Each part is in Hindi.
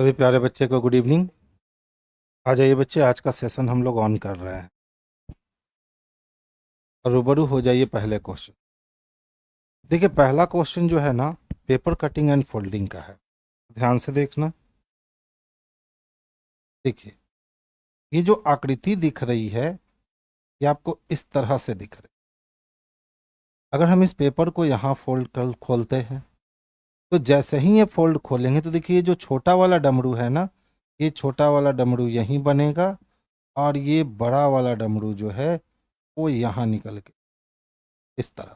सभी प्यारे बच्चे को गुड इवनिंग। आ जाइए बच्चे, आज का सेशन हम लोग ऑन कर रहे हैं और रूबरू हो जाइए पहले क्वेश्चन। देखिए पहला क्वेश्चन जो है ना, पेपर कटिंग एंड फोल्डिंग का है। ध्यान से देखना। देखिए ये जो आकृति दिख रही है ये आपको इस तरह से दिख रही है। अगर हम इस पेपर को यहाँ फोल्ड कर खोलते हैं तो जैसे ही ये फोल्ड खोलेंगे तो देखिए ये जो छोटा वाला डमरू है ना, ये छोटा वाला डमरू यहीं बनेगा और ये बड़ा वाला डमरू जो है वो यहाँ निकल के इस तरह,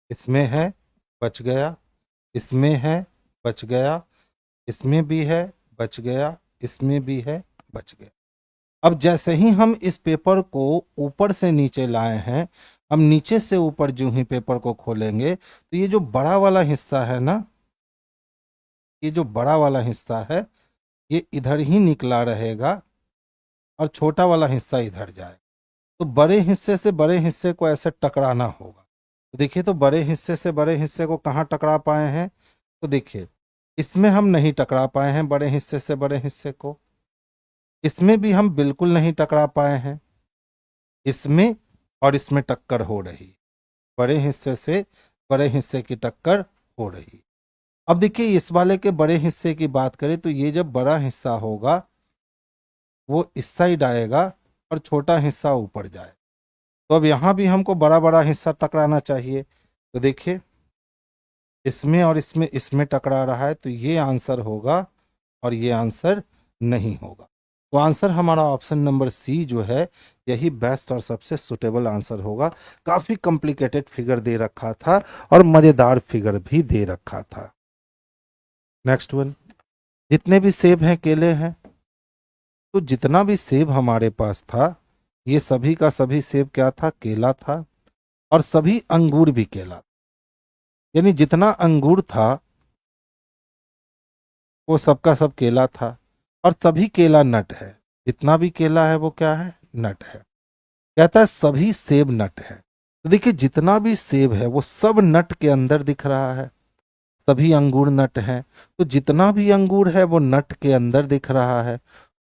इसमें है बच गया, इसमें है बच गया, इसमें भी है बच गया, इसमें भी है बच गया। अब जैसे ही हम इस पेपर को ऊपर से नीचे लाए हैं, हम नीचे से ऊपर जो ही पेपर को खोलेंगे तो ये जो बड़ा वाला हिस्सा है ना, ये जो बड़ा वाला हिस्सा है ये इधर ही निकला रहेगा और छोटा वाला हिस्सा इधर जाए। तो बड़े हिस्से से बड़े हिस्से को ऐसे टकराना होगा। तो देखिए तो बड़े हिस्से से बड़े हिस्से को कहाँ टकरा पाए हैं, तो देखिए इसमें हम नहीं टकरा पाए हैं बड़े हिस्से से बड़े हिस्से को, इसमें भी हम बिल्कुल नहीं टकरा पाए हैं, इसमें और इसमें टक्कर हो रही, बड़े हिस्से से बड़े हिस्से की टक्कर हो रही। अब देखिए इस वाले के बड़े हिस्से की बात करें तो ये जब बड़ा हिस्सा होगा वो इस साइड आएगा और छोटा हिस्सा ऊपर जाए। तो अब यहां भी हमको बड़ा बड़ा हिस्सा टकराना चाहिए। तो देखिए इसमें और इसमें टकरा रहा है तो ये आंसर होगा और ये आंसर नहीं होगा। तो आंसर हमारा ऑप्शन नंबर सी जो है यही बेस्ट और सबसे सुटेबल आंसर होगा। काफी कॉम्प्लिकेटेड फिगर दे रखा था और मजेदार फिगर भी दे रखा था। नेक्स्ट वन, जितने भी सेब हैं केले हैं, तो जितना भी सेब हमारे पास था ये सभी का सभी सेब क्या था, केला था, और सभी अंगूर भी केला। यानी जितना अंगूर था वो सबका सब केला था और सभी केला नट है। जितना भी केला है वो क्या है, नट है। कहता है सभी सेब नट है। तो देखिए जितना भी सेब है वो सब नट के अंदर दिख रहा है, सभी अंगूर नट हैं। तो जितना भी अंगूर है वो नट के अंदर दिख रहा है,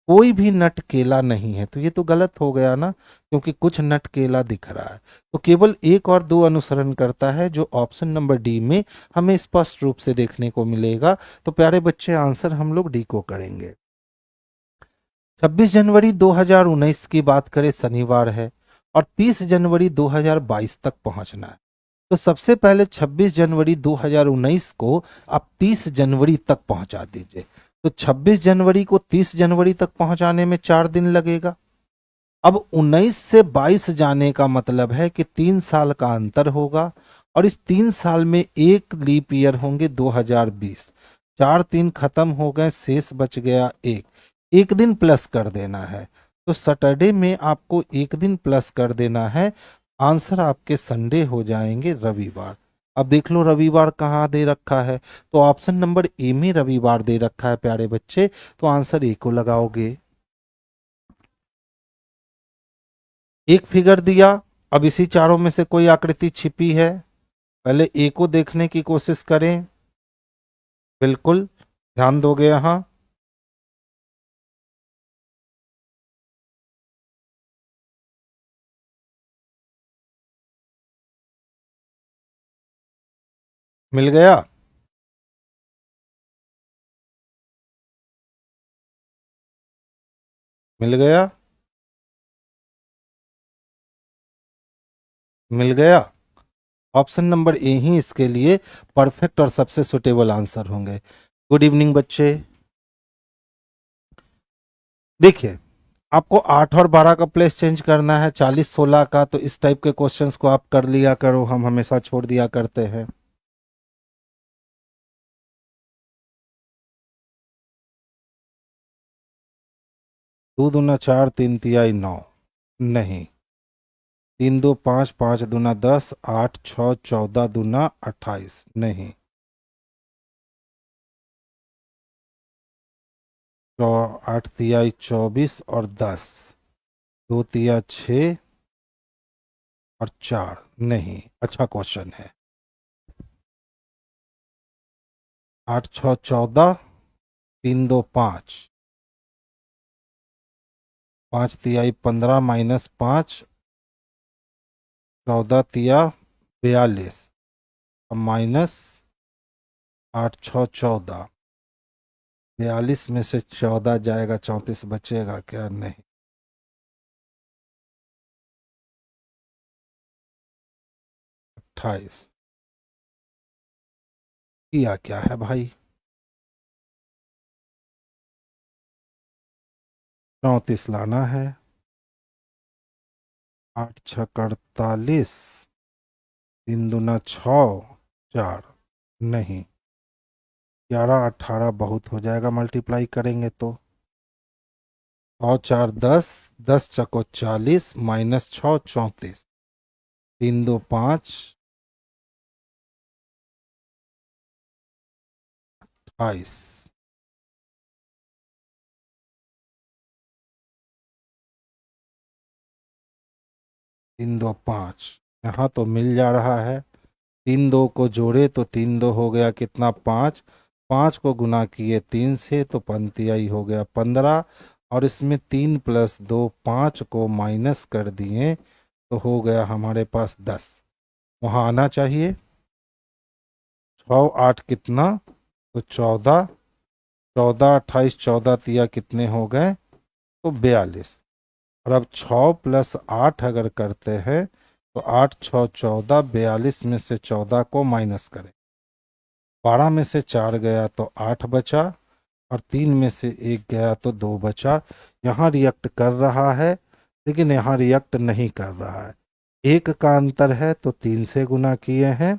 कोई भी नट केला नहीं है। तो ये तो गलत हो गया ना, क्योंकि कुछ नट केला दिख रहा है। तो केवल एक और दो अनुसरण करता है जो ऑप्शन नंबर डी में हमें स्पष्ट रूप से देखने को मिलेगा। तो प्यारे बच्चे आंसर हम लोग डी को करेंगे। 26 जनवरी 2019 की बात करें, शनिवार है और 30 जनवरी 2022 तक पहुंचना है। तो सबसे पहले 26 जनवरी 2019 को आप 30 जनवरी तक पहुंचा दीजिए। तो 26 जनवरी को 30 जनवरी तक पहुंचाने में 4 दिन लगेगा। अब 19 से 22 जाने का मतलब है कि 3 साल का अंतर होगा और इस 3 साल में एक लीप ईयर होंगे 2020। 4 3 खत्म हो गए, शेष बच गया एक दिन प्लस कर देना है। तो सैटरडे में आपको एक दिन प्लस कर देना है। आंसर आपके संडे हो जाएंगे रविवार। अब देख लो रविवार कहाँ दे रखा है, तो ऑप्शन नंबर ए में रविवार दे रखा है प्यारे बच्चे। तो आंसर ए को लगाओगे। एक फिगर दिया, अब इसी चारों में से कोई आकृति छिपी है, पहले ए को देखने की कोशिश करें। बिल्कुल ध्यान दोगे यहां। मिल गया। मिल गया। मिल गया। ऑप्शन नंबर ए ही इसके लिए परफेक्ट और सबसे सुटेबल आंसर होंगे। गुड इवनिंग बच्चे। देखिए आपको 8 और 12 का प्लेस चेंज करना है, 40 16 का। तो इस टाइप के क्वेश्चंस को आप कर लिया करो, हम हमेशा छोड़ दिया करते हैं। 2 दूना 4 3 तिहाई 9, नहीं। 3 2 5 5 दूना 10, 8 6 14 दूना 28, नहीं। 8 तिहाई 24 और 10, 2 तिहाई 6 और 4, नहीं। अच्छा क्वेश्चन है। 8 6 14, 3 2 5, 5 तिहाई 15 माइनस 5 14 तिया 42 माइनस 8 6 14, 42 में से 14 जाएगा 34 बचेगा क्या? नहीं। 28 किया क्या है भाई? 34 लाना है। 8 6 48, 3 दूना 6 4, नहीं। 11 18 बहुत हो जाएगा मल्टीप्लाई करेंगे तो। और 4 10, 10 चको 40 माइनस 6 34, 3 2 5 28, 3 2 5, यहाँ तो मिल जा रहा है। 3 2 को जोड़े तो 3 2 हो गया कितना? 5, 5 को गुना किए 3 से तो पंतियाई हो गया 15, और इसमें 3 प्लस 2 5 को माइनस कर दिए तो हो गया हमारे पास 10। वहाँ आना चाहिए। 6 8 कितना? तो 14, 14 28 14 तिया कितने हो गए? तो 42। और अब 6 प्लस 8 अगर करते हैं तो 8 6 14, 42 में से 14 को माइनस करें। 12 में से 4 गया तो 8 बचा, और 3 में से 1 गया तो 2 बचा। यहाँ रिएक्ट कर रहा है, लेकिन यहाँ रिएक्ट नहीं कर रहा है। 1 का अंतर है तो 3 से गुना किए हैं।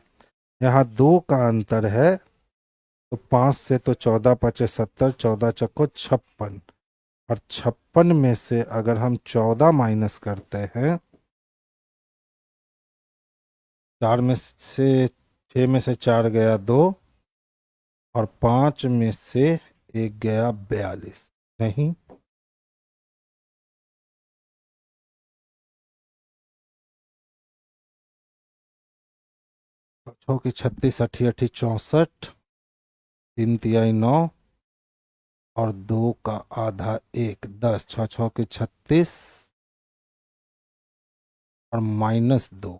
यहाँ 2 का अंतर है तो 5 से तो 14 पचे 70, 14 चक्को 56, और 56 में से अगर हम 14 माइनस करते हैं, 4 में से 6 में से 4 गया 2, और 5 में से 1 गया 42, नहीं। छः की 36 अठी अठी 64, 3 तिहाई 9, और 2 का आधा 1 10, 6 6 की 36, और माइनस 2,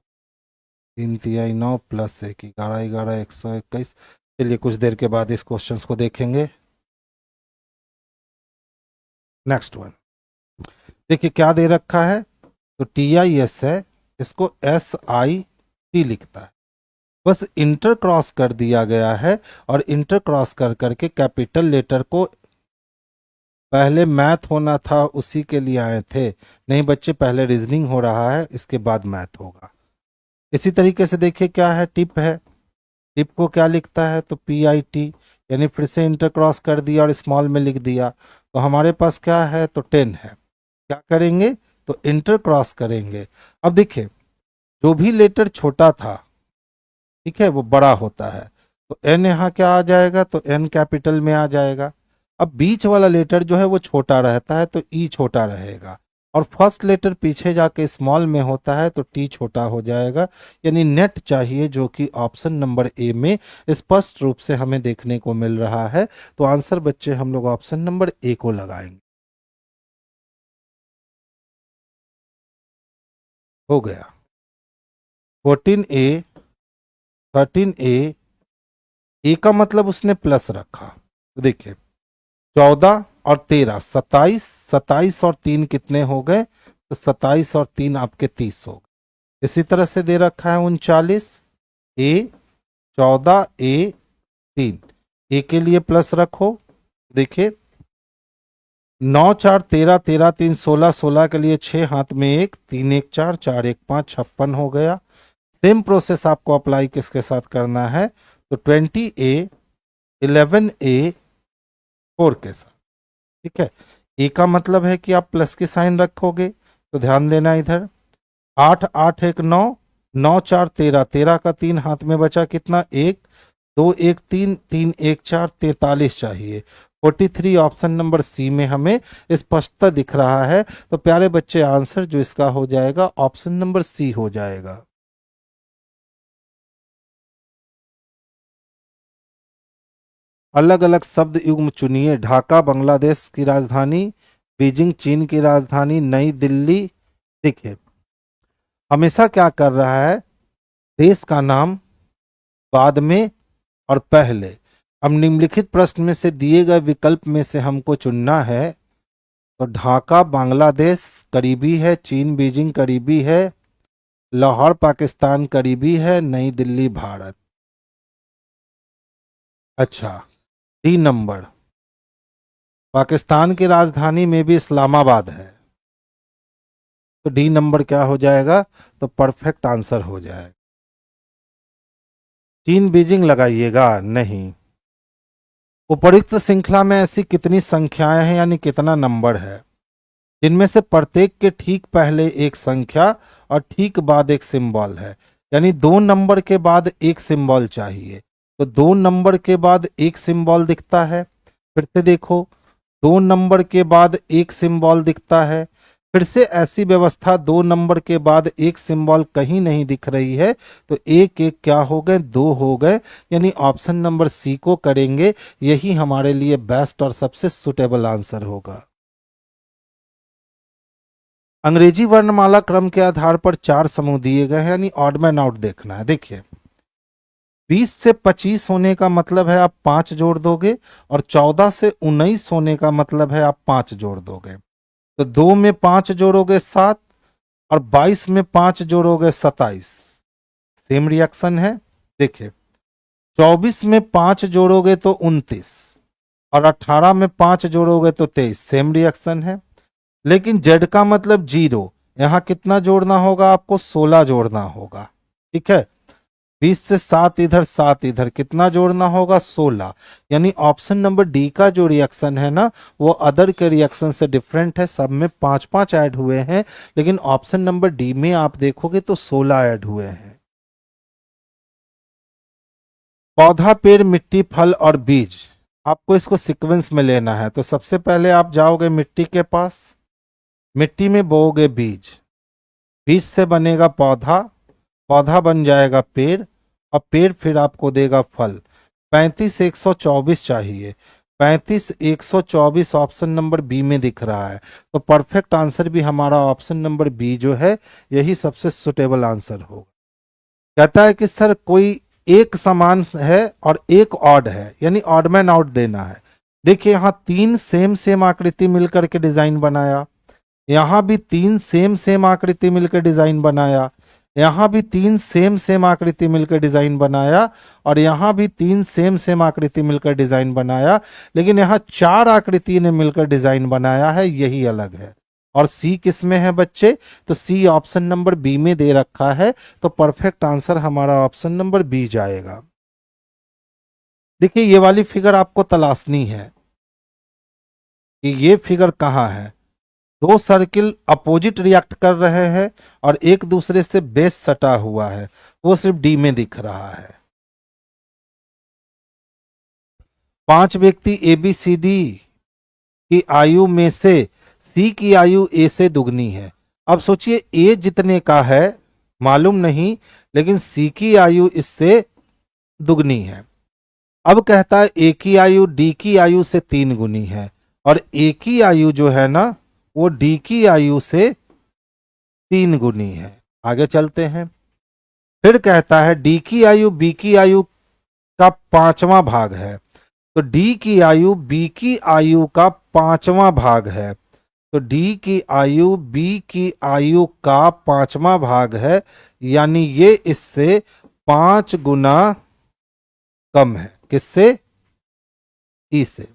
3 तिहाई 9 प्लस 1 11 11 121। चलिए कुछ देर के बाद इस क्वेश्चंस को देखेंगे। नेक्स्ट वन देखिए क्या दे रखा है। तो TIS है, इसको SIT लिखता है। बस इंटर क्रॉस कर दिया गया है, और इंटर क्रॉस कर करके कैपिटल लेटर को, पहले मैथ होना था उसी के लिए आए थे। नहीं बच्चे, पहले रीजनिंग हो रहा है, इसके बाद मैथ होगा। इसी तरीके से देखिए क्या है, टिप है। टिप को क्या लिखता है? तो PIT, यानी फिर से इंटर क्रॉस कर दिया और स्मॉल में लिख दिया। तो हमारे पास क्या है? तो 10 है। क्या करेंगे? तो इंटर क्रॉस करेंगे। अब देखिए, जो भी लेटर छोटा था, ठीक है, वो बड़ा होता है। तो एन यहाँ क्या आ जाएगा? तो एन कैपिटल में आ जाएगा। अब बीच वाला लेटर जो है वो छोटा रहता है, तो ई छोटा रहेगा। और फर्स्ट लेटर पीछे जाके स्मॉल में होता है, तो टी छोटा हो जाएगा। यानी नेट चाहिए, जो कि ऑप्शन नंबर ए में स्पष्ट रूप से हमें देखने को मिल रहा है। तो आंसर बच्चे हम लोग ऑप्शन नंबर ए को लगाएंगे। हो गया 14A, 13A। ए का मतलब उसने प्लस रखा। तो देखिए 14 और 13 27, 27 और 3 कितने हो गए? तो 27 और 3 आपके 30 हो गए। इसी तरह से दे रखा है 39A, 14A 3। ए के लिए प्लस रखो। देखिए 9 4 13, 13 3 16, 16 के लिए 6 हाथ में 1, 3 1 4, 4 1 5, 56 हो गया। सेम प्रोसेस आपको अप्लाई किसके साथ करना है? तो 20A 11A 4 के साथ। ठीक है, ए का मतलब है कि आप प्लस की साइन रखोगे, तो ध्यान देना इधर। 8 8 1 9, 9 4 13, 13 का 3 हाथ में बचा कितना? 1 2 1 3, 3 1 4, 43 चाहिए। 43 ऑप्शन नंबर सी में हमें स्पष्टता दिख रहा है। तो प्यारे बच्चे, आंसर जो इसका हो जाएगा ऑप्शन नंबर सी हो जाएगा। अलग अलग शब्द युग्म चुनिए। ढाका बांग्लादेश की राजधानी, बीजिंग चीन की राजधानी, नई दिल्ली। देखिए हमेशा क्या कर रहा है, देश का नाम बाद में और पहले। अब निम्नलिखित प्रश्न में से दिए गए विकल्प में से हमको चुनना है। तो ढाका बांग्लादेश करीबी है, चीन बीजिंग करीबी है, लाहौर पाकिस्तान करीबी है, नई दिल्ली भारत। अच्छा, 3 नंबर, पाकिस्तान की राजधानी में भी इस्लामाबाद है, तो D नंबर क्या हो जाएगा, तो परफेक्ट आंसर हो जाएगा। चीन बीजिंग लगाइएगा नहीं। उपर्युक्त श्रृंखला में ऐसी कितनी संख्याएं हैं, यानी कितना नंबर है, जिनमें से प्रत्येक के ठीक पहले एक संख्या और ठीक बाद एक सिंबल है। यानी 2 नंबर के बाद एक सिंबल चाहिए, तो 2 नंबर के बाद एक सिंबल दिखता है। फिर से देखो, 2 नंबर के बाद एक सिंबल दिखता है। फिर से ऐसी व्यवस्था, 2 नंबर के बाद एक सिंबल कहीं नहीं दिख रही है, तो एक एक क्या हो गए, 2 हो गए। यानी ऑप्शन नंबर सी को करेंगे, यही हमारे लिए बेस्ट और सबसे सुटेबल आंसर होगा। अंग्रेजी वर्णमाला क्रम के आधार पर 4 समूह दिए गए हैं, यानी ऑड मैन आउट देखना है। देखिए 20 से 25 होने का मतलब है आप 5 जोड़ दोगे, और 14 से 19 होने का मतलब है आप 5 जोड़ दोगे। तो 2 में 5 जोड़ोगे 7, और 22 में 5 जोड़ोगे 27। सेम रिएक्शन है। देखिए 24 में 5 जोड़ोगे तो 29, और 18 में 5 जोड़ोगे तो 23। सेम रिएक्शन है। लेकिन जेड का मतलब 0, यहां कितना जोड़ना होगा आपको, 16 जोड़ना होगा। ठीक है, 20 से 7 इधर 7 इधर, कितना जोड़ना होगा, 16। यानी ऑप्शन नंबर डी का जो रिएक्शन है ना, वो अदर के रिएक्शन से डिफरेंट है। सब में 5-5 ऐड हुए हैं, लेकिन ऑप्शन नंबर डी में आप देखोगे तो 16 ऐड हुए हैं। पौधा, पेड़, मिट्टी, फल और बीज, आपको इसको सीक्वेंस में लेना है। तो सबसे पहले आप जाओगे मिट्टी के पास, मिट्टी में बोओगे बीज, बीज से बनेगा पौधा, पौधा बन जाएगा पेड़, और पेड़ फिर आपको देगा फल। 35 124 चाहिए, 35 124 ऑप्शन नंबर बी में दिख रहा है। तो परफेक्ट आंसर भी हमारा ऑप्शन नंबर बी जो है, यही सबसे सुटेबल आंसर होगा। कहता है कि सर कोई एक समान है और एक ऑड है, यानी ऑड मैन आउट देना है। देखिए यहां 3 सेम सेम आकृति मिलकर के डिजाइन बनाया, यहां भी 3 सेम सेम आकृति मिलकर डिजाइन बनाया, यहां भी 3 सेम सेम आकृति मिलकर डिजाइन बनाया, और यहां भी 3 सेम सेम आकृति मिलकर डिजाइन बनाया। लेकिन यहां 4 आकृति ने मिलकर डिजाइन बनाया है, यही अलग है। और सी किस में है बच्चे, तो सी ऑप्शन नंबर बी में दे रखा है। तो परफेक्ट आंसर हमारा ऑप्शन नंबर बी जाएगा। देखिए ये वाली फिगर आपको तलाशनी है कि ये फिगर कहां है। 2 सर्किल अपोजिट रिएक्ट कर रहे हैं, और एक दूसरे से बेस सटा हुआ है, वो सिर्फ डी में दिख रहा है। 5 व्यक्ति ए बी सी डी की आयु में से सी की आयु ए से दुगनी है। अब सोचिए ए जितने का है मालूम नहीं, लेकिन सी की आयु इससे दुगनी है। अब कहता है ए की आयु डी की आयु से 3 गुनी है, और ए की आयु जो है ना, वो डी की आयु से 3 गुनी है। आगे चलते हैं। फिर कहता है डी की आयु बी की आयु का 5वां भाग है, तो डी की आयु बी की आयु का 5वां भाग है, तो डी की आयु बी की आयु का 5वां भाग है। यानी ये इससे 5 गुना कम है। किससे, ई से।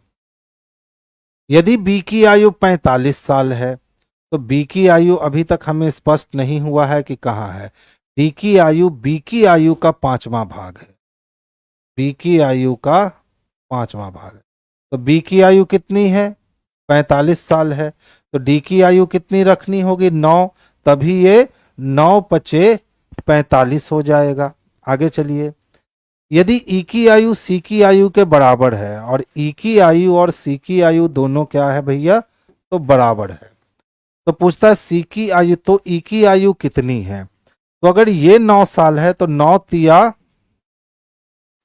यदि बी की आयु 45 साल है, तो बी की आयु अभी तक हमें स्पष्ट नहीं हुआ है कि कहाँ है। डी की आयु बी की आयु का 5वां भाग है, बी की आयु का 5वां भाग है। तो बी की आयु कितनी है, 45 साल है, तो डी की आयु कितनी रखनी होगी, 9। तभी ये 9 पचे 45 हो जाएगा। आगे चलिए। यदि ई की आयु सी की आयु के बराबर है, और ई की आयु और सी की आयु दोनों क्या है भैया, तो बराबर है, तो पूछता है सी की आयु, तो ई की आयु कितनी है। तो अगर ये 9 साल है, तो 9 तिया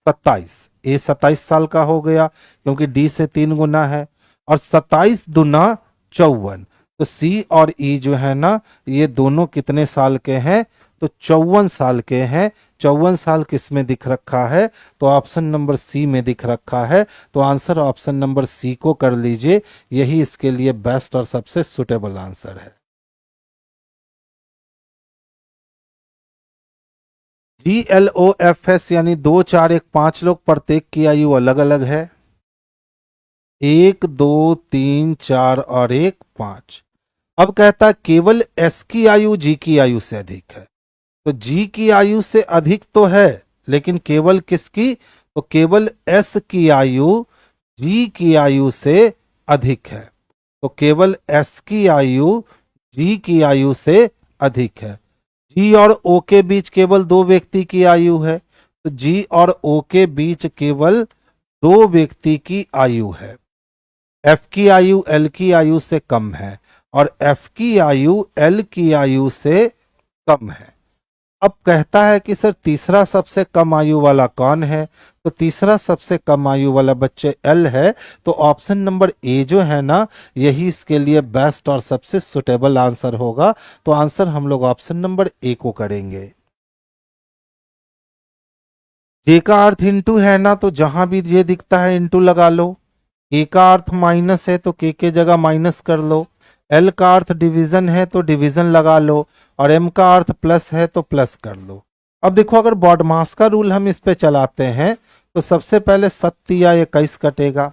27, ए 27 साल का हो गया क्योंकि डी से 3 गुना है, और 27 दूना 54। तो सी और ई जो है ना ये दोनों कितने साल के हैं, तो 54 साल के हैं। 54 साल किस में दिख रखा है, तो ऑप्शन नंबर सी में दिख रखा है। तो आंसर ऑप्शन नंबर सी को कर लीजिए, यही इसके लिए बेस्ट और सबसे सुटेबल आंसर है। GLOFS यानी 2 4 1 5 लोग, प्रत्येक की आयु अलग अलग है। 1 2 3 4 और 1 5। अब कहता है केवल एस की आयु जी की आयु से अधिक है। तो जी की आयु से अधिक तो है, लेकिन केवल किसकी, तो केवल एस की आयु जी की आयु से अधिक है। तो केवल एस की आयु जी की आयु से अधिक है। जी और ओ के बीच केवल 2 व्यक्ति की आयु है, तो जी और ओ के बीच केवल 2 व्यक्ति की आयु है। एफ की आयु एल की आयु से कम है, और एफ की आयु एल की आयु से कम है। अब कहता है कि सर तीसरा सबसे कम आयु वाला कौन है, तो तीसरा सबसे कम आयु वाला बच्चे एल है। तो ऑप्शन नंबर ए जो है ना यही इसके लिए बेस्ट और सबसे सुटेबल आंसर होगा। तो आंसर हम लोग ऑप्शन नंबर ए को करेंगे। जे का अर्थ इंटू है ना, तो जहां भी ये दिखता है इंटू लगा लो। के का अर्थ माइनस है तो के जगह माइनस कर लो। एल का अर्थ डिवीजन है तो डिवीजन लगा लो, और एम का अर्थ प्लस है तो प्लस कर लो। अब देखो अगर बॉडमास का रूल हम इस पे चलाते हैं तो सबसे पहले 7 या 21 कटेगा,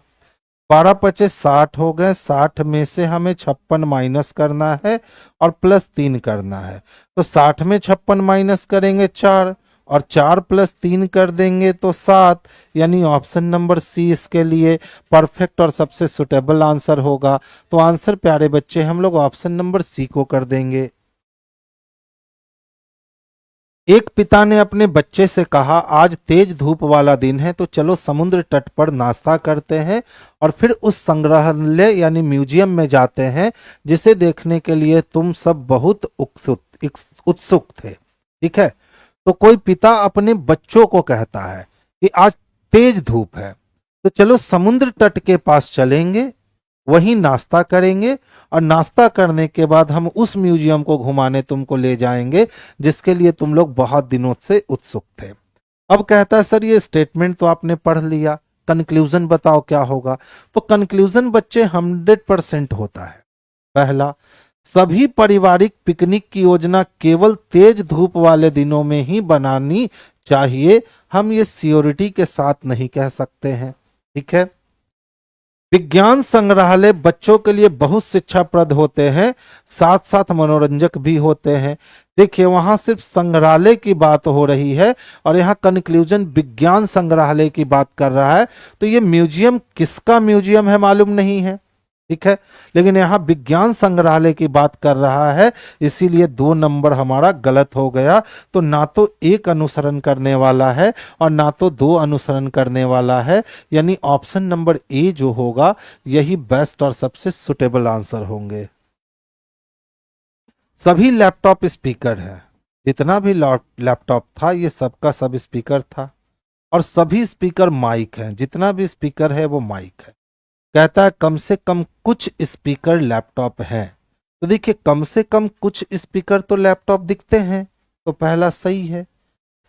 12 पचे 60 हो गए, 60 में से हमें 56 माइनस करना है और प्लस 3 करना है। तो 60 में 56 माइनस करेंगे 4, और 4 प्लस 3 कर देंगे तो 7, यानी ऑप्शन नंबर सी इसके लिए परफेक्ट और सबसे सुटेबल आंसर होगा। तो आंसर प्यारे बच्चे हम लोग ऑप्शन नंबर सी को कर देंगे। एक पिता ने अपने बच्चे से कहा आज तेज धूप वाला दिन है तो चलो समुद्र तट पर नाश्ता करते हैं और फिर उस संग्रहालय यानी म्यूजियम में जाते हैं जिसे देखने के लिए तुम सब बहुत उत्सुक थे। ठीक है, तो कोई पिता अपने बच्चों को कहता है कि आज तेज धूप है तो चलो समुद्र तट के पास चलेंगे, वहीं नाश्ता करेंगे और नाश्ता करने के बाद हम उस म्यूजियम को घुमाने तुमको ले जाएंगे जिसके लिए तुम लोग बहुत दिनों से उत्सुक थे। अब कहता है सर ये स्टेटमेंट तो आपने पढ़ लिया, कंक्लूजन बताओ क्या होगा। तो कंक्लूजन बच्चे 100% होता है। पहला, सभी पारिवारिक पिकनिक की योजना केवल तेज धूप वाले दिनों में ही बनानी चाहिए, हम ये सियोरिटी के साथ नहीं कह सकते हैं। ठीक है, विज्ञान संग्रहालय बच्चों के लिए बहुत शिक्षाप्रद होते हैं, साथ साथ मनोरंजक भी होते हैं। देखिए वहां सिर्फ संग्रहालय की बात हो रही है और यहाँ कंक्लूजन विज्ञान संग्रहालय की बात कर रहा है। तो ये म्यूजियम किसका म्यूजियम है मालूम नहीं है, ठीक है, लेकिन यहाँ विज्ञान संग्रहालय की बात कर रहा है, इसीलिए 2 नंबर हमारा गलत हो गया। तो ना तो एक अनुसरण करने वाला है और ना तो 2 अनुसरण करने वाला है, यानी ऑप्शन नंबर ए जो होगा यही बेस्ट और सबसे सुटेबल आंसर होंगे। सभी लैपटॉप स्पीकर है, जितना भी लैपटॉप था ये सबका सब स्पीकर था, और सभी स्पीकर माइक हैं, जितना भी स्पीकर है वो माइक है। कहता है कम से कम कुछ स्पीकर लैपटॉप हैं, तो देखिए कम से कम कुछ स्पीकर तो लैपटॉप दिखते हैं, तो पहला सही है।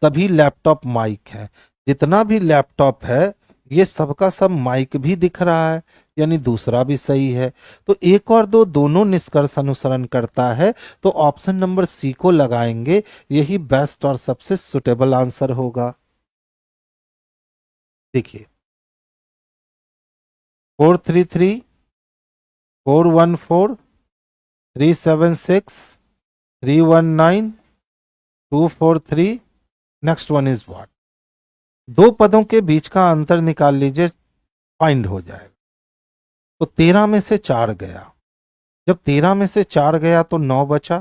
सभी लैपटॉप माइक है, जितना भी लैपटॉप है ये सबका सब माइक भी दिख रहा है, यानी दूसरा भी सही है। तो 1 और 2 दोनों निष्कर्ष अनुसरण करता है, तो ऑप्शन नंबर सी को लगाएंगे, यही बेस्ट और सबसे सुटेबल आंसर होगा। देखिए 433 414 376 319 243, नेक्स्ट वन इज व्हाट। 2 पदों के बीच का अंतर निकाल लीजिए, फाइंड हो जाएगा। तो 13 में से 4 गया, जब 13 में से 4 गया तो 9 बचा,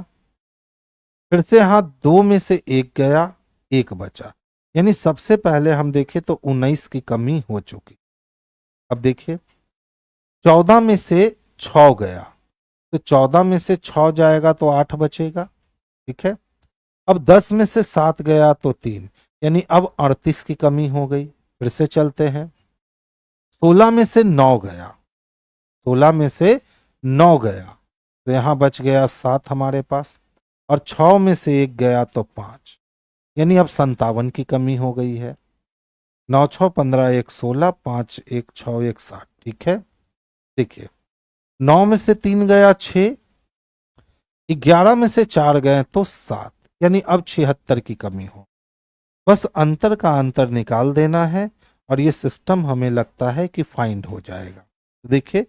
फिर से हाँ 2 में से 1 गया, 1 बचा, यानी सबसे पहले हम देखें तो 19 की कमी हो चुकी। अब देखिए 14 में से 6 गया, तो 14 में से 6 जाएगा तो 8 बचेगा। ठीक है, अब 10 में से 7 गया तो 3, यानी अब 38 की कमी हो गई। फिर से चलते हैं। 16 में से 9 गया, 16 में से 9 गया तो यहां बच गया 7 हमारे पास, और 6 में से 1 गया तो 5, यानी अब 57 की कमी हो गई है। 9 6 15 1 16, 5 1 6 1 7। ठीक है, देखिए 9 में से 3 गया 6, 11 में से 4 गए तो 7, यानी अब 76 की कमी हो। बस अंतर का अंतर निकाल देना है और ये सिस्टम हमें लगता है कि फाइंड हो जाएगा। देखिए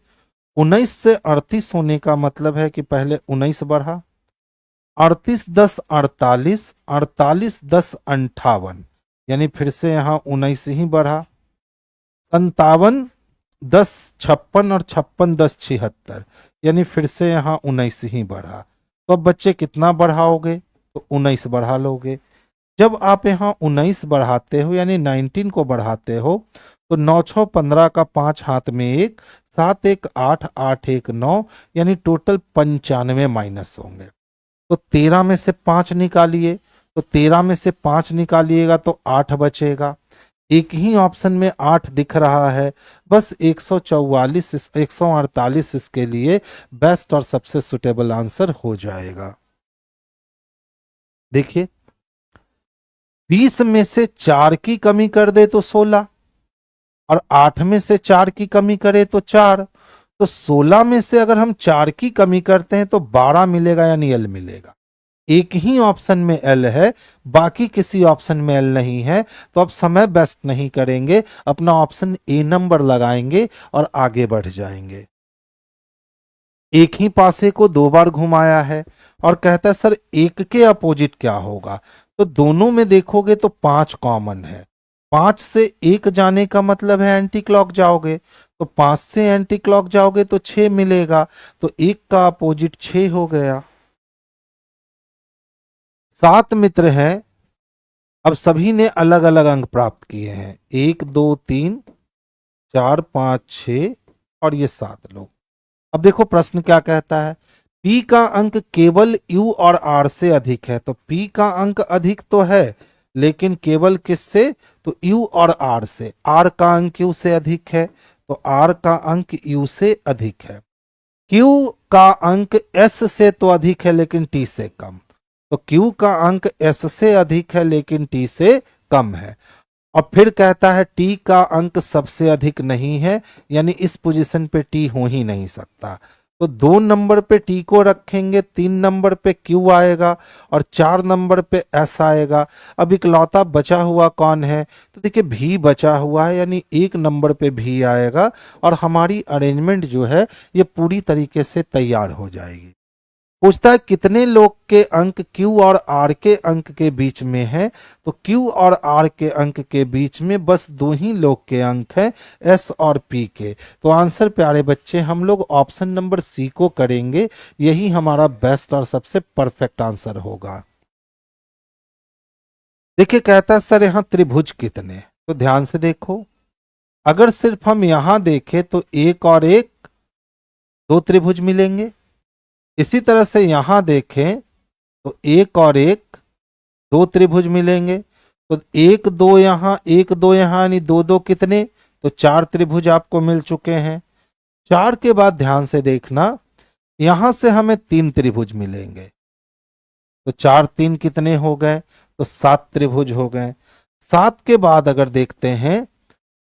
19 से 38 होने का मतलब है कि पहले 19 बढ़ा, 38 10 48, 48 10 58, यानी फिर से यहां 19 ही बढ़ा, 57 10 56 और 56 10 76, यानी फिर से यहां 19 ही बढ़ा। तो अब बच्चे कितना बढ़ाओगे, तो 19 बढ़ा लोगे। जब आप यहाँ 19 बढ़ाते हो यानी 19 को बढ़ाते हो तो 9 6 15 का 5 हाथ में 1, 7 1 8, 8 1 9, यानी टोटल 95 माइनस होंगे। तो 13 में से 5 निकालिए, तो 13 में से 5 निकालिएगा तो 8 बचेगा। एक ही ऑप्शन में 8 दिख रहा है, बस 144 148 इसके लिए बेस्ट और सबसे सुटेबल आंसर हो जाएगा। देखिए 20 में से 4 की कमी कर दे तो 16, और 8 में से 4 की कमी करे तो 4, तो 16 में से अगर हम 4 की कमी करते हैं तो 12 मिलेगा, यानी एल मिलेगा। एक ही ऑप्शन में एल है, बाकी किसी ऑप्शन में एल नहीं है, तो अब समय वेस्ट नहीं करेंगे, अपना ऑप्शन ए नंबर लगाएंगे और आगे बढ़ जाएंगे। एक ही पासे को 2 बार घुमाया है और कहता है सर एक के अपोजिट क्या होगा, तो दोनों में देखोगे तो 5 कॉमन है। 5 से 1 जाने का मतलब है एंटी क्लॉक जाओगे, तो 5 से एंटी क्लॉक जाओगे तो 6 मिलेगा, तो 1 का अपोजिट 6 हो गया। 7 मित्र हैं, अब सभी ने अलग अलग अंक प्राप्त किए हैं, 1 2 3 4 5 6 और ये 7 लोग। अब देखो प्रश्न क्या कहता है, P का अंक केवल U और R से अधिक है, तो P का अंक अधिक तो है लेकिन केवल किससे, तो U और R से। R का अंक Q से अधिक है, तो R का अंक U से अधिक है। Q का अंक S से तो अधिक है लेकिन T से कम, तो Q का अंक S से अधिक है लेकिन T से कम है। और फिर कहता है T का अंक सबसे अधिक नहीं है, यानी इस पोजीशन पे T हो ही नहीं सकता, तो 2 नंबर पे T को रखेंगे, 3 नंबर पे Q आएगा और 4 नंबर पे S आएगा। अब इकलौता बचा हुआ कौन है, तो देखिए V बचा हुआ है, यानी 1 नंबर पे V आएगा और हमारी अरेंजमेंट जो है ये पूरी तरीके से तैयार हो जाएगी। पूछता है कितने लोग के अंक Q और R के अंक के बीच में है, तो Q और R के अंक के बीच में बस 2 ही लोग के अंक हैं, S और P के। तो आंसर प्यारे बच्चे हम लोग ऑप्शन नंबर सी को करेंगे, यही हमारा बेस्ट और सबसे परफेक्ट आंसर होगा। देखिए कहता है सर यहां त्रिभुज कितने, तो ध्यान से देखो, अगर सिर्फ हम यहां देखें तो 1 और 1 2 त्रिभुज मिलेंगे। इसी तरह से यहां देखें तो 1 और 1 2 त्रिभुज मिलेंगे, तो 1 2 यहां 1 2 यहां, यानी 2 2 कितने, तो 4 त्रिभुज आपको मिल चुके हैं। 4 के बाद ध्यान से देखना, यहां से हमें 3 त्रिभुज मिलेंगे, तो 4 3 कितने हो गए, तो 7 त्रिभुज हो गए। 7 के बाद अगर देखते हैं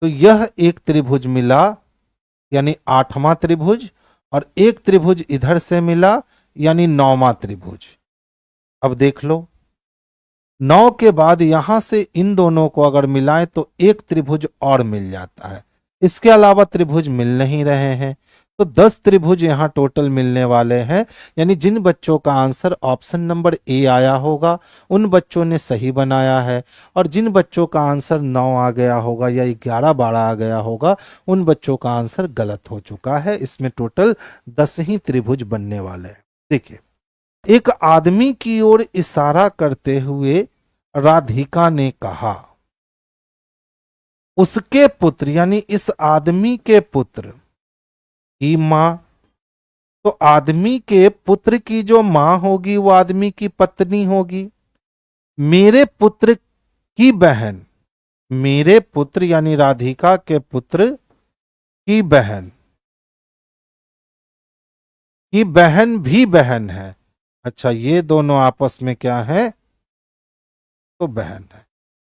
तो यह एक त्रिभुज मिला, यानी 8वां त्रिभुज, और एक त्रिभुज इधर से मिला, यानी 9वां त्रिभुज। अब देख लो 9 के बाद यहां से इन दोनों को अगर मिलाएं तो एक त्रिभुज और मिल जाता है, इसके अलावा त्रिभुज मिल नहीं रहे हैं, तो 10 त्रिभुज यहां टोटल मिलने वाले हैं। यानी जिन बच्चों का आंसर ऑप्शन नंबर ए आया होगा उन बच्चों ने सही बनाया है, और जिन बच्चों का आंसर 9 आ गया होगा या 11 12 आ गया होगा उन बच्चों का आंसर गलत हो चुका है। इसमें टोटल 10 ही त्रिभुज बनने वाले हैं। देखिए एक आदमी की ओर इशारा करते हुए राधिका ने कहा, उसके पुत्र यानी इस आदमी के पुत्र की मां, तो आदमी के पुत्र की जो मां होगी वो आदमी की पत्नी होगी। मेरे पुत्र की बहन, मेरे पुत्र यानी राधिका के पुत्र की बहन भी बहन है। अच्छा, ये दोनों आपस में क्या है? तो बहन है।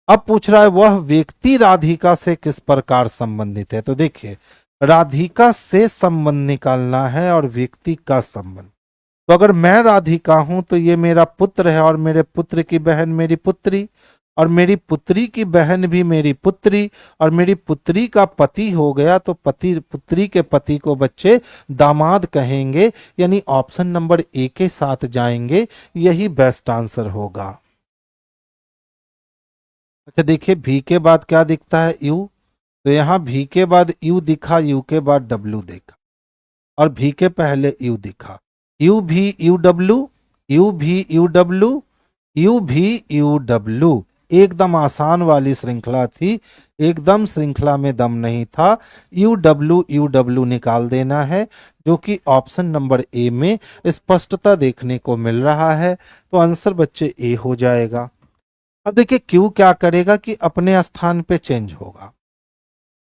अब पूछ रहा है वह व्यक्ति राधिका से किस प्रकार संबंधित है। तो देखिए, राधिका से संबंध निकालना है और व्यक्ति का संबंध। तो अगर मैं राधिका हूं तो ये मेरा पुत्र है और मेरे पुत्र की बहन मेरी पुत्री, और मेरी पुत्री की बहन भी मेरी पुत्री, और मेरी पुत्री का पति हो गया तो पति पुत्री के पति को बच्चे दामाद कहेंगे, यानी ऑप्शन नंबर ए के साथ जाएंगे, यही बेस्ट आंसर होगा। अच्छा देखिए, भी के बाद क्या दिखता है? यू। तो यहां भी के बाद यू दिखा, यू के बाद डब्ल्यू देखा, और भी के पहले यू दिखा। यू भी यू डब्ल्यू, यू भी यू डब्ल्यू, यू भी यू डब्ल्यू। एकदम आसान वाली श्रृंखला थी, एकदम श्रृंखला में दम नहीं था। यू डब्ल्यू निकाल देना है, जो कि ऑप्शन नंबर ए में स्पष्टता देखने को मिल रहा है। तो आंसर बच्चे ए हो जाएगा। अब देखिए क्यू क्या करेगा कि अपने स्थान पे चेंज होगा।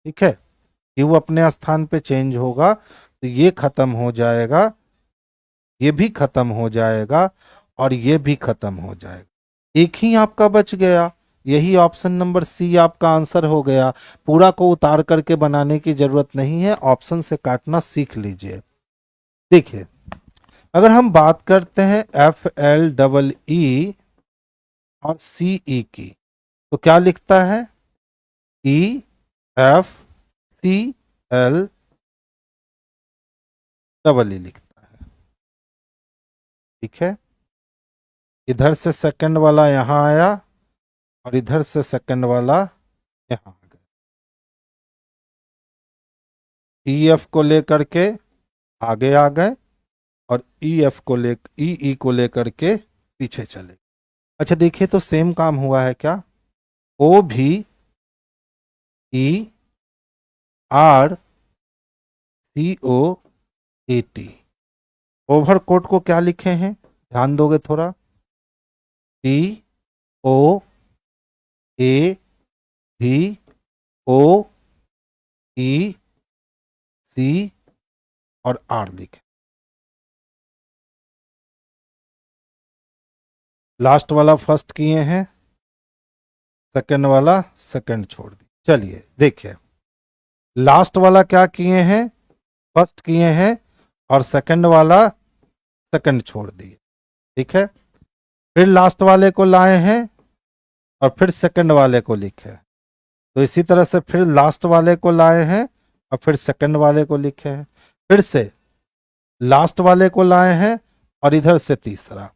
ठीक है, क्यू अपने स्थान पे चेंज होगा, तो ये खत्म हो जाएगा, ये भी खत्म हो जाएगा, और ये भी खत्म हो जाएगा। एक ही आपका बच गया, यही ऑप्शन नंबर सी आपका आंसर हो गया। पूरा को उतार करके बनाने की जरूरत नहीं है, ऑप्शन से काटना सीख लीजिए। देखिए, अगर हम बात करते हैं FLEE और CE की, तो क्या लिखता है? EFCLEE लिखता है। ठीक है, इधर से सेकंड वाला यहां आया और इधर से सेकंड वाला यहां आ गया। EF को लेकर के आगे आ गए और EF को को लेकर के पीछे चले। अच्छा देखिए, तो सेम काम हुआ है क्या? O भी ERCOAT। ओवरकोट को क्या लिखे हैं? ध्यान दोगे थोड़ा? TOAVOEC और R लिखे। लास्ट वाला फर्स्ट किए हैं, सेकंड वाला सेकंड छोड़ दी। चलिए देखिए, लास्ट वाला क्या किए हैं? फर्स्ट किए हैं, और सेकंड वाला सेकंड छोड़ दिए। ठीक है, फिर लास्ट वाले को लाए हैं और फिर सेकंड वाले को लिखे। तो इसी तरह से फिर लास्ट वाले को लाए हैं और फिर सेकंड वाले को लिखे हैं, फिर से लास्ट वाले को लाए हैं और इधर से तीसरा।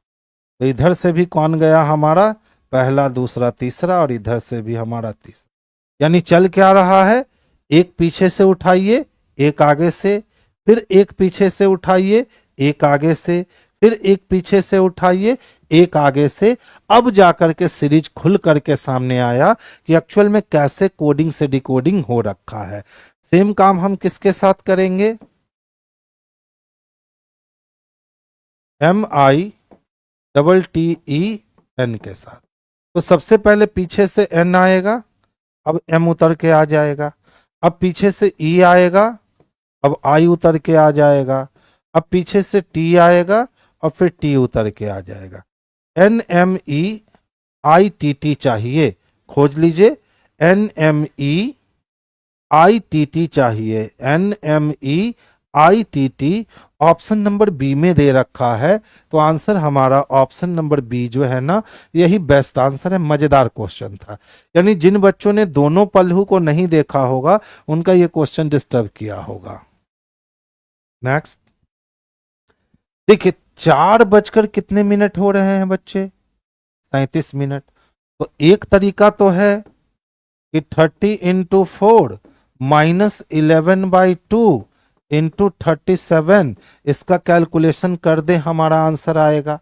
तो इधर से भी कौन गया हमारा? पहला, दूसरा, तीसरा, और इधर से भी हमारा तीसरा। यानी चल क्या रहा है? एक पीछे से उठाइए, एक आगे से, फिर एक पीछे से उठाइए, एक आगे से, फिर एक पीछे से उठाइए, एक आगे से। अब जाकर के सीरीज खुल करके सामने आया कि एक्चुअल में कैसे कोडिंग से डिकोडिंग हो रखा है। सेम काम हम किसके साथ करेंगे? MITTEN के साथ। तो सबसे पहले पीछे से N आएगा, अब M उतर के आ जाएगा। अब पीछे से E आएगा, अब I उतर के आ जाएगा। अब पीछे से T आएगा और फिर T उतर के आ जाएगा। NMEITT चाहिए, खोज लीजिए। NMEITT चाहिए, NMEITT ऑप्शन नंबर बी में दे रखा है। तो आंसर हमारा ऑप्शन नंबर बी जो है ना, यही बेस्ट आंसर है। मजेदार क्वेश्चन था, यानी जिन बच्चों ने दोनों पल्लू को नहीं देखा होगा उनका ये क्वेश्चन डिस्टर्ब किया होगा। नेक्स्ट देखिए, 4 बजकर कितने मिनट हो रहे हैं बच्चे? 37 मिनट। तो एक तरीका तो है कि 30 × 4 -11/2 × 37, इसका कैलकुलेशन कर दे, हमारा आंसर आएगा।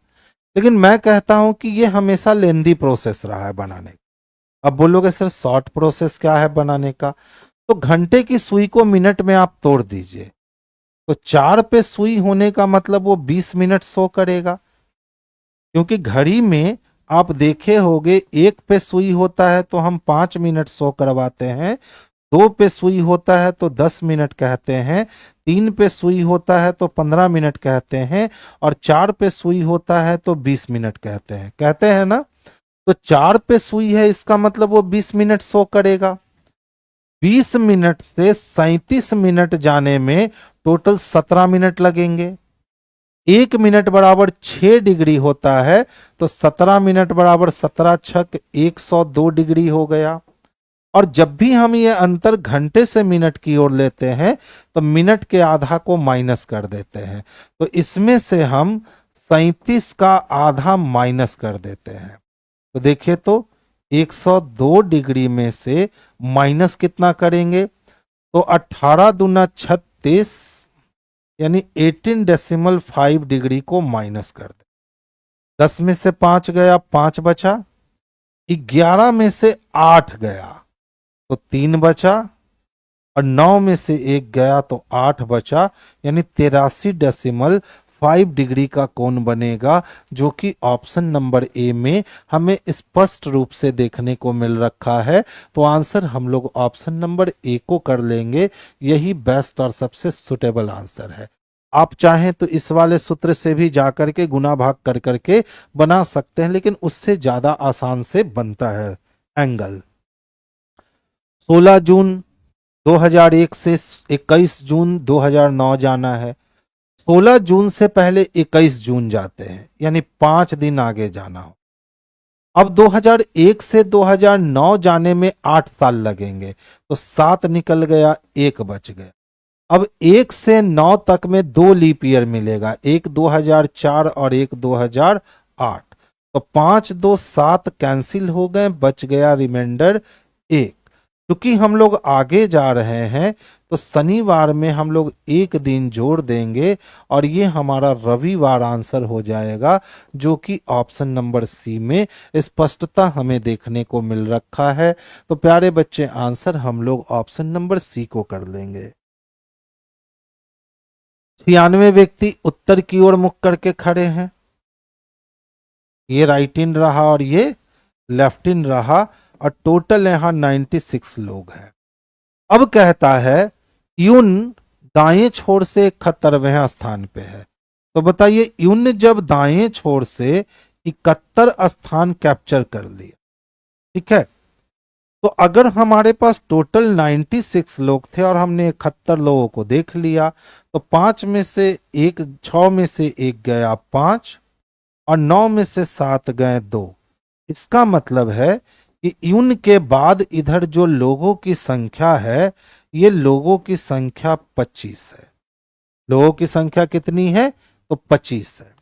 लेकिन मैं कहता हूं कि ये हमेशा लेंदी प्रोसेस रहा है बनाने का। अब बोलोगे सर शॉर्ट प्रोसेस क्या है बनाने का? तो घंटे की सुई को मिनट में आप तोड़ दीजिए, तो 4 पे सुई होने का मतलब वो 20 मिनट शो करेगा, क्योंकि घड़ी में आप देखे होंगे, 1 पे सुई होता है तो हम 5 मिनट शो करवाते हैं, 2 पे सुई होता है तो 10 मिनट कहते हैं, 3 पे सुई होता है तो 15 मिनट कहते हैं, और 4 पे सुई होता है तो 20 मिनट कहते हैं ना। तो 4 पे सुई है, इसका मतलब वो 20 मिनट शो करेगा। 20 मिनट से 37 मिनट जाने में टोटल 17 मिनट लगेंगे। 1 मिनट बराबर 6 डिग्री होता है, तो 17 मिनट बराबर 17 छक 102 डिग्री हो गया। और जब भी हम ये अंतर घंटे से मिनट की ओर लेते हैं तो मिनट के आधा को माइनस कर देते हैं, तो इसमें से हम 37 का आधा माइनस कर देते हैं। तो देखिए, तो 102 डिग्री में से माइनस कितना करेंगे, तो 18 दूना 36, यानी 18.5 डिग्री को माइनस कर दे। 10 में से 5 गया, 5 बचा। 11 में से 8 गया तो 3 बचा, और 9 में से 1 गया तो 8 बचा, यानी 83.5 डिग्री का कोण बनेगा, जो कि ऑप्शन नंबर ए में हमें स्पष्ट रूप से देखने को मिल रखा है। तो आंसर हम लोग ऑप्शन नंबर ए को कर लेंगे, यही बेस्ट और सबसे सुटेबल आंसर है। आप चाहें तो इस वाले सूत्र से भी जाकर के गुना भाग कर करके बना सकते हैं, लेकिन उससे ज्यादा आसान से बनता है एंगल। 16 जून 2001 से 21 जून 2009 जाना है। 16 जून से पहले 21 जून जाते हैं, यानी 5 दिन आगे जाना हो। अब 2001 से 2009 जाने में 8 साल लगेंगे, तो 7 निकल गया, 1 बच गया। अब 1 से 9 तक में 2 लीप ईयर मिलेगा, एक 2004 और एक 2008। तो 5 2 7 कैंसिल हो गए, बच गया रिमाइंडर 1। क्योंकि हम लोग आगे जा रहे हैं तो शनिवार में हम लोग 1 दिन जोड़ देंगे, और ये हमारा रविवार आंसर हो जाएगा, जो कि ऑप्शन नंबर सी में स्पष्टता हमें देखने को मिल रखा है। तो प्यारे बच्चे, आंसर हम लोग ऑप्शन नंबर सी को कर लेंगे। 96 व्यक्ति उत्तर की ओर मुख करके खड़े हैं, ये राइट इन रहा और ये लेफ्ट इन रहा, और टोटल यहां 96 लोग हैं। अब कहता है यून दाएं छोर से 71वें स्थान पे है। तो बताइए, यून जब दाएं छोर से 71 स्थान कैप्चर कर लिया, ठीक है, तो अगर हमारे पास टोटल 96 लोग थे और हमने 71 लोगों को देख लिया, तो 5 में से 1, 6 में से 1 गया 5, और 9 में से 7 गए 2। इसका मतलब है कि यून के बाद इधर जो लोगों की संख्या है, ये लोगों की संख्या 25 है। लोगों की संख्या कितनी है, तो 25 है।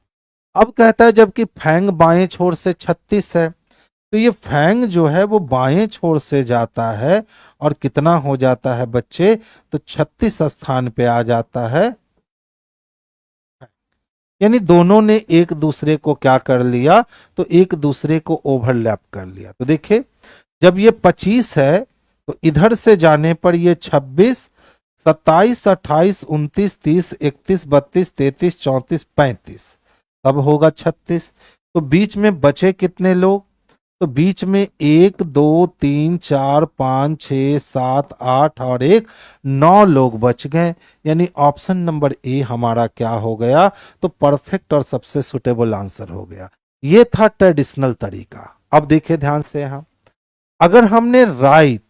अब कहता है जबकि फैंग बाएं छोर से 36 है, तो ये फैंग जो है वो बाएं छोर से जाता है और कितना हो जाता है बच्चे, तो 36 स्थान पे आ जाता है। यानी दोनों ने एक दूसरे को क्या कर लिया, तो एक दूसरे को ओवरलैप कर लिया। तो देखिए, जब ये 25 है तो इधर से जाने पर ये 26, 27, 28, 29, 30, 31, 32, 33, 34, 35, तब होगा 36। तो बीच में बचे कितने लोग, तो बीच में 1 2 3 4 5 6 7 8 और 1 9 लोग बच गए, यानी ऑप्शन नंबर ए हमारा क्या हो गया, तो परफेक्ट और सबसे सुटेबल आंसर हो गया। ये था ट्रेडिशनल तरीका। अब देखिए ध्यान से, यहां अगर हमने राइट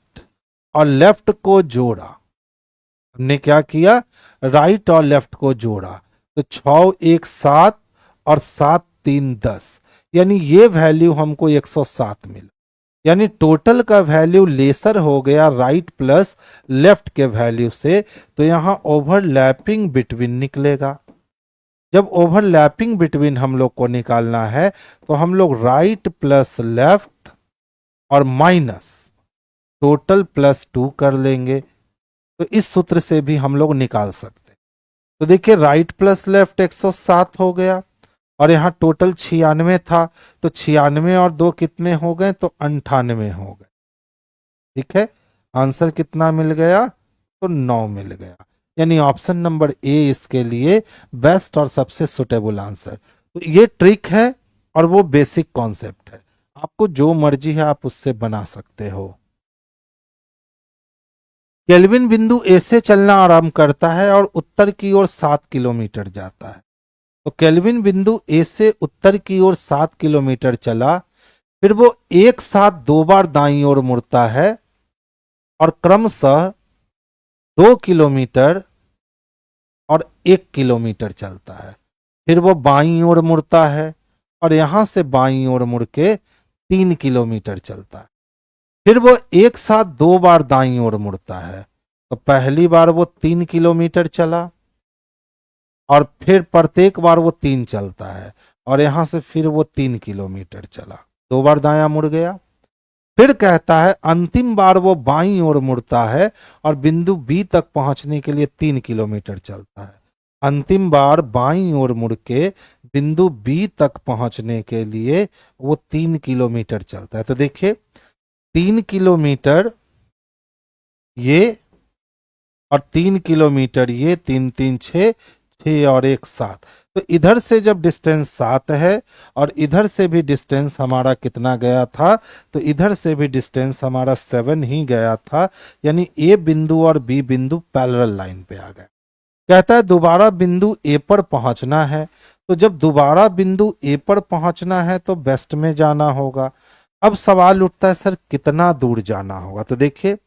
और लेफ्ट को जोड़ा, हमने क्या किया, राइट और लेफ्ट को जोड़ा, तो 6 1 7 और 7 3 10, यानी ये वैल्यू हमको 107 मिला। यानी टोटल का वैल्यू लेसर हो गया राइट प्लस लेफ्ट के वैल्यू से, तो यहां ओवरलैपिंग बिटवीन निकलेगा। जब ओवरलैपिंग बिटवीन हम लोग को निकालना है, तो हम लोग राइट प्लस लेफ्ट और माइनस टोटल प्लस 2 कर लेंगे, तो इस सूत्र से भी हम लोग निकाल सकते हैं। तो देखिए, राइट प्लस लेफ्ट 107 हो गया, और यहाँ टोटल 96 था, तो 96 और 2 कितने हो गए, तो 98 हो गए। ठीक है, आंसर कितना मिल गया, तो 9 मिल गया। यानी ऑप्शन नंबर ए इसके लिए बेस्ट और सबसे सुटेबल आंसर। तो ये ट्रिक है, और वो बेसिक कॉन्सेप्ट है, आपको जो मर्जी है आप उससे बना सकते हो। केल्विन बिंदु ए से चलना आरंभ करता है और उत्तर की ओर 7 किलोमीटर जाता है। तो केल्विन बिंदु ए से उत्तर की ओर 7 किलोमीटर चला, फिर वो एक साथ 2 बार दाईं ओर मुड़ता है और क्रमशः 2 किलोमीटर और 1 किलोमीटर चलता है। फिर वो बाईं ओर मुड़ता है और यहां से बाईं ओर मुड़ के 3 किलोमीटर चलता है। फिर वो एक साथ 2 बार दाईं ओर मुड़ता है। तो पहली बार वो 3 किलोमीटर चला और फिर प्रत्येक बार वो 3 चलता है और यहां से फिर वो 3 किलोमीटर चला, 2 बार दायां मुड़ गया। फिर कहता है अंतिम बार वो बाईं ओर मुड़ता है और बिंदु बी तक पहुंचने के लिए 3 किलोमीटर चलता है। अंतिम बार बाईं ओर मुड़ के बिंदु बी तक पहुंचने के लिए वो 3 किलोमीटर चलता है। तो देखिए 3 किलोमीटर ये और 3 किलोमीटर ये, 3 3 6, 6 और 1 7। तो इधर से जब डिस्टेंस 7 है और इधर से भी डिस्टेंस हमारा कितना गया था, तो इधर से भी डिस्टेंस हमारा 7 ही गया था, यानी ए बिंदु और बी बिंदु पैरेलल लाइन पे आ गए। कहता है दोबारा बिंदु ए पर पहुंचना है। तो जब दोबारा बिंदु ए पर पहुंचना है तो वेस्ट में जाना होगा। अब सवाल उठता है सर कितना दूर जाना होगा। तो देखिए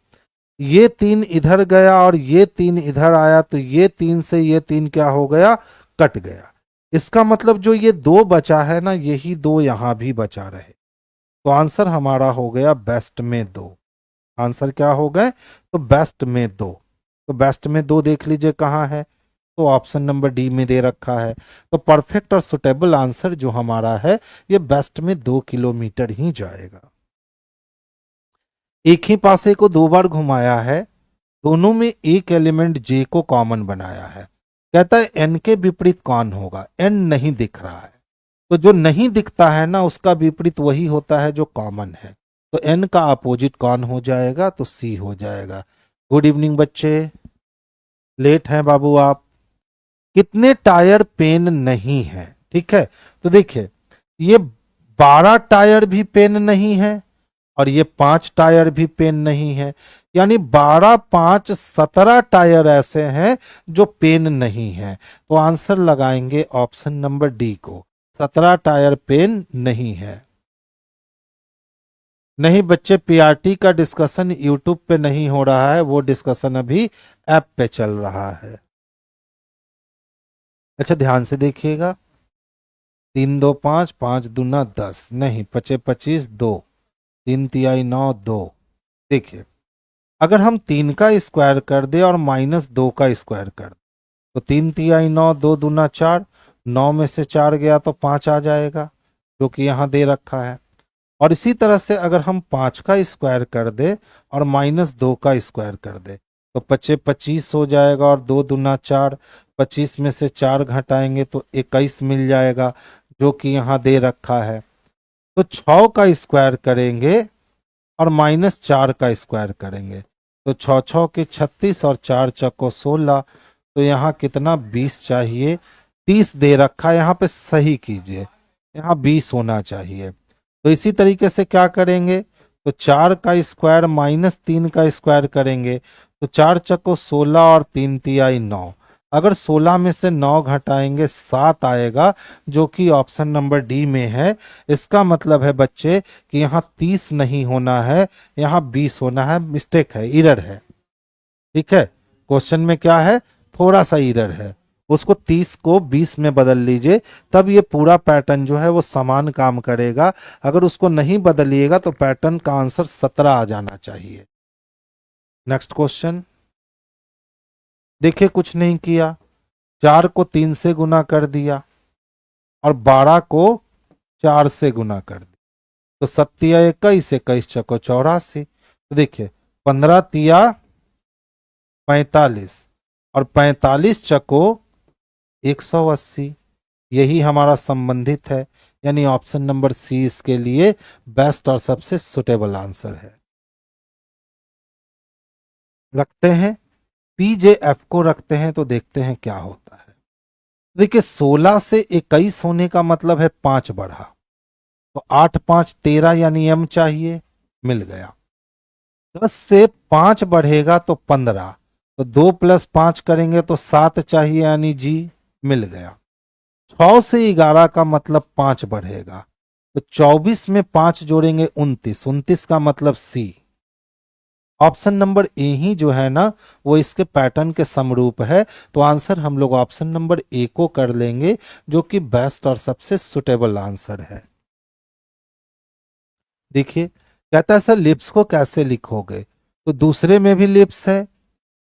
ये 3 इधर गया और ये 3 इधर आया, तो ये 3 से ये 3 क्या हो गया, कट गया। इसका मतलब जो ये 2 बचा है ना, यही 2 यहां भी बचा रहे। तो आंसर हमारा हो गया बेस्ट में 2। आंसर क्या हो गए, तो बेस्ट में 2। तो बेस्ट में 2 देख लीजिए कहाँ है, तो ऑप्शन नंबर डी में दे रखा है। तो परफेक्ट और सुटेबल आंसर जो हमारा है ये बेस्ट में 2 किलोमीटर ही जाएगा। एक ही पासे को 2 बार घुमाया है, दोनों में एक एलिमेंट जे को कॉमन बनाया है। कहता है एन के विपरीत कौन होगा, एन नहीं दिख रहा है। तो जो नहीं दिखता है ना उसका विपरीत वही होता है जो कॉमन है। तो एन का अपोजिट कौन हो जाएगा, तो सी हो जाएगा। गुड इवनिंग बच्चे, लेट हैं बाबू आप। कितने टायर पेन नहीं है, ठीक है। तो देखिए ये 12 टायर भी पेन नहीं है और ये 5 टायर भी पेन नहीं है, यानी 12 5 17 टायर ऐसे हैं जो पेन नहीं है। तो आंसर लगाएंगे ऑप्शन नंबर डी को, 17 टायर पेन नहीं है। नहीं बच्चे, पीआरटी का डिस्कशन यूट्यूब पे नहीं हो रहा है, वो डिस्कशन अभी ऐप पे चल रहा है। अच्छा ध्यान से देखिएगा, 3 2 5, 5 दूना 10, नहीं 5 25 2, 3 तिहाई 9 2। देखिए अगर हम 3 का स्क्वायर कर दे और -2 का स्क्वायर कर दे, तो 3 तिहाई 9, 2 दूना 4, 9 में से 4 गया तो 5 आ जाएगा, जो कि यहाँ दे रखा है। और इसी तरह से अगर हम 5 का स्क्वायर कर दे और -2 का स्क्वायर कर दे, तो 25 25 हो जाएगा और 2 दूना 4, 25 में से 4 घटाएंगे तो 21 मिल जाएगा, जो कि यहाँ दे रखा है। तो 6 का स्क्वायर करेंगे और -4 का स्क्वायर करेंगे, तो 6 6 के 36 और 4 चौको 16, तो यहाँ कितना 20 चाहिए, 30 दे रखा है, यहाँ पे सही कीजिए, यहाँ 20 होना चाहिए। तो इसी तरीके से क्या करेंगे, तो 4 का स्क्वायर -3 का स्क्वायर करेंगे, तो 4 चौको 16 और 3 तिहाई 9, अगर 16 में से 9 घटाएंगे 7 आएगा, जो कि ऑप्शन नंबर डी में है। इसका मतलब है बच्चे कि यहाँ 30 नहीं होना है, यहाँ 20 होना है, मिस्टेक है, इरर है, ठीक है। क्वेश्चन में क्या है, थोड़ा सा इरर है, उसको 30 को 20 में बदल लीजिए, तब ये पूरा पैटर्न जो है वो समान काम करेगा। अगर उसको नहीं बदलिएगा तो पैटर्न का आंसर 17 आ जाना चाहिए। नेक्स्ट क्वेश्चन देखिए, कुछ नहीं किया, 4 को 3 से गुना कर दिया और 12 को 4 से गुना कर दिया, तो 7 21, 21 चको 84। तो देखिए 15 तिया 45 और 45 चको 180, यही हमारा संबंधित है, यानी ऑप्शन नंबर सी इसके लिए बेस्ट और सबसे सुटेबल आंसर है। रखते हैं पीजेएफ को, रखते हैं तो देखते हैं क्या होता है। देखिए 16 से 21 होने का मतलब है 5 बढ़ा, तो 8 5 13 यानी m चाहिए, मिल गया। 10 से 5 बढ़ेगा तो 15, तो 2 + 5 करेंगे तो 7 चाहिए यानी g, मिल गया। 6 से 11 का मतलब 5 बढ़ेगा, तो 24 में 5 जोड़ेंगे 29, 29 का मतलब सी। ऑप्शन नंबर ए ही जो है ना वो इसके पैटर्न के समरूप है, तो आंसर हम लोग ऑप्शन नंबर ए को कर लेंगे, जो कि बेस्ट और सबसे सुटेबल आंसर है। देखिए कहता है सर लिप्स को कैसे लिखोगे, तो दूसरे में भी लिप्स है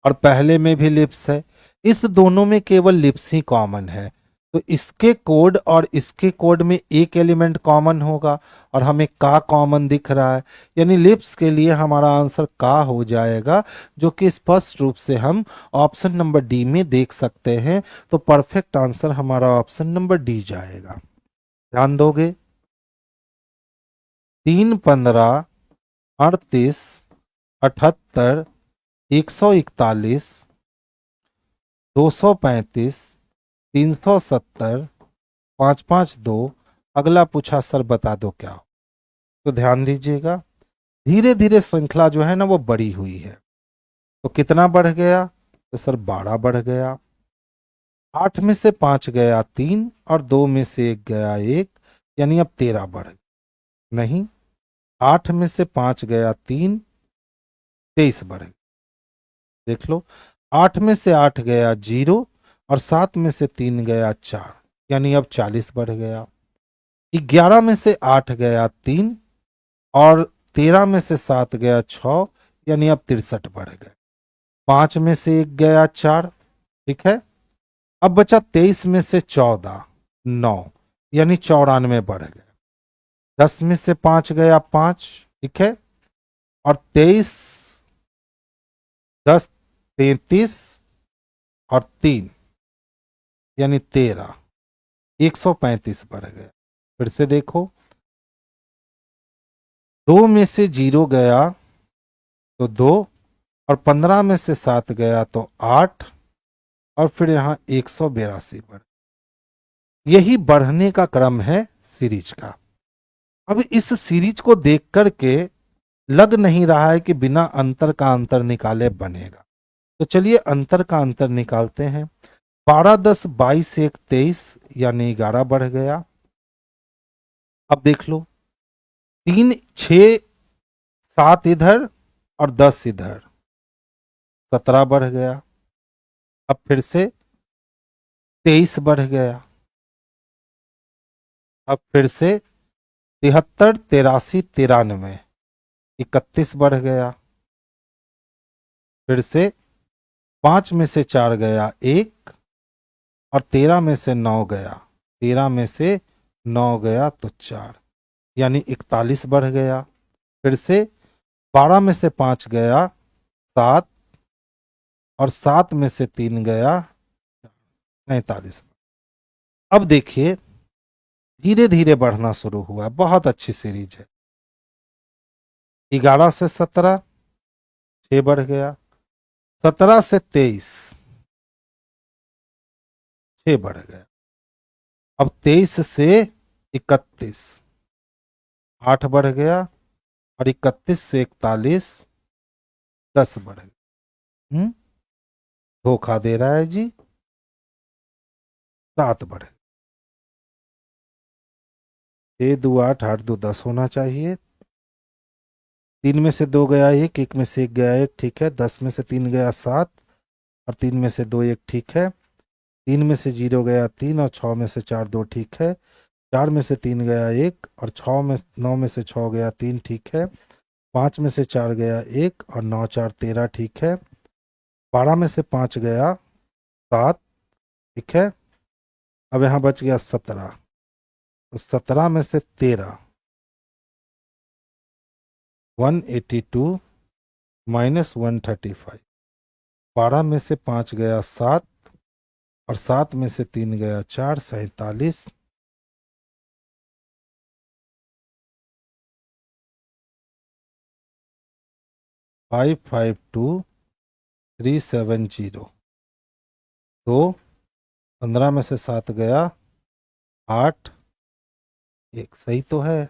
और पहले में भी लिप्स है, इस दोनों में केवल लिप्स ही कॉमन है, तो इसके कोड और इसके कोड में एक एलिमेंट कॉमन होगा और हमें का कॉमन दिख रहा है, यानी लिप्स के लिए हमारा आंसर का हो जाएगा, जो कि स्पष्ट रूप से हम ऑप्शन नंबर डी में देख सकते हैं। तो परफेक्ट आंसर हमारा ऑप्शन नंबर डी जाएगा। ध्यान दोगे, 3 15 38 78 141 235 370 552। अगला पूछा सर बता दो क्या हो। तो ध्यान दीजिएगा, धीरे धीरे श्रृंखला जो है ना वो बड़ी हुई है। तो कितना बढ़ गया, तो सर 12 बढ़ गया। 8 में से 5 गया 3 और 2 में से 1 गया 1, यानी अब 13 बढ़ गया। नहीं, 8 में से 5 गया 3, 23 बढ़ गया। देख लो, 8 में से 8 गया 0 और 7 में से 3 गया 4, यानी अब 40 बढ़ गया। 11 में से 8 गया 3 और 13 में से 7 गया 6, यानी अब 63 बढ़ गए। 5 में से 1 गया 4, ठीक है। अब बचा 23 में से 14 9, यानी 94 बढ़ गए। 10 में से 5 गया 5, ठीक है, और 23 10 33 और 3 यानी 13, 135 बढ़ गए। फिर से देखो, 2 में से 0 गया तो 2 और 15 में से 7 गया तो 8 और फिर यहां 182 बढ़। यही बढ़ने का क्रम है सीरीज का। अब इस सीरीज को देख करके लग नहीं रहा है कि बिना अंतर का अंतर निकाले बनेगा, तो चलिए अंतर का अंतर निकालते हैं। 12 10 22 1 23, यानी 11 बढ़ गया। अब देख लो, 3 6 7 इधर और 10 इधर, 17 बढ़ गया। अब फिर से 23 बढ़ गया। अब फिर से 73 83 93, 31 बढ़ गया। फिर से 5 में से 4 गया 1 और 13 में से 9 गया, 13 में से 9 गया तो 4, यानी 41 बढ़ गया। फिर से 12 में से 5 गया 7 और 7 में से 3 गया 45। अब देखिए धीरे धीरे बढ़ना शुरू हुआ, बहुत अच्छी सीरीज है। 11 से 17 6 बढ़ गया, 17 से 23 6 बढ़ गया। अब 23 से 31 8 बढ़ गया और 31 से 41 10 बढ़ गया। धोखा दे रहा है जी, 7 बढ़ गया। 6 2 8 8 2 10 होना चाहिए। 3 में से 2 गया 1, 1 में से 1 गया 1, ठीक है। 10 में से 3 गया 7 और 3 में से 2 1, ठीक है। 3 में से 0 गया 3 और 6 में से 4 2, ठीक है। 4 में से 3 गया 1 और 9 में से 6 गया 3, ठीक है। 5 में से 4 गया 1 और 9 4 13, ठीक है। 12 में से 5 गया 7, ठीक है। अब यहाँ बच गया 17, तो 17 में से 13 182 माइनस 135। 12 में से 5 गया 7 और 7 में से 3 गया 4, 47। फाइव 55370। तो 15 में से 7 गया 8, 1 सही तो है।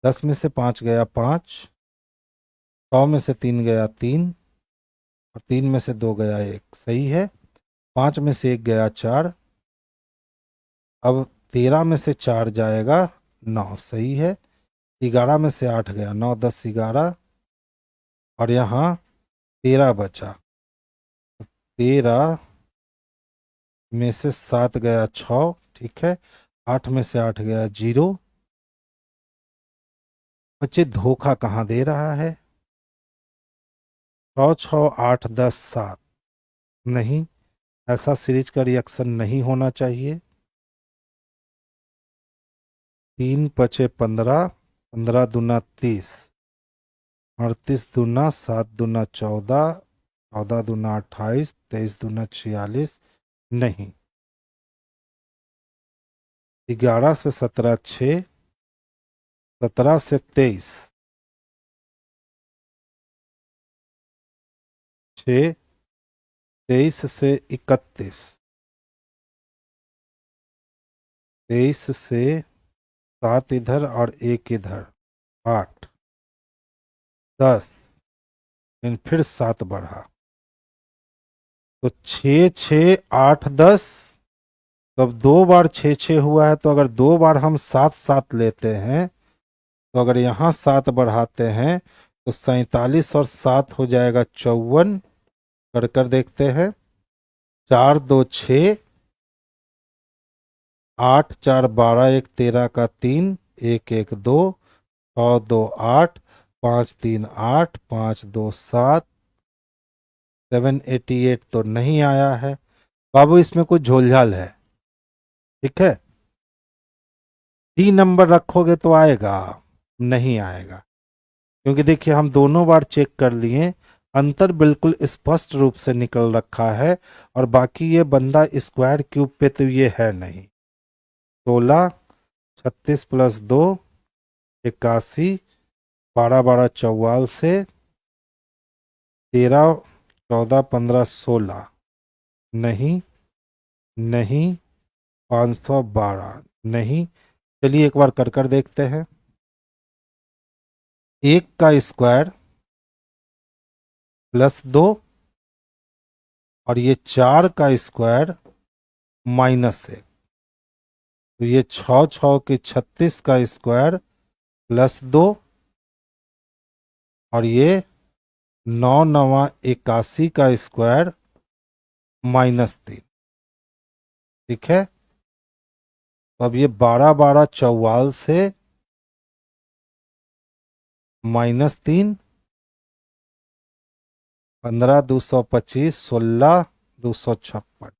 10 में से 5 गया 5, 100 में से 3 गया 3, और 3 में से 2 गया 1, सही है। 5 में से 1 गया 4, अब 13 में से 4 जाएगा 9, सही है। 11 में से 8 गया 9, 10 11, और यहाँ 13 बचा। 13 में से 7 गया 6, ठीक है। 8 में से 8 गया 0। बच्चे धोखा कहाँ दे रहा है? 6 6 8 10 7, नहीं, ऐसा सीरीज का रिएक्शन नहीं होना चाहिए। 3 पचे 15, 15 दूना 30, 38 दूना 7 दूना 14, 14 दूना 28, 23 दूना 46, नहीं। 11 से 17 6, 17 से 23 6, 23 से 31, 23 से 7 इधर और 1 इधर, 8, 10, फिर 7 बढ़ा, तो 6 6 8 10। तो अब 2 बार 6 6 हुआ है, तो अगर 2 बार हम 7 7 लेते हैं, तो अगर यहाँ 7 बढ़ाते हैं तो 47 और 7 हो जाएगा 54। कर देखते हैं। 4 2 6, 8 4 12, 1 13 का 3, 1 1 2, 6 2 8, 5 3 8, 5 2 7, 788 तो नहीं आया है। बाबू इसमें कुछ झोलझाल है, ठीक है। 3 नंबर रखोगे तो आएगा, नहीं आएगा, क्योंकि देखिए हम दोनों बार चेक कर लिए, अंतर बिल्कुल स्पष्ट रूप से निकल रखा है, और बाकी ये बंदा स्क्वायर क्यूब पे तो ये है नहीं। 16 36 प्लस 2 81, 12 12 44 से 13 14 15 16, नहीं नहीं, 512 नहीं। चलिए एक बार कर देखते हैं। 1 का स्क्वायर प्लस 2, और ये 4 का स्क्वायर -1, तो ये 6 6 के 36 का स्क्वायर प्लस 2, और ये 9 9 81 का स्क्वायर -3, ठीक है। तो अब ये 12 12 44 से -3, 15 225, 16 256।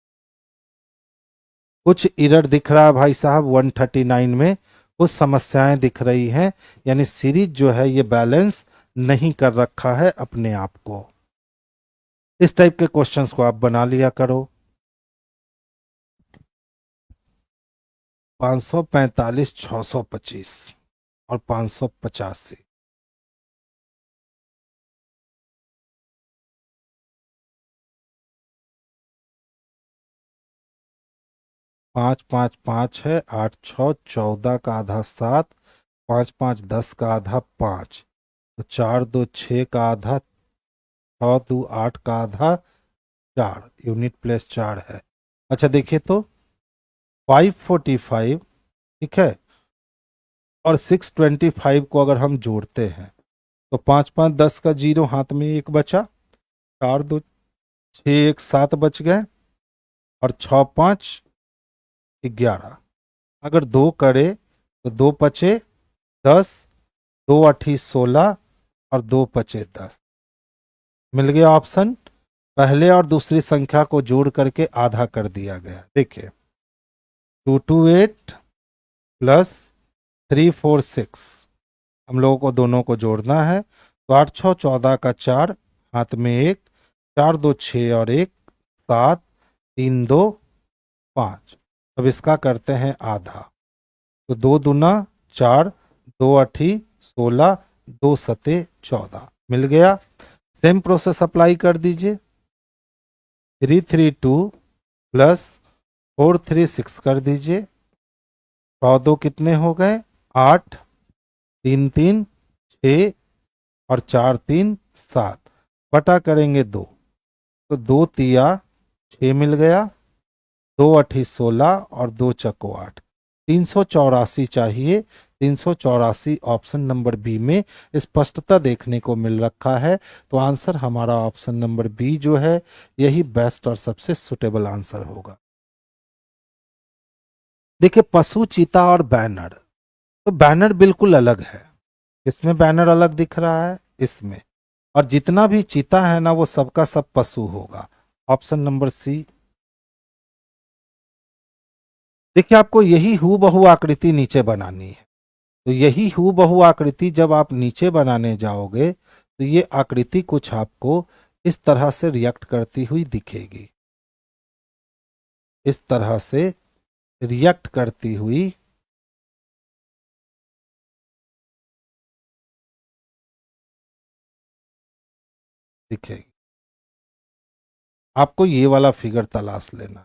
कुछ एरर दिख रहा है भाई साहब 139 में, कुछ समस्याएं दिख रही हैं, यानी सीरीज जो है ये बैलेंस नहीं कर रखा है अपने आप को। इस टाइप के क्वेश्चंस को आप बना लिया करो। 545 625 और 585, 5 5 5 है, 8 6 14 का आधा 7, 5 5 10 का आधा 5, तो 4 2 6 का आधा, 6 2 8 का आधा 4, यूनिट प्लेस 4 है। अच्छा देखिए तो 545, ठीक है, और 625 को अगर हम जोड़ते हैं तो 5 5 10 का 0 हाथ में 1 बचा, 4 2 6 1 7 बच गए, और 6 5 11। अगर 2 करे तो 2 पचे 10, 2 8 16, और 2 पचे 10, मिल गया ऑप्शन। पहले और दूसरी संख्या को जोड़ करके आधा कर दिया गया। देखिए 228 प्लस 346, हम लोगों को दोनों को जोड़ना है, तो 8 6 14 का 4, हाथ में 1, 4 2 6 और 1 7, 3 2 5। अब इसका करते हैं आधा, तो 2 दूना 4, 2 8 16, 2 सते 14, मिल गया। सेम प्रोसेस अप्लाई कर दीजिए। 332 प्लस 436 कर दीजिए, 100 कितने हो गए 8, 3 3 6 और 4 3 7 बटा करेंगे 2, तो 2 तिया 6 मिल गया, 2 अठी 16 और 2 चको 8, 384 चाहिए। 384 ऑप्शन नंबर बी में स्पष्टता देखने को मिल रखा है। तो आंसर हमारा ऑप्शन नंबर बी जो है यही बेस्ट और सबसे सुटेबल आंसर होगा। देखिए पशु, चीता और बैनर, तो बैनर बिल्कुल अलग है। इसमें बैनर अलग दिख रहा है इसमें, और जितना भी चीता है ना वो सबका सब पशु होगा। Option number C. देखिए आपको यही हूबहू आकृति नीचे बनानी है, तो यही हूबहू आकृति जब आप नीचे बनाने जाओगे तो ये आकृति कुछ आपको इस तरह से रिएक्ट करती हुई दिखेगी, इस तरह से रिएक्ट करती हुई दिखेगी। आपको ये वाला फिगर तलाश लेना,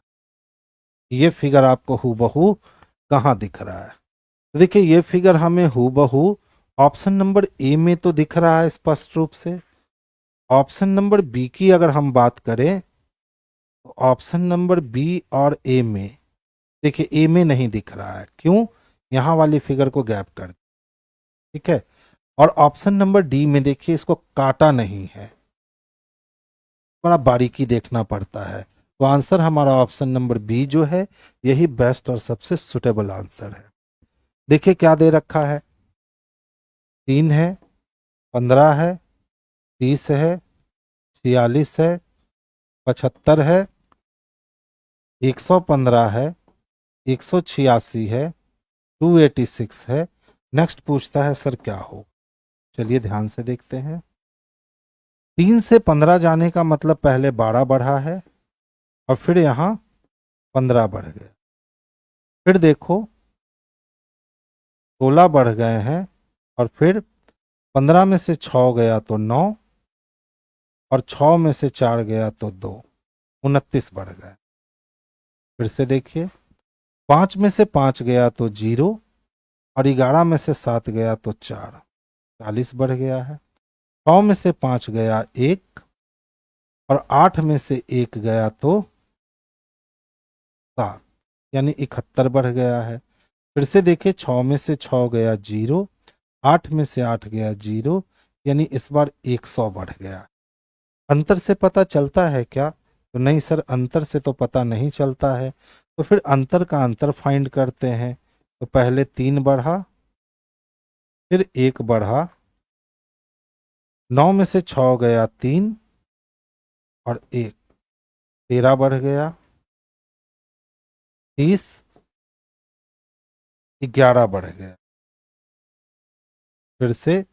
ये फिगर आपको हूबहू कहाँ दिख रहा है। तो देखिए ये फिगर हमें हूबहू ऑप्शन नंबर ए में तो दिख रहा है स्पष्ट रूप से। ऑप्शन नंबर बी की अगर हम बात करें तो ऑप्शन नंबर बी और ए में, देखिए ए में नहीं दिख रहा है, क्यों, यहां वाली फिगर को गैप कर दे, ठीक है। और ऑप्शन नंबर डी में देखिए इसको काटा नहीं है, बड़ा बारीकी देखना पड़ता है। तो आंसर हमारा ऑप्शन नंबर बी जो है यही बेस्ट और सबसे सुटेबल आंसर है। देखिए क्या दे रखा है, 3 है, 15 है, 30 है, 46 है, 75 है, 115 है, 186 है, 286 है। नेक्स्ट पूछता है सर क्या हो। चलिए ध्यान से देखते हैं। 3 से 15 जाने का मतलब पहले 12 बढ़ा है और फिर यहां 15 बढ़ गया, फिर देखो 16 बढ़ गए हैं और फिर 15 में से 6 गया तो 9 और 6 में से 4 गया तो 2, 29 बढ़ गए। फिर से देखिए 5 में से 5 गया तो 0 और 11 में से 7 गया तो 4, 40 बढ़ गया है। 6 में से 5 गया 1 और 8 में से 1 गया तो 7, यानी 71 बढ़ गया है। फिर से देखिए 6 में से 6 गया 0, 8 में से 8 गया 0, यानी इस बार 100 बढ़ गया। अंतर से पता चलता है क्या, तो नहीं सर अंतर से तो पता नहीं चलता है। तो फिर अंतर का अंतर फाइंड करते हैं। तो पहले 3 बढ़ा, फिर 1 बढ़ा, 9 में से 6 गया 3 और 1, 13 बढ़ गया, 30, 11 बढ़ गया, फिर से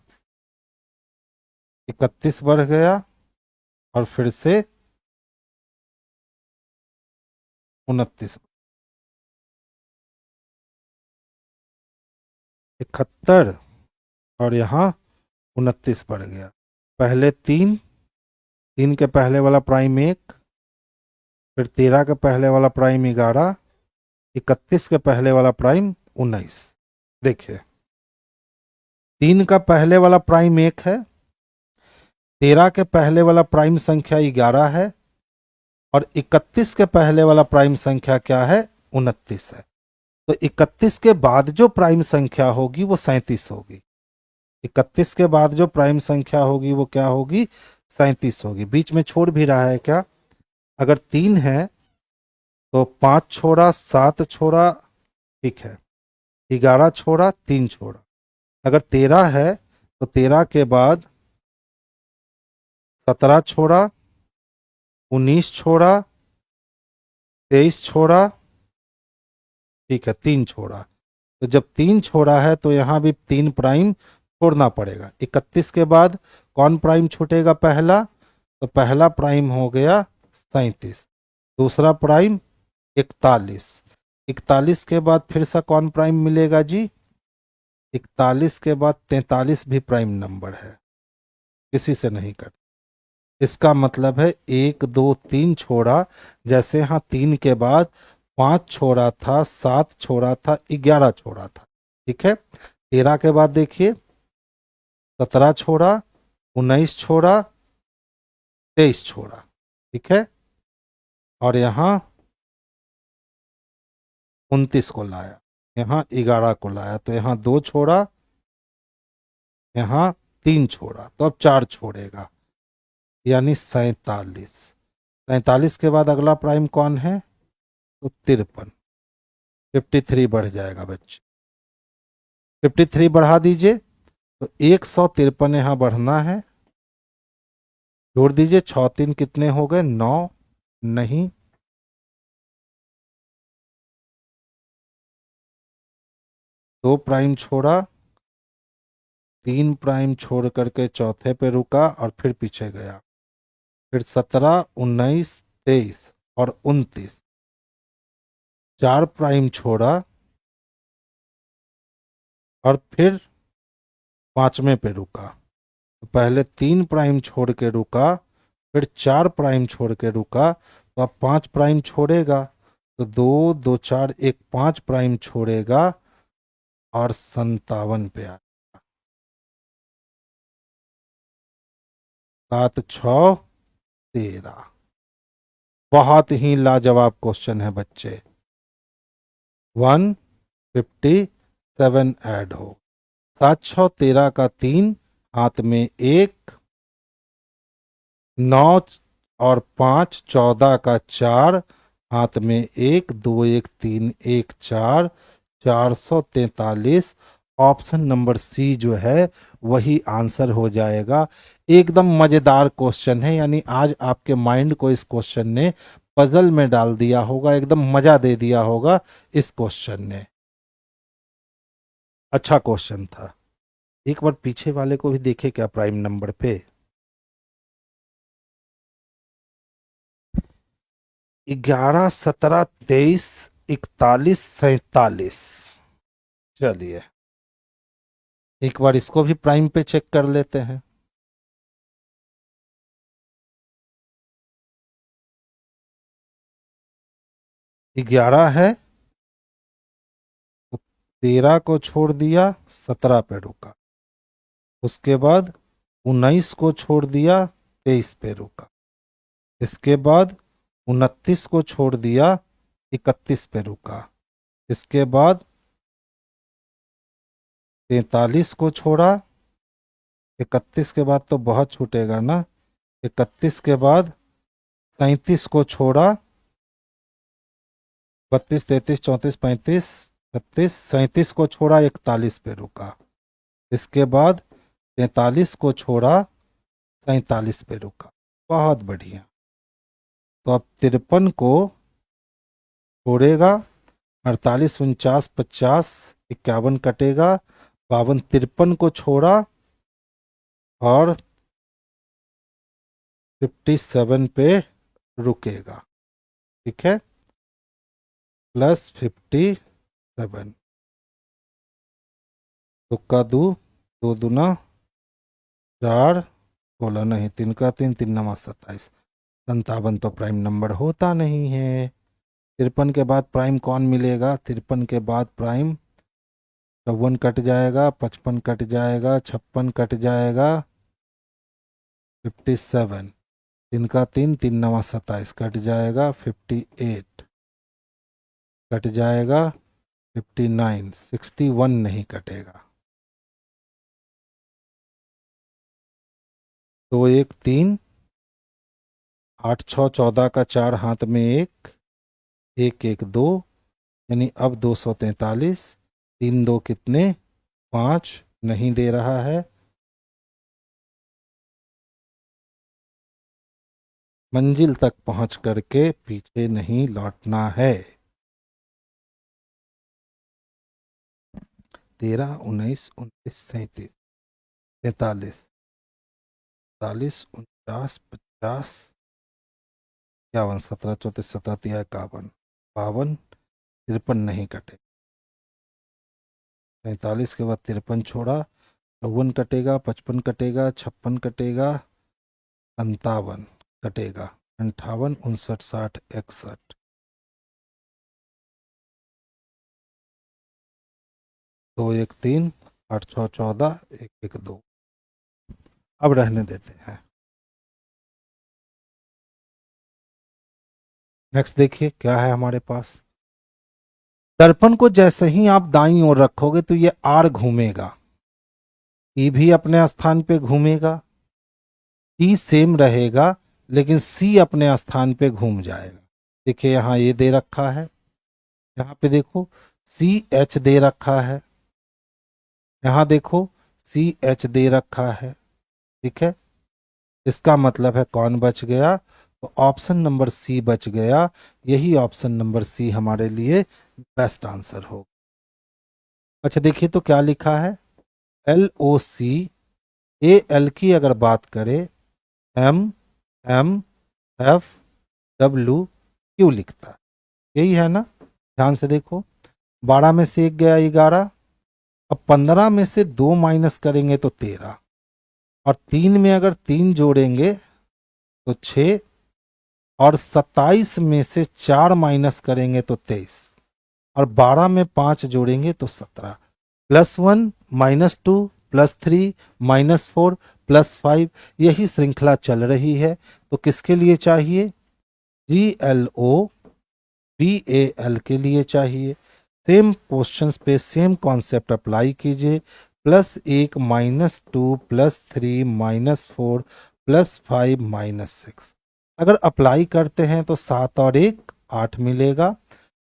31 बढ़ गया और फिर से 29, 71 और यहाँ 29 बढ़ गया। पहले 3, 3 के पहले वाला प्राइम 1, फिर 13 के पहले वाला प्राइम 11, 31 के पहले वाला प्राइम 19। देखिए 3 का पहले वाला प्राइम 1 है, 13 के पहले वाला प्राइम संख्या 11 है और 31 के पहले वाला प्राइम संख्या क्या है, 29 है। तो 31 के बाद जो प्राइम संख्या होगी वो 37 होगी। 31 के बाद जो प्राइम संख्या होगी वो क्या होगी, 37 होगी। बीच में छोड़ भी रहा है क्या, अगर 3 है तो 5 छोड़ा, 7 छोड़ा, ठीक है, 11 छोड़ा, 3 छोड़ा। अगर 13 है तो 13 के बाद 17 छोड़ा, 19 छोड़ा, 23 छोड़ा, ठीक है, 3 छोड़ा। तो जब 3 छोड़ा है तो यहां भी 3 प्राइम छोड़ना पड़ेगा। 31 के बाद कौन प्राइम छूटेगा, पहला, तो पहला प्राइम हो गया 37, दूसरा प्राइम 41, 41 के बाद फिर से कौन प्राइम मिलेगा जी, 41 के बाद 43 भी प्राइम नंबर है, किसी से नहीं कट। इसका मतलब है 1 2 3 छोड़ा, जैसे यहाँ 3 के बाद 5 छोड़ा था, 7 छोड़ा था, 11 छोड़ा था, ठीक है। 13 के बाद देखिए 17 छोड़ा, 19 छोड़ा, 23 छोड़ा, ठीक है। और यहाँ 29 को लाया, यहाँ 11 को लाया, तो यहाँ 2 छोड़ा, यहाँ 3 छोड़ा, तो अब 4 छोड़ेगा, यानी 47। 47 के बाद अगला प्राइम कौन है? तो 53। 53 बढ़ जाएगा बच्चे, 53 बढ़ा दीजिए, तो 153 यहाँ बढ़ना है। जोड़ दीजिए, 6 3 कितने हो गए? 9। नहीं, 2 प्राइम छोड़ा, 3 प्राइम छोड़ करके चौथे पे रुका और फिर पीछे गया, फिर 17 19 23 और 29, 4 प्राइम छोड़ा और फिर पांचवें पे रुका। तो पहले 3 प्राइम छोड़ के रुका, फिर 4 प्राइम छोड़ के रुका, तो अब 5 प्राइम छोड़ेगा, तो 2 2 4 1 5 प्राइम छोड़ेगा और 57 पे आ। 7 6 13। बहुत ही लाजवाब क्वेश्चन है बच्चे। 157 ऐड हो, 7 6 13 का 3, हाथ में 1, 9 और 5 14 का 4, हाथ में 1 2 1 3 1 4, 443। ऑप्शन नंबर सी जो है वही आंसर हो जाएगा। एकदम मजेदार क्वेश्चन है, यानी आज आपके माइंड को इस क्वेश्चन ने पजल में डाल दिया होगा, एकदम मजा दे दिया होगा इस क्वेश्चन ने। अच्छा क्वेश्चन था। एक बार पीछे वाले को भी देखे क्या प्राइम नंबर पे? 11 17 23 41 47। चलिए एक बार इसको भी प्राइम पे चेक कर लेते हैं। 11 है तो 13 को छोड़ दिया, 17 पे रुका, उसके बाद 19 को छोड़ दिया, 23 पे रुका, इसके बाद 29 को छोड़ दिया, 31 पे रुका, इसके बाद 43 को छोड़ा, 31 के बाद तो बहुत छूटेगा ना, 31 के बाद 37 को छोड़ा, 32 33 34 35 36 37 को छोड़ा, 41 पे रुका, इसके बाद 43 को छोड़ा, 47 पे रुका। बहुत बढ़िया। तो अब 53 को छोड़ेगा, 48 49 50 51 कटेगा, 52 53 को छोड़ा और 57 पे रुकेगा, ठीक है, प्लस 57। तुक्का दो, 2 दूना 4, 16 नहीं, 3 का 3 3 नवा 27। 57 तो प्राइम नंबर होता नहीं है। 53 के बाद प्राइम कौन मिलेगा? 53 के बाद प्राइम 54 कट जाएगा, 55 कट जाएगा, 56 कट जाएगा, 57, 3 का 3 3 नवा 27 कट जाएगा, 58 कट जाएगा, 59 61 नहीं कटेगा। 2 1 3 8 6 14 का 4, हाथ में 1 1 1 2, यानी अब 243। 3 2 कितने? 5 नहीं दे रहा है। मंजिल तक पहुंच करके पीछे नहीं लौटना है। 13 19 29 37 43 40 49 50 51 17 34 37 51 52 53 नहीं कटे। 45 के बाद 53 छोड़ा, 54 कटेगा, 55 कटेगा, 56 कटेगा, 57 कटेगा, 58 59 60 61। 2 1 3 8 6 14 1 1 2। अब रहने देते हैं। नेक्स्ट देखिए क्या है हमारे पास। दर्पण को जैसे ही आप दाईं ओर रखोगे तो ये आर घूमेगा, ई भी अपने स्थान पे घूमेगा, टी सेम रहेगा, लेकिन सी अपने स्थान पे घूम जाएगा। देखिए यहाँ ये दे रखा है, यहाँ पे देखो सी एच दे रखा है, यहाँ देखो सी एच दे रखा है। ठीक है, इसका मतलब है कौन बच गया, तो ऑप्शन नंबर सी बच गया। यही ऑप्शन नंबर सी हमारे लिए बेस्ट आंसर हो। अच्छा देखिए तो क्या लिखा है, L O C, A L की अगर बात करें, M M F W Q लिखता है, यही है ना। ध्यान से देखो, 12 में से 1 गया 11, अब 15 में से 2 माइनस करेंगे तो 13, और 3 में अगर 3 जोड़ेंगे तो 6, और 27 में से 4 माइनस करेंगे तो 23, और 12 में 5 जोड़ेंगे तो 17। +1 -2 +3 -4 +5, यही श्रृंखला चल रही है। तो किसके लिए चाहिए, GLO BAL के लिए चाहिए। सेम क्वेश्चंस पे सेम कॉन्सेप्ट अप्लाई कीजिए, +1 -2 +3 -4 +5 -6। अगर अप्लाई करते हैं तो 7 और 1 8 मिलेगा,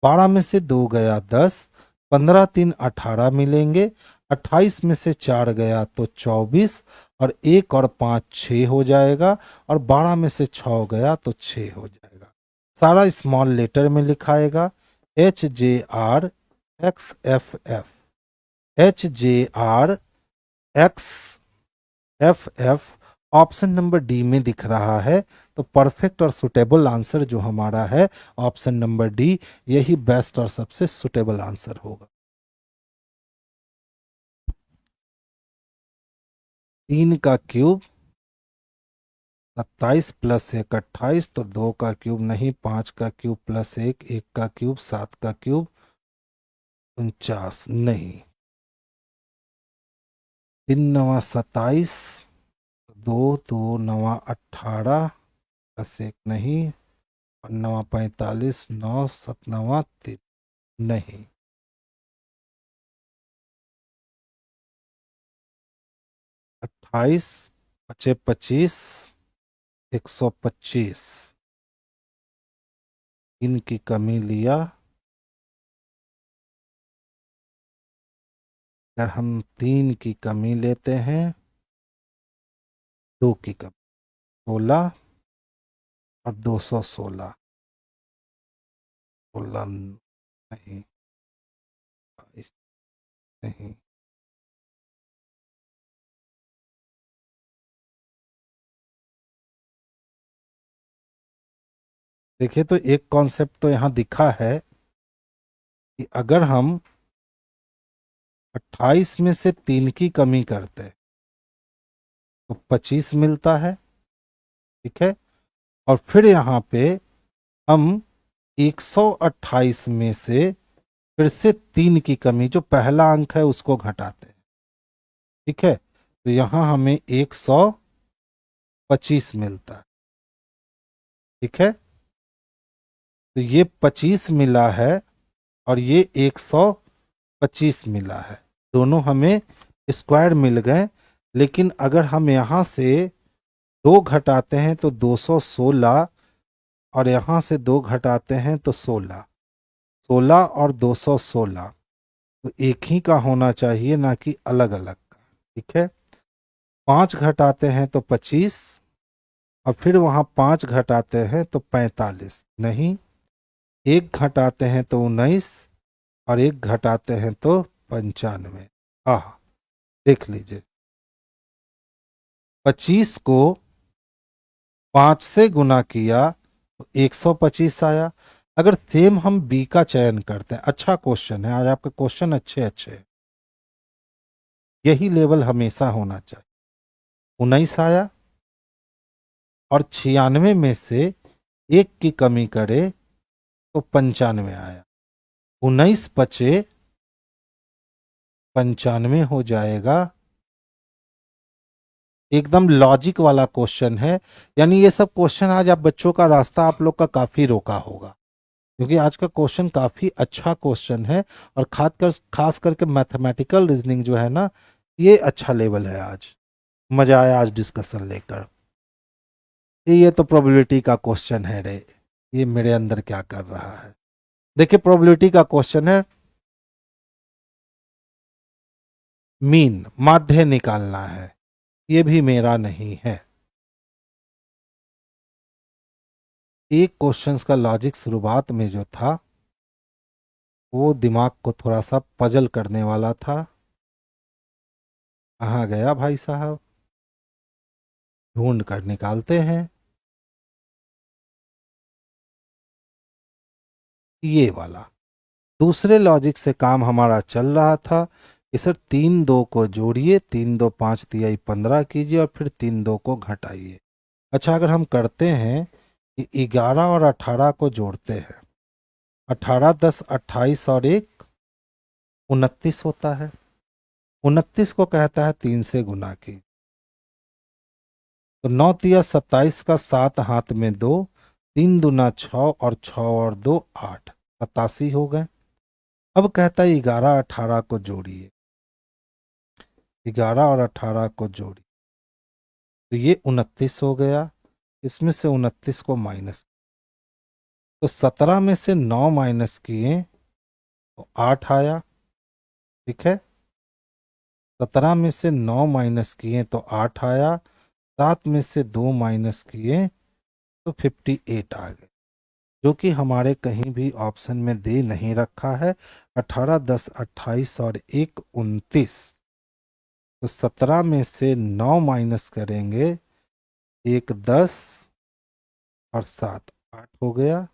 12 में से 2 गया 10, 15 3 18 मिलेंगे, 28 में से 4 गया तो 24, और 1 और 5 6 हो जाएगा, और 12 में से 6 गया तो 6 हो जाएगा। सारा स्मॉल लेटर में लिखाएगा, HJRXFF, HJRXFF option number D में दिख रहा है। तो परफेक्ट और सुटेबल आंसर जो हमारा है ऑप्शन नंबर डी, यही बेस्ट और सबसे सुटेबल आंसर होगा। 3 का क्यूब 27 + 1 28, तो 2 का क्यूब नहीं, 5 का क्यूब +1, 1 का क्यूब, 7 का क्यूब 49 नहीं, 3 9 27, 2 2 9 18 +1 नहीं, और 9 45, 9 7 9 3 नहीं। 28 × 25 125, इनकी कमी लिया। अगर हम 3 की कमी लेते हैं, 2 की कमी, 16 और 216, 16 नहीं, 22 नहीं, देखिए तो एक कॉन्सेप्ट तो यहाँ दिखा है कि अगर हम 28 में से 3 की कमी करते हैं तो 25 मिलता है। ठीक है, और फिर यहाँ पे हम 128 में से फिर से 3 की कमी, जो पहला अंक है उसको घटाते हैं। ठीक है, तो यहाँ हमें 125 मिलता है। ठीक है, तो ये 25 मिला है और ये 125 मिला है, दोनों हमें स्क्वायर मिल गए। लेकिन अगर हम यहाँ से 2 घटाते हैं तो 216, और यहाँ से 2 घटाते हैं तो 16, 16 और 216, तो एक ही का होना चाहिए, ना कि अलग अलग का। ठीक है, 5 घटाते हैं तो 25, और फिर वहाँ 5 घटाते हैं तो 45 नहीं, 1 घटाते हैं तो 19, और 1 घटाते हैं तो 95। आह, देख लीजिए, 25 को 5 से गुना किया तो 125 आया। अगर सेम हम बी का चयन करते हैं, अच्छा क्वेश्चन है आज, आपके क्वेश्चन अच्छे अच्छे हैं, यही लेवल हमेशा होना चाहिए। 19 आया, और 96 में से 1 की कमी करे तो 95 आया, 19 बचे 95 हो जाएगा, एकदम लॉजिक वाला क्वेश्चन है। यानी ये सब क्वेश्चन आज आप बच्चों का रास्ता आप लोग का काफ़ी रोका होगा, क्योंकि आज का क्वेश्चन काफ़ी अच्छा क्वेश्चन है। और खास करके मैथमेटिकल रीजनिंग जो है ना, ये अच्छा लेवल है। आज मज़ा आया आज डिस्कशन लेकर। ये तो प्रोबेबिलिटी का क्वेश्चन है रे, ये मेरे अंदर क्या कर रहा है। देखिए प्रोबेबिलिटी का क्वेश्चन है, मीन माध्य निकालना है। ये भी मेरा नहीं है। एक क्वेश्चंस का लॉजिक शुरुआत में जो था वो दिमाग को थोड़ा सा पजल करने वाला था। कहाँ गया भाई साहब, ढूंढ कर निकालते हैं। ये वाला दूसरे लॉजिक से काम हमारा चल रहा था कि सर 3 2 को जोड़िए, 3 2 5 तिहाई 15 कीजिए और फिर 3 2 को घटाइए। अच्छा, अगर हम करते हैं कि 11 और 18 को जोड़ते हैं, 18 10 28 और 1 29 होता है। 29 को कहता है 3 से गुना की, तो 9 तिया 27 का 7 हाथ में 2, 3 दूना 6 और 6 और 2 8, 87 हो गए। अब कहता है 11 18 को जोड़िए, 11 और 18 को जोड़िए, तो ये 29 हो गया। इसमें से 29 को माइनस, तो 17 में से 9 माइनस किए तो 8 आया। ठीक है, 17 में से 9 माइनस किए तो 8 आया। 7 में से 2 माइनस किए तो 58 आ गए, जो कि हमारे कहीं भी ऑप्शन में दे नहीं रखा है। 18 10 28 और 1 29, तो 17 में से 9 माइनस करेंगे, 1 10 और 7 8 हो गया।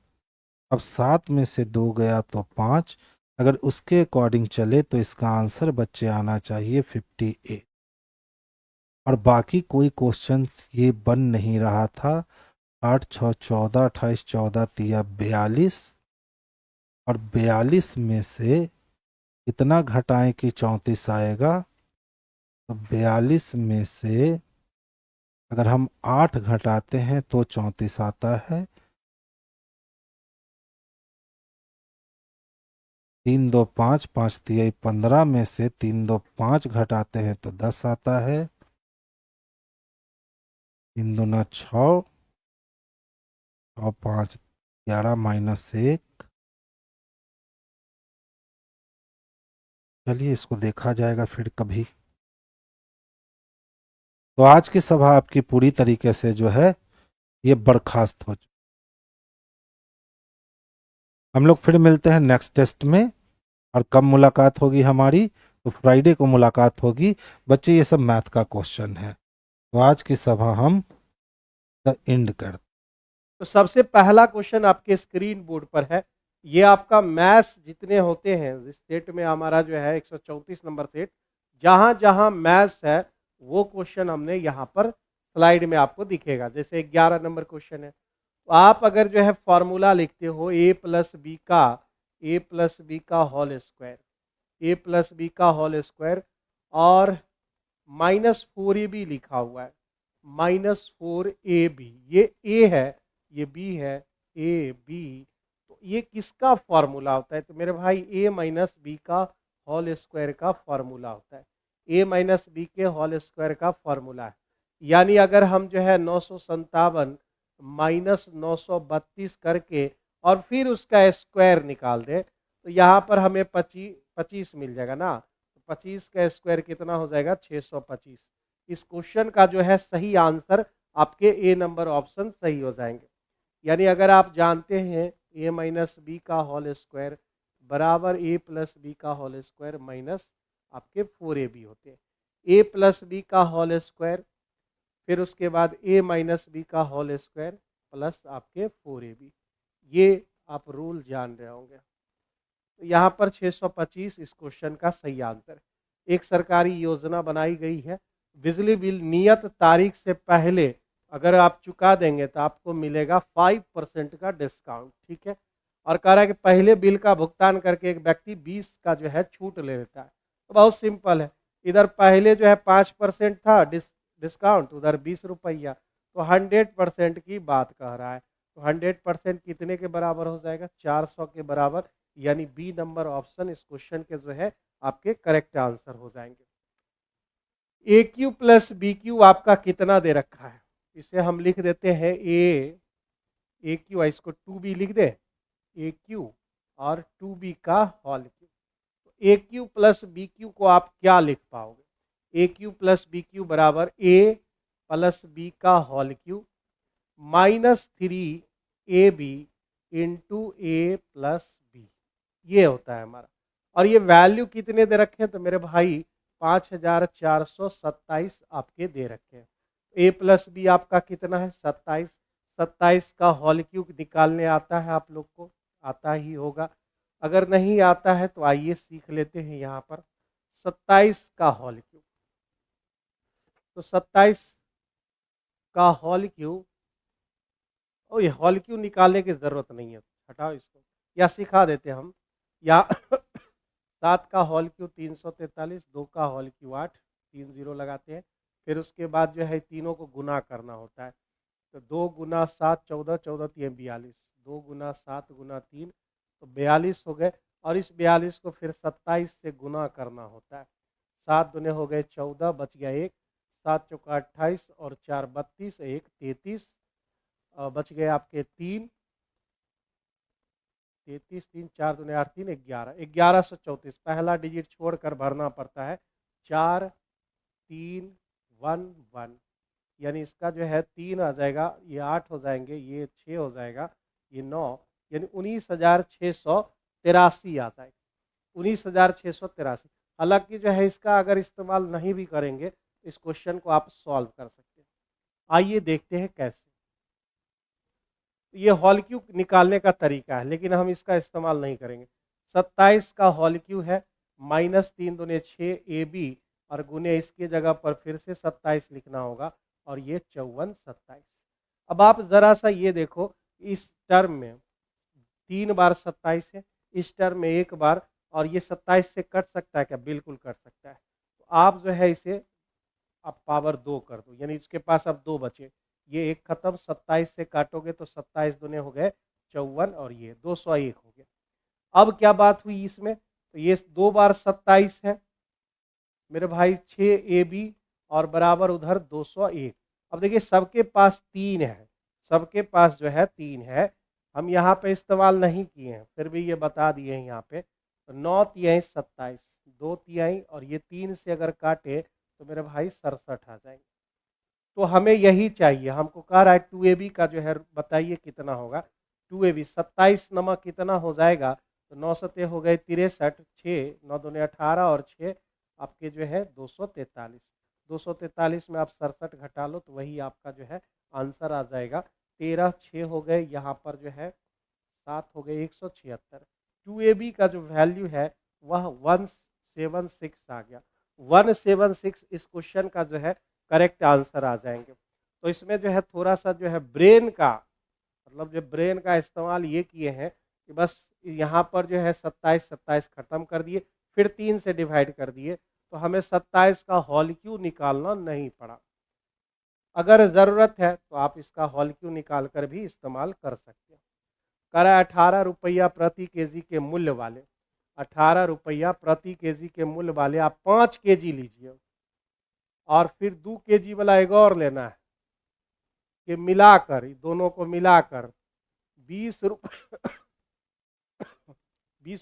अब 7 में से 2 गया तो 5। अगर उसके अकॉर्डिंग चले तो इसका आंसर बच्चे आना चाहिए 58। और बाकी कोई क्वेश्चन ये बन नहीं रहा था। 8 6 14, 28 14 तिया 42, और 42 में से कितना घटाएं कि 34 आएगा। तो 42 में से अगर हम 8 घटाते हैं तो 34 आता है। 3 2 5, 5 तिहाई 15 में से 3 2 5 घटाते हैं तो 10 आता है। 3 दूना 6 और 5 11 माइनस 1। चलिए इसको देखा जाएगा फिर कभी। तो आज की सभा आपकी पूरी तरीके से जो है ये बर्खास्त हो चुकी। हम लोग फिर मिलते हैं नेक्स्ट टेस्ट में। और कब मुलाकात होगी हमारी, तो फ्राइडे को मुलाकात होगी। बच्चे ये सब मैथ का क्वेश्चन है, तो आज की सभा हम एंड कर। तो सबसे पहला क्वेश्चन आपके स्क्रीन बोर्ड पर है। ये आपका मैथ्स जितने होते हैं इस सेट में, हमारा जो है 134 नंबर सेट, जहां जहां मैथ्स है वो क्वेश्चन हमने यहाँ पर स्लाइड में आपको दिखेगा। जैसे 11 नंबर क्वेश्चन है, तो आप अगर जो है फॉर्मूला लिखते हो ए प्लस बी का होल स्क्वायर, ए प्लस बी का होल स्क्वायर, और -4 भी लिखा हुआ है, -4ab, ये ए है ये बी है, ए बी, तो ये किसका फॉर्मूला होता है? तो मेरे भाई ए माइनस बी का होल स्क्वायर का फॉर्मूला होता है। ए माइनस बी के होल स्क्वायर का फॉर्मूला है। यानी अगर हम जो है 957 माइनस 932 करके और फिर उसका स्क्वायर निकाल दें, तो यहाँ पर हमें 25 मिल जाएगा ना। 25 का स्क्वायर कितना हो जाएगा? 625। इस क्वेश्चन का जो है सही आंसर आपके ए नंबर ऑप्शन सही हो जाएंगे। यानी अगर आप जानते हैं ए माइनस बी का होल स्क्वायर बराबर ए प्लस बी का होल स्क्वायर माइनस आपके 4ab होते हैं। ए प्लस बी का होल स्क्वायर, फिर उसके बाद ए माइनस बी का होल स्क्वायर प्लस आपके 4ab, ये आप रूल जान रहे होंगे। तो यहाँ पर 625 इस क्वेश्चन का सही आंसर है। एक सरकारी योजना बनाई गई है, बिजली बिल नियत तारीख से पहले अगर आप चुका देंगे तो आपको मिलेगा 5% का डिस्काउंट। ठीक है, और कह रहा है कि पहले बिल का भुगतान करके एक व्यक्ति 20 का जो है छूट ले लेता है। तो बहुत सिंपल है, इधर पहले जो है 5% था डिस्काउंट, उधर 20 रुपया, तो 100% की बात कह रहा है। तो 100% कितने के बराबर हो जाएगा? 400 के बराबर, यानी बी नंबर ऑप्शन इस क्वेश्चन के जो है आपके करेक्ट आंसर हो जाएंगे। ए क्यू प्लस बी क्यू आपका कितना दे रखा है? इसे हम लिख देते हैं ए क्यू, इसको 2b लिख दे, ए क्यू और 2b का होल क्यू। तो ए क्यू प्लस बी क्यू को आप क्या लिख पाओगे? ए क्यू प्लस बी क्यू बराबर ए प्लस बी का होल क्यू -3ab इंटू ए प्लस बी, ये होता है हमारा। और ये वैल्यू कितने दे रखे हैं? तो मेरे भाई 5427 आपके दे रखे हैं। ए प्लस बी आपका कितना है? 27। 27 का होल क्यूब निकालने आता है आप लोग को? आता ही होगा। अगर नहीं आता है तो आइए सीख लेते हैं यहाँ पर। 27 का होल क्यूब, तो 27 का होल क्यूब, और ये होल क्यूब निकालने की जरूरत नहीं है, हटाओ इसको, या सिखा देते हम। या 7 का होल क्यूब 343, 2 का होल क्यूब 8, 3 0 लगाते हैं। फिर उसके बाद जो है तीनों को गुना करना होता है। तो 2 गुना 7 14, 14 3 42, 2 गुना 7 गुना 3 तो 42 हो गए। और इस 42 को फिर 27 से गुना करना होता है। 7 दुने हो गए 14, बच गया 1, 7 चौका 28 और 4 32, 1 33, बच गए आपके 3, 33 3 4 दुने 8 3 11, 1134। पहला डिजिट छोड़कर भरना पड़ता है 4 3 1 1, यानी इसका जो है 3 आ जाएगा, ये 8 हो जाएंगे, ये 6 हो जाएगा, ये 9, यानी 19,683 आ जाएगा। 19,683। हालांकि जो है इसका अगर इस्तेमाल नहीं भी करेंगे, इस क्वेश्चन को आप सॉल्व कर सकते हैं। आइए देखते हैं कैसे। ये होल क्यूब निकालने का तरीका है, लेकिन हम इसका इस्तेमाल नहीं करेंगे। 27 का होल क्यूब है -3 दुने 6 AB, और गुने इसके जगह पर फिर से 27 लिखना होगा, और ये 54 27। अब आप जरा सा ये देखो, इस टर्म में 3 बार 27 है, इस टर्म में 1 बार, और ये 27 से कट सकता है क्या? बिल्कुल कट सकता है। तो आप जो है इसे आप पावर 2 कर दो, यानी इसके पास अब 2 बचे। ये एक खत्म, 27 से काटोगे तो 27 दुने हो गए 54, और ये 201 हो गया। अब क्या बात हुई इसमें? तो ये 2 बार 27 है मेरे भाई, 6AB और बराबर उधर 201। अब देखिए सबके पास 3 है, सबके पास जो है 3 है, हम यहाँ पे इस्तेमाल नहीं किए हैं, फिर भी ये बता दिए हैं यहाँ पे। तो 9 तिहाई 27, 2 तिहाई, और ये 3 से अगर काटे तो मेरे भाई 67 आ जाएंगे। तो हमें यही चाहिए, हमको कह रहा है 2AB का जो है बताइए कितना होगा। 2AB 27 नमक कितना हो जाएगा? तो 9 सते हो गए 63, 6 9 दूने 18, और 6 आपके जो है 243। 243 में आप 67 घटा लो तो वही आपका जो है आंसर आ जाएगा। 13 6 हो गए, यहाँ पर जो है 7 हो गए 176। 2AB का जो वैल्यू है वह 176 आ गया। 176 इस क्वेश्चन का जो है करेक्ट आंसर आ जाएंगे। तो इसमें जो है थोड़ा सा जो है ब्रेन का, मतलब जो ब्रेन का इस्तेमाल ये किए हैं कि बस यहाँ पर जो है 27 27 खत्म कर दिए, फिर 3 से डिवाइड कर दिए, तो हमें 27 का होल क्यूब निकालना नहीं पड़ा। अगर ज़रूरत है तो आप इसका होल क्यूब निकाल कर भी इस्तेमाल कर सकते हैं। करा 18 रुपया प्रति केजी के मूल्य वाले, 18 रुपया प्रति केजी के मूल्य वाले आप 5 केजी लीजिए, और फिर 2 केजी वाला एक और लेना है, कि मिलाकर दोनों को मिलाकर 20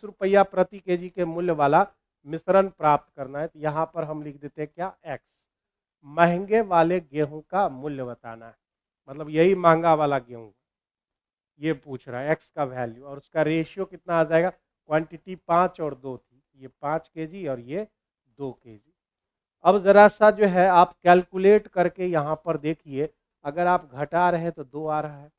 रुपया प्रति केजी के मूल्य वाला मिश्रण प्राप्त करना है। तो यहाँ पर हम लिख देते हैं क्या? एक्स। महंगे वाले गेहूं का मूल्य बताना है, मतलब यही महंगा वाला गेहूं ये पूछ रहा है, एक्स का वैल्यू, और उसका रेशियो कितना आ जाएगा? क्वांटिटी 5 और 2 थी, ये 5 केजी और ये 2 केजी। अब जरा सा जो है आप कैलकुलेट करके यहाँ पर देखिए, अगर आप घटा रहे हैं तो 2 आ रहा है,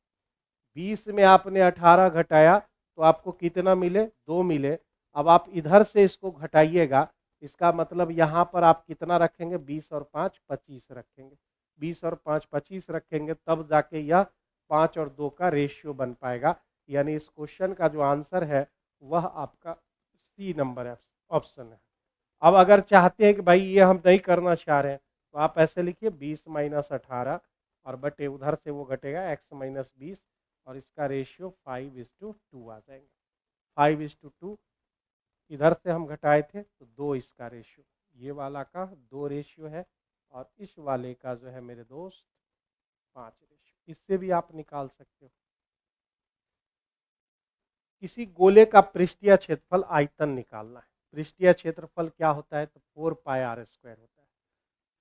20 में आपने 18 घटाया तो आपको कितना मिले? 2 मिले। अब आप इधर से इसको घटाइएगा, इसका मतलब यहाँ पर आप कितना रखेंगे? 20 और 5 25 रखेंगे, 20 और 5 25 रखेंगे, तब जाके यह 5 और 2 का रेशियो बन पाएगा। यानी इस क्वेश्चन का जो आंसर है वह आपका सी नंबर ऑप्शन है। अब अगर चाहते हैं कि भाई ये हम नहीं करना चाह रहे हैं, तो आप ऐसे लिखिए 20 माइनस 18 और बटे उधर से वो घटेगा x माइनस 20 और इसका रेशियो 5:2 आ जाएंगे। 5:2 इधर से हम घटाए थे तो 2 इसका रेशियो, ये वाला का 2 रेशियो है और इस वाले का जो है मेरे दोस्त 5 रेशियो। इससे भी आप निकाल सकते हो। किसी गोले का पृष्ठीय क्षेत्रफल आयतन निकालना है। पृष्ठीय क्षेत्रफल क्या होता है तो 4 पाई r स्क्वायर होता है।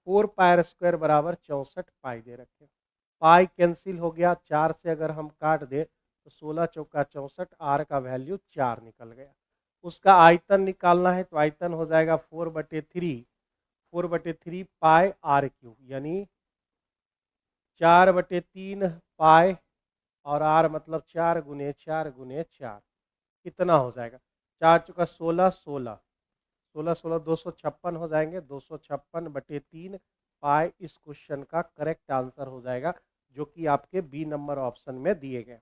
4 पाई r स्क्वायर बराबर 64 पाई दे रखे। पाई कैंसिल हो गया, 4 से अगर हम काट दे तो 16 चौका 64, r का वैल्यू 4 निकल गया। उसका आयतन निकालना है तो आयतन हो जाएगा 4/3 पाई r क्यूब, यानी 4/3 पाई और r मतलब 4 गुने 4 गुने 4 कितना हो जाएगा, 4 चौका 16, 16 16 16 256 हो जाएंगे। 256/3 पाई इस क्वेश्चन का करेक्ट आंसर हो जाएगा, जो कि आपके बी नंबर ऑप्शन में दिए गए।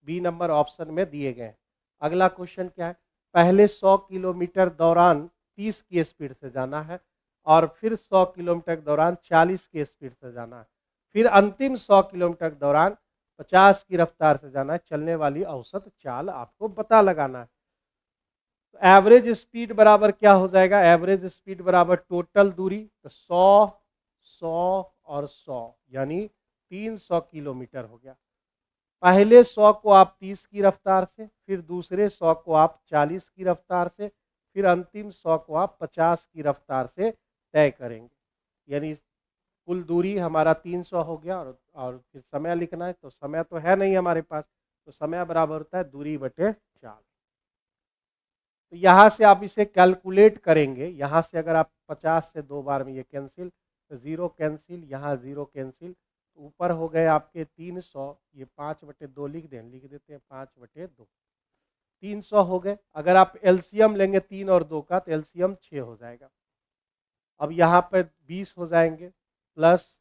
बी नंबर ऑप्शन में दिए गए। अगला क्वेश्चन क्या है, पहले 100 किलोमीटर दौरान 30 की स्पीड से जाना है और फिर 100 किलोमीटर दौरान 40 की स्पीड से जाना है, फिर अंतिम 100 किलोमीटर दौरान 50 की रफ्तार से जाना है। चलने वाली औसत चाल आपको पता लगाना है। तो एवरेज स्पीड बराबर क्या हो जाएगा, एवरेज स्पीड बराबर टोटल दूरी, तो 100 100 और 100 यानी 300 किलोमीटर हो गया। पहले 100 को आप 30 की रफ्तार से, फिर दूसरे 100 को आप 40 की रफ्तार से, फिर अंतिम 100 को आप 50 की रफ्तार से तय करेंगे। यानी कुल दूरी हमारा 300 हो गया और फिर समय लिखना है, तो समय तो है नहीं हमारे पास, तो समय बराबर होता है दूरी बटे चाल। तो यहाँ से आप इसे कैलकुलेट करेंगे। यहाँ से अगर आप 50 से 2 बार में ये कैंसिल, तो 0 कैंसिल, यहाँ 0 कैंसिल, तो ऊपर हो गए आपके 300, ये 5/2 लिख देते हैं 5/2, 300 हो गए। अगर आप एलसीएम लेंगे 3 और 2 का तो एलसीएम 6 हो जाएगा। अब यहाँ पर 20 हो जाएंगे, प्लस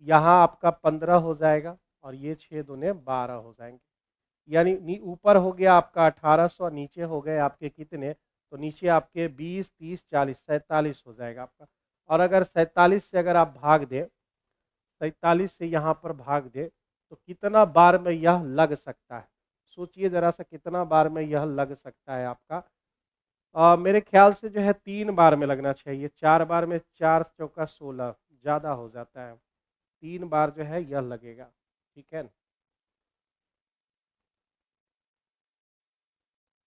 यहाँ आपका 15 हो जाएगा और ये 6 दूने 12 हो जाएंगे। यानी ऊपर हो गया आपका 1800, नीचे हो गए आपके कितने, तो नीचे आपके 20 30 40 47 हो जाएगा आपका। और अगर 47 से अगर आप भाग दे, 47 से यहाँ पर भाग दे तो कितना बार में यह लग सकता है, सोचिए जरा सा कितना बार में यह लग सकता है आपका। मेरे ख्याल से जो है 3 बार में लगना चाहिए। 4 बार में 4 चौका 16 ज़्यादा हो जाता है, 3 बार जो है यह लगेगा, ठीक है ना।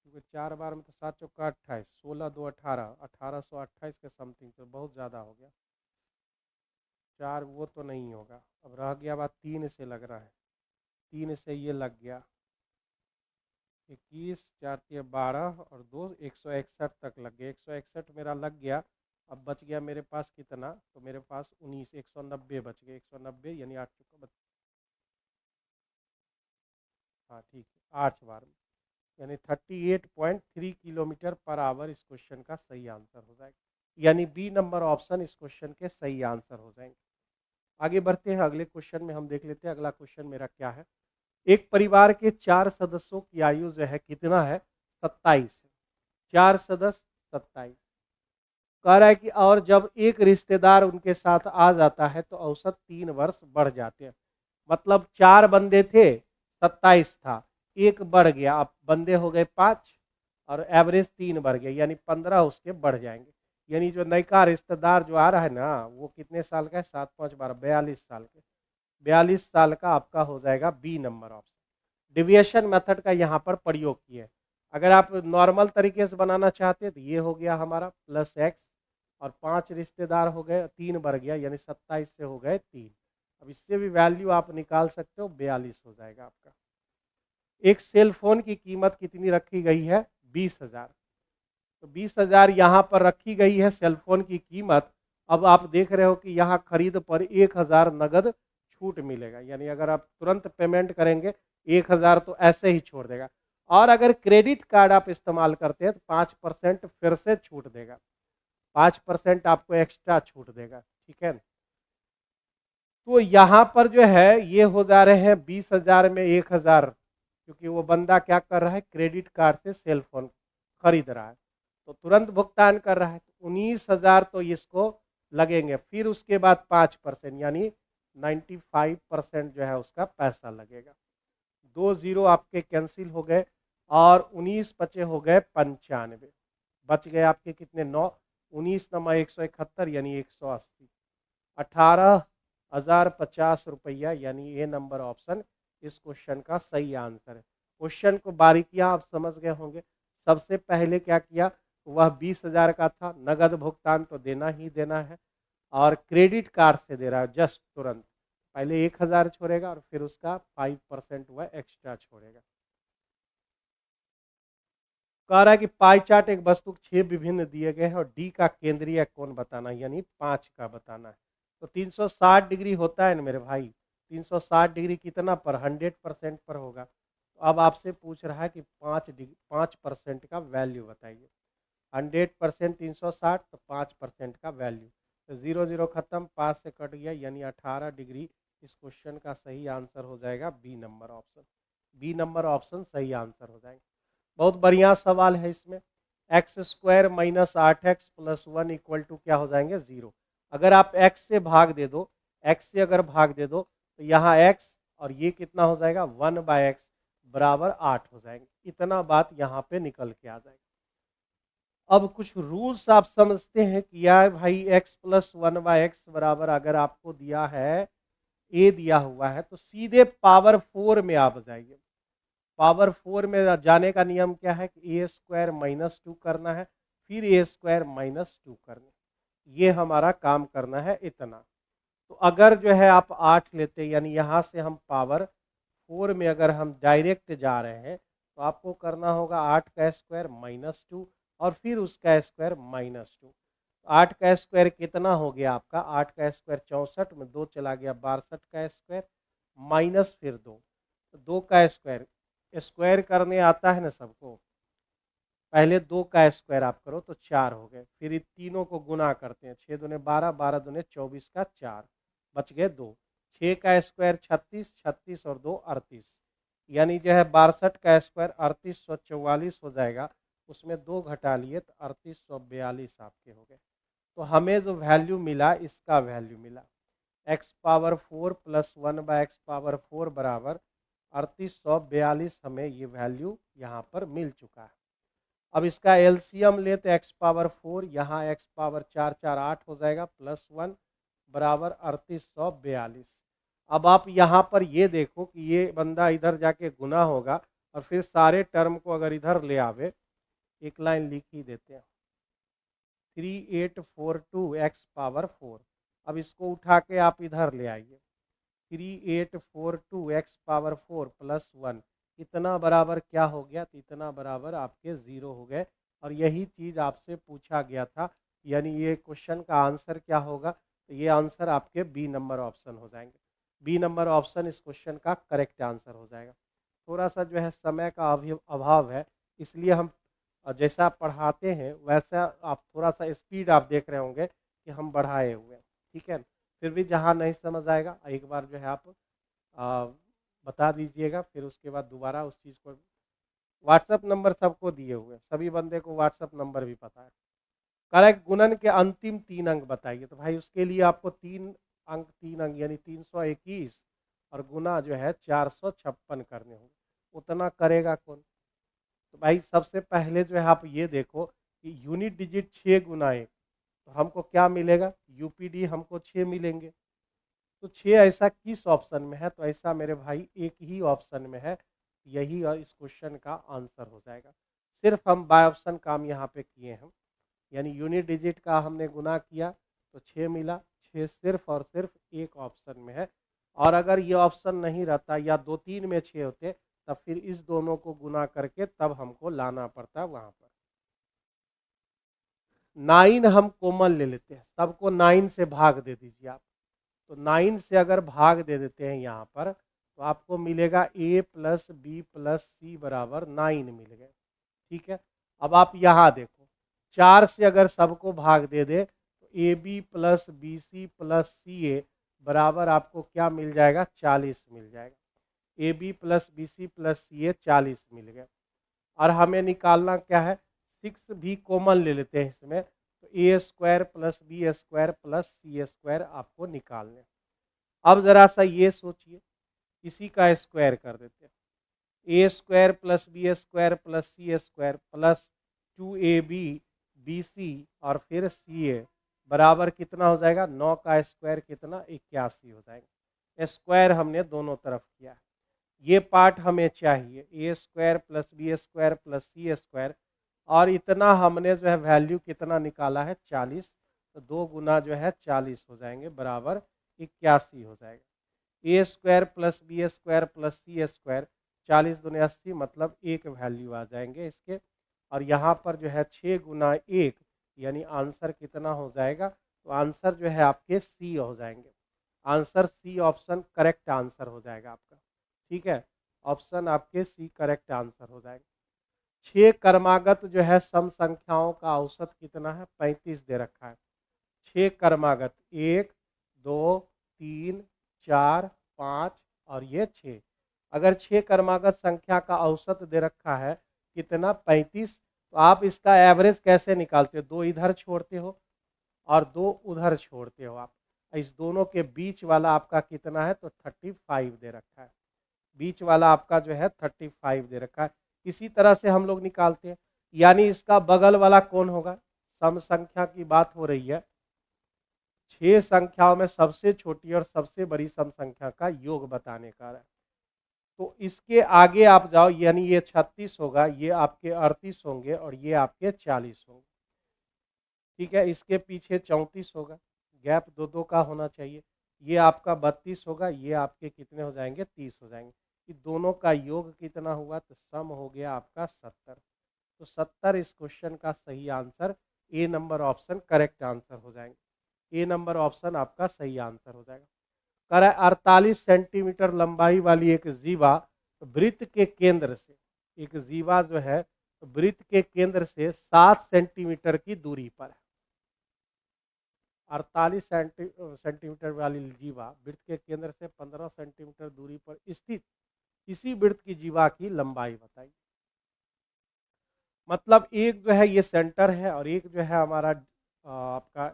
क्योंकि 4 बार में तो 7 चौका 28, 16 2 18, 1828 के समथिंग, तो बहुत ज़्यादा हो गया। 4 वो तो नहीं होगा। अब रह गया बात 3 से लग रहा है, 3 से ये लग गया 21, 4 3 12 और 2 161 तक लग गया। 161 मेरा लग गया। अब बच गया मेरे पास कितना, तो मेरे पास 19, 190 बच गए। 190 यानी 8 चौका हाँ ठीक है, 8 बार में, यानी 38.3 किलोमीटर पर आवर इस क्वेश्चन का सही आंसर हो जाएगा। यानी बी नंबर ऑप्शन इस क्वेश्चन के सही आंसर हो जाएंगे। आगे बढ़ते हैं, अगले क्वेश्चन में हम देख लेते हैं। अगला क्वेश्चन मेरा क्या है, एक परिवार के 4 सदस्यों की आयु जो है कितना है, 27 है। 4 सदस्य 27, कह रहा है कि और जब एक रिश्तेदार उनके साथ आ जाता है तो औसत 3 वर्ष बढ़ जाते हैं। मतलब 4 बंदे थे, 27 था, एक बढ़ गया, अब बंदे हो गए 5 और एवरेज 3 बढ़ गया, यानी 15 उसके बढ़ जाएंगे। यानी जो नयका रिश्तेदार जो आ रहा है ना, वो कितने साल का है, 7 5 12 42 साल के, 42 साल का आपका हो जाएगा B number option. Deviation method का यहाँ पर प्रयोग किए। अगर आप नॉर्मल तरीके से बनाना चाहते हैं तो ये हो गया हमारा प्लस एक्स और 5 रिश्तेदार हो गए, 3 बढ़ गया, यानी 27 से हो गए 3। अब इससे भी वैल्यू आप निकाल सकते हो, 42 हो जाएगा आपका। एक सेल फोन की कीमत कितनी रखी गई है, 20,000। तो 20,000 यहाँ पर रखी गई है सेल फोन की कीमत। अब आप देख रहे हो कि यहाँ खरीद पर 1,000 नगद छूट मिलेगा, यानी अगर आप तुरंत पेमेंट करेंगे 1,000 तो ऐसे ही छोड़ देगा। और अगर क्रेडिट कार्ड आप इस्तेमाल करते हैं तो 5% फिर से छूट देगा, 5% आपको एक्स्ट्रा छूट देगा, ठीक है। तो यहाँ पर जो है ये हो जा रहे हैं 20,000 में 1,000, क्योंकि वो बंदा क्या कर रहा है, क्रेडिट कार्ड से सेल फोन खरीद रहा है तो तुरंत भुगतान कर रहा है। तो 19,000 तो इसको लगेंगे, फिर उसके बाद 5% यानी 95% जो है उसका पैसा लगेगा। 2 जीरो आपके कैंसिल हो गए और 19 बचे हो गए 95। बच गए आपके कितने 9, 19 नमा 171 यानी 180, 18,050 रुपया यानी ये नंबर ऑप्शन इस क्वेश्चन का सही आंसर है। क्वेश्चन को बारीकियां आप समझ गए होंगे। सबसे पहले क्या किया, वह 20,000 का था, नगद भुगतान तो देना ही देना है और क्रेडिट कार्ड से दे रहा है जस्ट तुरंत। पहले 1,000 छोड़ेगा और फिर उसका 5% वह एक्स्ट्रा छोड़ेगा। कह रहा है कि पाई चार्ट एक वस्तु के 6 विभिन्न दिए गए हैं और डी का केंद्रीय कोण बताना है यानी 5 का बताना है। तो 360 डिग्री होता है ना मेरे भाई, 360 डिग्री कितना पर 100% पर होगा। तो अब आपसे पूछ रहा है कि 5% का वैल्यू बताइए। 100% 360 तो 5% का वैल्यू, तो 0 0 खत्म, 5 से कट गया यानी 18 डिग्री। इस क्वेश्चन का सही आंसर हो जाएगा B number option. B number option सही आंसर हो जाएगा। बहुत बढ़िया सवाल है इसमें। X square minus 8x plus 1 equal to क्या हो जाएंगे 0। अगर आप x से भाग दे दो, x से अगर भाग दे दो तो यहाँ x और ये कितना हो जाएगा 1/x बराबर 8 हो जाएंगे। इतना बात यहाँ पे निकल के आ जाएगी। अब कुछ रूल्स आप समझते हैं कि यार भाई x प्लस 1/x बराबर अगर आपको दिया है a दिया हुआ है तो सीधे पावर 4 में आप जाइए। पावर 4 में जाने का नियम क्या है कि a² - 2 करना है, फिर a² - 2 करना है। ये हमारा काम करना है इतना। तो अगर जो है आप 8 लेते यानी यहाँ से हम पावर 4 में अगर हम डायरेक्ट जा रहे हैं तो आपको करना होगा 8 का स्क्वायर माइनस 2 और फिर उसका स्क्वायर -2। 8 का स्क्वायर कितना हो गया आपका, 8 का स्क्वायर 64 में 2 चला गया 62 का स्क्वायर माइनस फिर 2, तो 2 का स्क्वायर, स्क्वायर करने आता है ना सबको, पहले 2 का स्क्वायर आप करो तो 4 हो गए, फिर इन तीनों को गुना करते हैं, 6 दूने 12, 12 दूने 24 का 4, बच गए 2। 6 का स्क्वायर 36, 36 और 2 38, यानी जो है 62 का स्क्वायर 3844 हो जाएगा। उसमें 2 घटा लिए तो 3842 आपके हो गए। तो हमें जो वैल्यू मिला इसका वैल्यू मिला x power 4 plus 1/x power 4 बराबर 3842। हमें ये वैल्यू यहाँ पर मिल चुका है। अब इसका एलसीएम ले तो x पावर 4 यहाँ x पावर 4 4 8 हो जाएगा प्लस 1 बराबर 3842। अब आप यहाँ पर ये देखो कि ये बंदा इधर जाके गुना होगा और फिर सारे टर्म को अगर इधर ले आवे, एक लाइन लिख ही देते हैं 3842x पावर 4। अब इसको उठा के आप इधर ले आइए 3842x पावर 4 प्लस 1, इतना बराबर क्या हो गया, तो इतना बराबर आपके 0 हो गए। और यही चीज़ आपसे पूछा गया था, यानी ये क्वेश्चन का आंसर क्या होगा, तो ये आंसर आपके बी नंबर ऑप्शन हो जाएंगे। बी नंबर ऑप्शन इस क्वेश्चन का करेक्ट आंसर हो जाएगा। थोड़ा सा जो है समय का अभाव है, इसलिए हम जैसा पढ़ाते हैं वैसा आप थोड़ा सा स्पीड आप देख रहे होंगे कि हम बढ़ाए हुए हैं, ठीक है। फिर भी जहाँ नहीं समझ आएगा एक बार जो है आप आ, बता दीजिएगा, फिर उसके बाद दोबारा उस चीज़ को। व्हाट्सएप नंबर सबको दिए हुए, सभी बंदे को व्हाट्सएप नंबर भी पता है। करेक्ट गुणन के अंतिम 3 अंक बताइए, तो भाई उसके लिए आपको 3 अंक यानी 321 और गुना जो है 456 करने होंगे। उतना करेगा कौन, तो भाई सबसे पहले जो है आप ये देखो कि यूनिट डिजिट 6 गुना 1, तो हमको क्या मिलेगा, यूपीडी हमको 6 मिलेंगे। तो 6 ऐसा किस ऑप्शन में है, तो ऐसा मेरे भाई एक ही ऑप्शन में है, यही और इस क्वेश्चन का आंसर हो जाएगा। सिर्फ हम बाय ऑप्शन काम यहाँ पे किए हैं, यानी यूनिट डिजिट का हमने गुना किया तो 6 मिला। 6 सिर्फ और सिर्फ एक ऑप्शन में है, और अगर ये ऑप्शन नहीं रहता या 2 3 में 6 होते तब फिर इस दोनों को गुना करके तब हमको लाना पड़ता वहां पर। 9 हम कॉमन ले लेते हैं, सबको 9 से भाग दे दीजिए आप। तो 9 से अगर भाग दे देते हैं यहाँ पर तो आपको मिलेगा a प्लस बी प्लस सी बराबर 9 मिल गए, ठीक है। अब आप यहाँ देखो 4 से अगर सबको भाग दे दे तो A B plus B C plus C A बराबर आपको क्या मिल जाएगा 40 मिल जाएगा। A B plus B C plus C A 40 मिल गए। और हमें निकालना क्या है, 6 भी कॉमन ले लेते हैं इसमें, तो A square plus B square plus C square आपको निकालने। अब जरा सा ये सोचिए, इसी का स्क्वायर कर देते हैं। A square plus B square plus C square plus 2ab BC और फिर CA बराबर कितना हो जाएगा, 9 का स्क्वायर कितना, 81 हो जाएगा। स्क्वायर हमने दोनों तरफ किया है। ये पार्ट हमें चाहिए, A square plus B square plus C square, और इतना हमने जो है वैल्यू कितना निकाला है, 40। तो 2 गुना जो है 40 हो जाएंगे, बराबर 81 हो जाएगा। A square plus B square plus C square, 40 दूनी 80, मतलब एक वैल्यू आ जाएंगे इसके। और यहाँ पर जो है 6 गुना 1, यानी आंसर कितना हो जाएगा, तो आंसर जो है आपके सी हो जाएंगे। Answer C option correct answer हो जाएगा आपका। ठीक है, ऑप्शन आपके सी करेक्ट आंसर हो जाएगा। 6 क्रमागत जो है सम संख्याओं का औसत कितना है, 35 दे रखा है। 6 क्रमागत, 1 2 3 4 5 और ये 6। अगर 6 क्रमागत संख्या का औसत दे रखा है कितना, 35, तो आप इसका एवरेज कैसे निकालते हो, 2 इधर छोड़ते हो और 2 उधर छोड़ते हो आप। इस दोनों के बीच वाला आपका कितना है, तो 35 दे रखा है। बीच वाला आपका जो है 35 दे रखा है। इसी तरह से हम लोग निकालते हैं, यानी इसका बगल वाला कौन होगा, सम संख्या की बात हो रही है, 6 संख्याओं में सबसे छोटी और सबसे बड़ी सम संख्या का योग बताने का है। तो इसके आगे आप जाओ, यानी ये 36 होगा, ये आपके 38 होंगे और ये आपके 40 होंगे। ठीक है, इसके पीछे 34 होगा, गैप 2-2 का होना चाहिए। ये आपका 32 होगा, ये आपके कितने हो जाएंगे, 30 हो जाएंगे। कि दोनों का योग कितना हुआ, तो सम हो गया आपका 70। तो 70 इस क्वेश्चन का सही आंसर, ए नंबर ऑप्शन करेक्ट आंसर हो जाएंगे। ए नंबर ऑप्शन आपका सही आंसर हो जाएगा। कह रहा है 48 सेंटीमीटर लंबाई वाली एक जीवा वृत्त के केंद्र से, एक जीवा जो है वृत्त के केंद्र से 7 सेंटीमीटर की दूरी पर है। 48 सेंटीमीटर वाली जीवा वृत्त के केंद्र से 15 सेंटीमीटर दूरी पर स्थित इसी वृत्त की जीवा की लंबाई बताइए। मतलब एक जो है ये सेंटर है और एक जो है हमारा आपका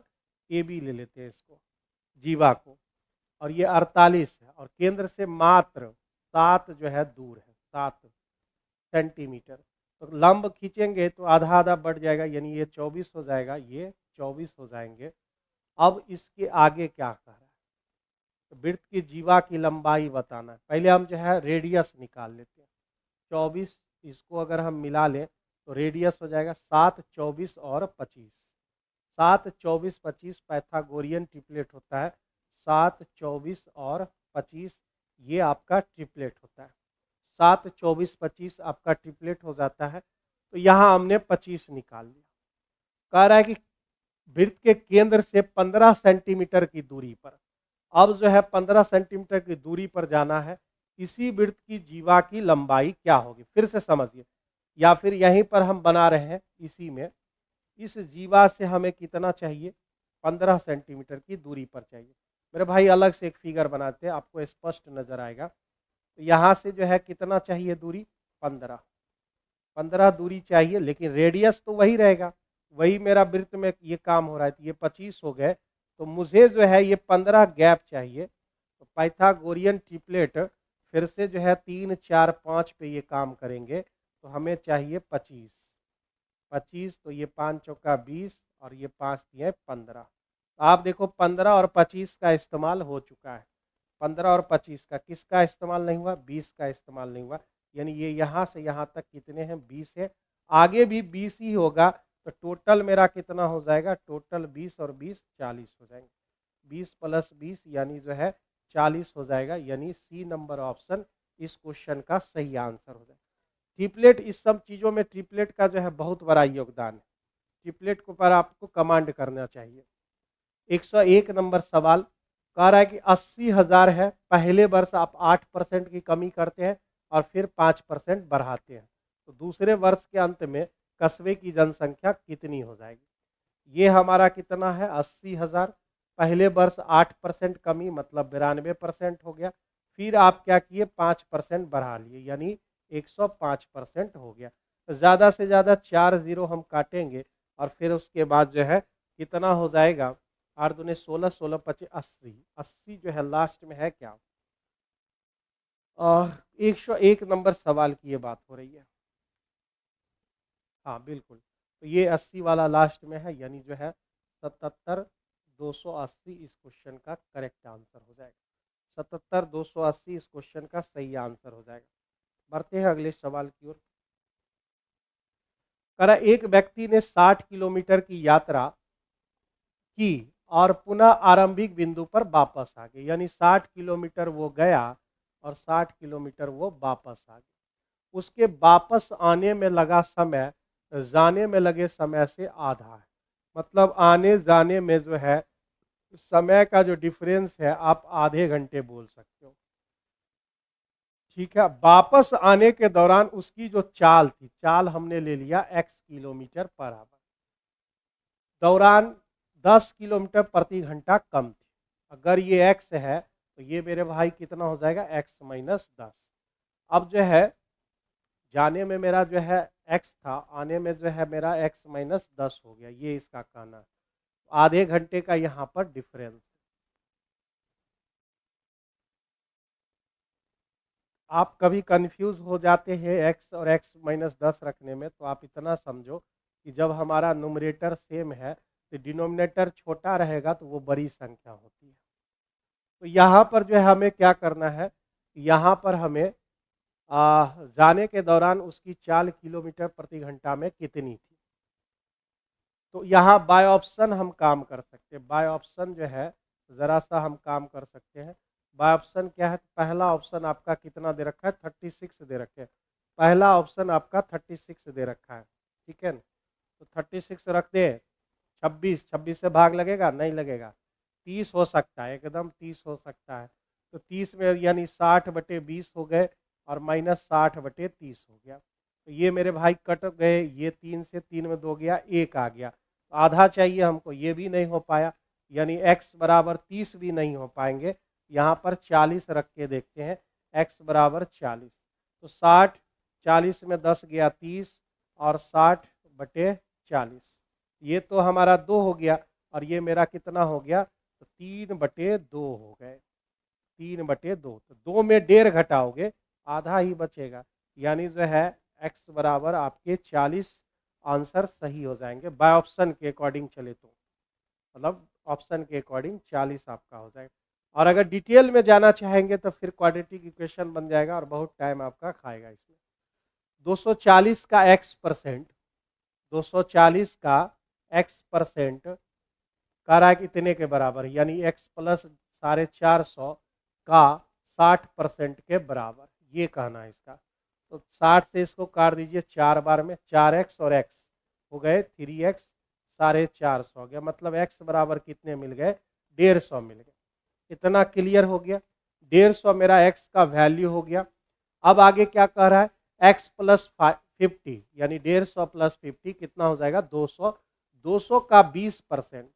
AB ले लेते हैं इसको, जीवा को, और ये 48 है और केंद्र से मात्र 7 जो है दूर है, 7 सेंटीमीटर। तो लंब खींचेंगे तो आधा आधा बढ़ जाएगा, यानी ये 24 हो जाएगा, ये 24 हो जाएंगे। अब इसके आगे क्या कह रहा है, तो वृत्त की जीवा की लंबाई बताना है। पहले हम जो है रेडियस निकाल लेते हैं। 24 इसको अगर हम मिला लें तो रेडियस हो जाएगा 7 24 और 25। 7 24 25 पाइथागोरियन ट्रिपलेट होता है। 7 24 और 25 ये आपका ट्रिपलेट होता है। 7 24 25 आपका ट्रिपलेट हो जाता है। तो यहाँ हमने 25 निकाल लिया। कह रहा है कि वृत्त के केंद्र से 15 सेंटीमीटर की दूरी पर, अब जो है 15 सेंटीमीटर की दूरी पर जाना है। इसी वृत्त की जीवा की लंबाई क्या होगी, फिर से समझिए, या फिर यहीं पर हम बना रहे हैं इसी में, इस जीवा से हमें कितना चाहिए, 15 सेंटीमीटर की दूरी पर चाहिए। मेरे भाई अलग से एक फिगर बनाते हैं, आपको स्पष्ट नजर आएगा। तो यहाँ से जो है कितना चाहिए दूरी, 15 दूरी चाहिए, लेकिन रेडियस तो वही रहेगा, वही मेरा वृत्त में ये काम हो रहा है। तो ये 25 हो गए, तो मुझे जो है ये 15 गैप चाहिए। तो पाइथागोरियन ट्रिपलेट फिर से जो है 3 4 5 पे ये काम करेंगे। तो हमें चाहिए 25, तो ये 5 चौका 20 और ये 5 दिए 15। तो आप देखो 15 और 25 का इस्तेमाल हो चुका है। 15 और 25 का किसका इस्तेमाल नहीं हुआ, 20 का इस्तेमाल नहीं हुआ। यानी ये यहाँ से यहाँ तक कितने हैं, 20 है, आगे भी 20 ही होगा। तो टोटल मेरा कितना हो जाएगा, टोटल 20 और 20 40 हो जाएंगे। 20 प्लस 20 यानी जो है 40 हो जाएगा। यानी सी नंबर ऑप्शन इस क्वेश्चन का सही आंसर हो जाएगा। ट्रिपलेट, इस सब चीज़ों में ट्रिपलेट का जो है बहुत बड़ा योगदान है। ट्रिपलेट को पर आपको कमांड करना चाहिए। 101 नंबर सवाल कह रहा है कि 80,000 है, पहले वर्ष आप 8% की कमी करते हैं और फिर 5% बढ़ाते हैं, तो दूसरे वर्ष के अंत में कस्बे की जनसंख्या कितनी हो जाएगी। ये हमारा कितना है, 80,000, पहले वर्ष 8% कमी मतलब 92% हो गया। फिर आप क्या किए, 5% बढ़ा लिए, यानी 105% हो गया। तो ज़्यादा से ज़्यादा 4 जीरो हम काटेंगे और फिर उसके बाद जो है कितना हो जाएगा, 8 दूने 16, 16 पचे 80, 80 जो है लास्ट में है क्या, 101 नंबर सवाल की ये बात हो रही है। हाँ बिल्कुल, तो ये 80 वाला लास्ट में है, यानी जो है 77,280 इस क्वेश्चन का करेक्ट आंसर हो जाएगा। 77,280 इस क्वेश्चन का सही आंसर हो जाएगा। बढ़ते हैं अगले सवाल की ओर। करा एक व्यक्ति ने 60 किलोमीटर की यात्रा की और पुनः आरंभिक बिंदु पर वापस आ गए, यानी 60 किलोमीटर वो गया और 60 किलोमीटर वो वापस आ गया। उसके वापस आने में लगा समय जाने में लगे समय से आधा है। मतलब आने जाने में जो है समय का जो डिफरेंस है आप आधे घंटे बोल सकते हो। ठीक है, वापस आने के दौरान उसकी जो चाल थी, चाल हमने ले लिया x किलोमीटर पर आवर, दौरान 10 किलोमीटर प्रति घंटा कम थी। अगर ये x है तो ये मेरे भाई कितना हो जाएगा, x माइनस 10। अब जो है जाने में मेरा जो है x था, आने में जो है मेरा x माइनस 10 हो गया, ये इसका कहना है। आधे घंटे का यहाँ पर डिफरेंस। आप कभी कंफ्यूज हो जाते हैं x और x माइनस 10 रखने में, तो आप इतना समझो कि जब हमारा न्यूमरेटर सेम है तो डिनोमिनेटर छोटा रहेगा तो वो बड़ी संख्या होती है। तो यहाँ पर जो है हमें क्या करना है, यहाँ पर हमें जाने के दौरान उसकी चाल किलोमीटर प्रति घंटा में कितनी थी। तो यहाँ बाय ऑप्शन हम काम कर सकते हैं। बाय ऑप्शन जो है ज़रा सा हम काम कर सकते हैं। बाय ऑप्शन क्या है, पहला ऑप्शन आपका कितना दे रखा है, 36 दे रखे हैं। पहला ऑप्शन आपका 36 दे रखा है, ठीक है ना। तो 36 रख दे, 26 से भाग लगेगा, नहीं लगेगा। 30 हो सकता है, एकदम 30 हो सकता है। तो 30 में यानी 60/20 हो गए और माइनस 60/30 हो गया। तो ये मेरे भाई कट गए, ये 3 से 3 में 2 गया, 1 आ गया। तो आधा चाहिए हमको, ये भी नहीं हो पाया, यानी x बराबर 30 भी नहीं हो पाएंगे। यहाँ पर 40 रख के देखते हैं, x बराबर 40। तो 60, 40 में 10 गया 30 और 60/40, ये तो हमारा 2 हो गया और ये मेरा कितना हो गया, तो 3/2 हो गए, 3/2। तो 2 में 1.5 घटाओगे, आधा ही बचेगा, यानी जो है x बराबर आपके 40 आंसर सही हो जाएंगे। बाय ऑप्शन के अकॉर्डिंग चले तो मतलब ऑप्शन के अकॉर्डिंग 40 आपका हो जाएगा। और अगर डिटेल में जाना चाहेंगे तो फिर क्वाड्रेटिक इक्वेशन बन जाएगा और बहुत टाइम आपका खाएगा इसमें। 240 का x%, 240 का x% कह रहा है कि इतने के बराबर, यानी x प्लस 450 का 60% के बराबर, ये कहना है इसका। तो 60 से इसको काट दीजिए 4 बार में, 4x और x हो गए 3x, 450 हो गया। मतलब x बराबर कितने मिल गए, 150 मिल गए। इतना क्लियर हो गया, 150 मेरा x का वैल्यू हो गया। अब आगे क्या कह रहा है, x प्लस 50, यानी 150 प्लस 50 कितना हो जाएगा, 200। 200 का 20%,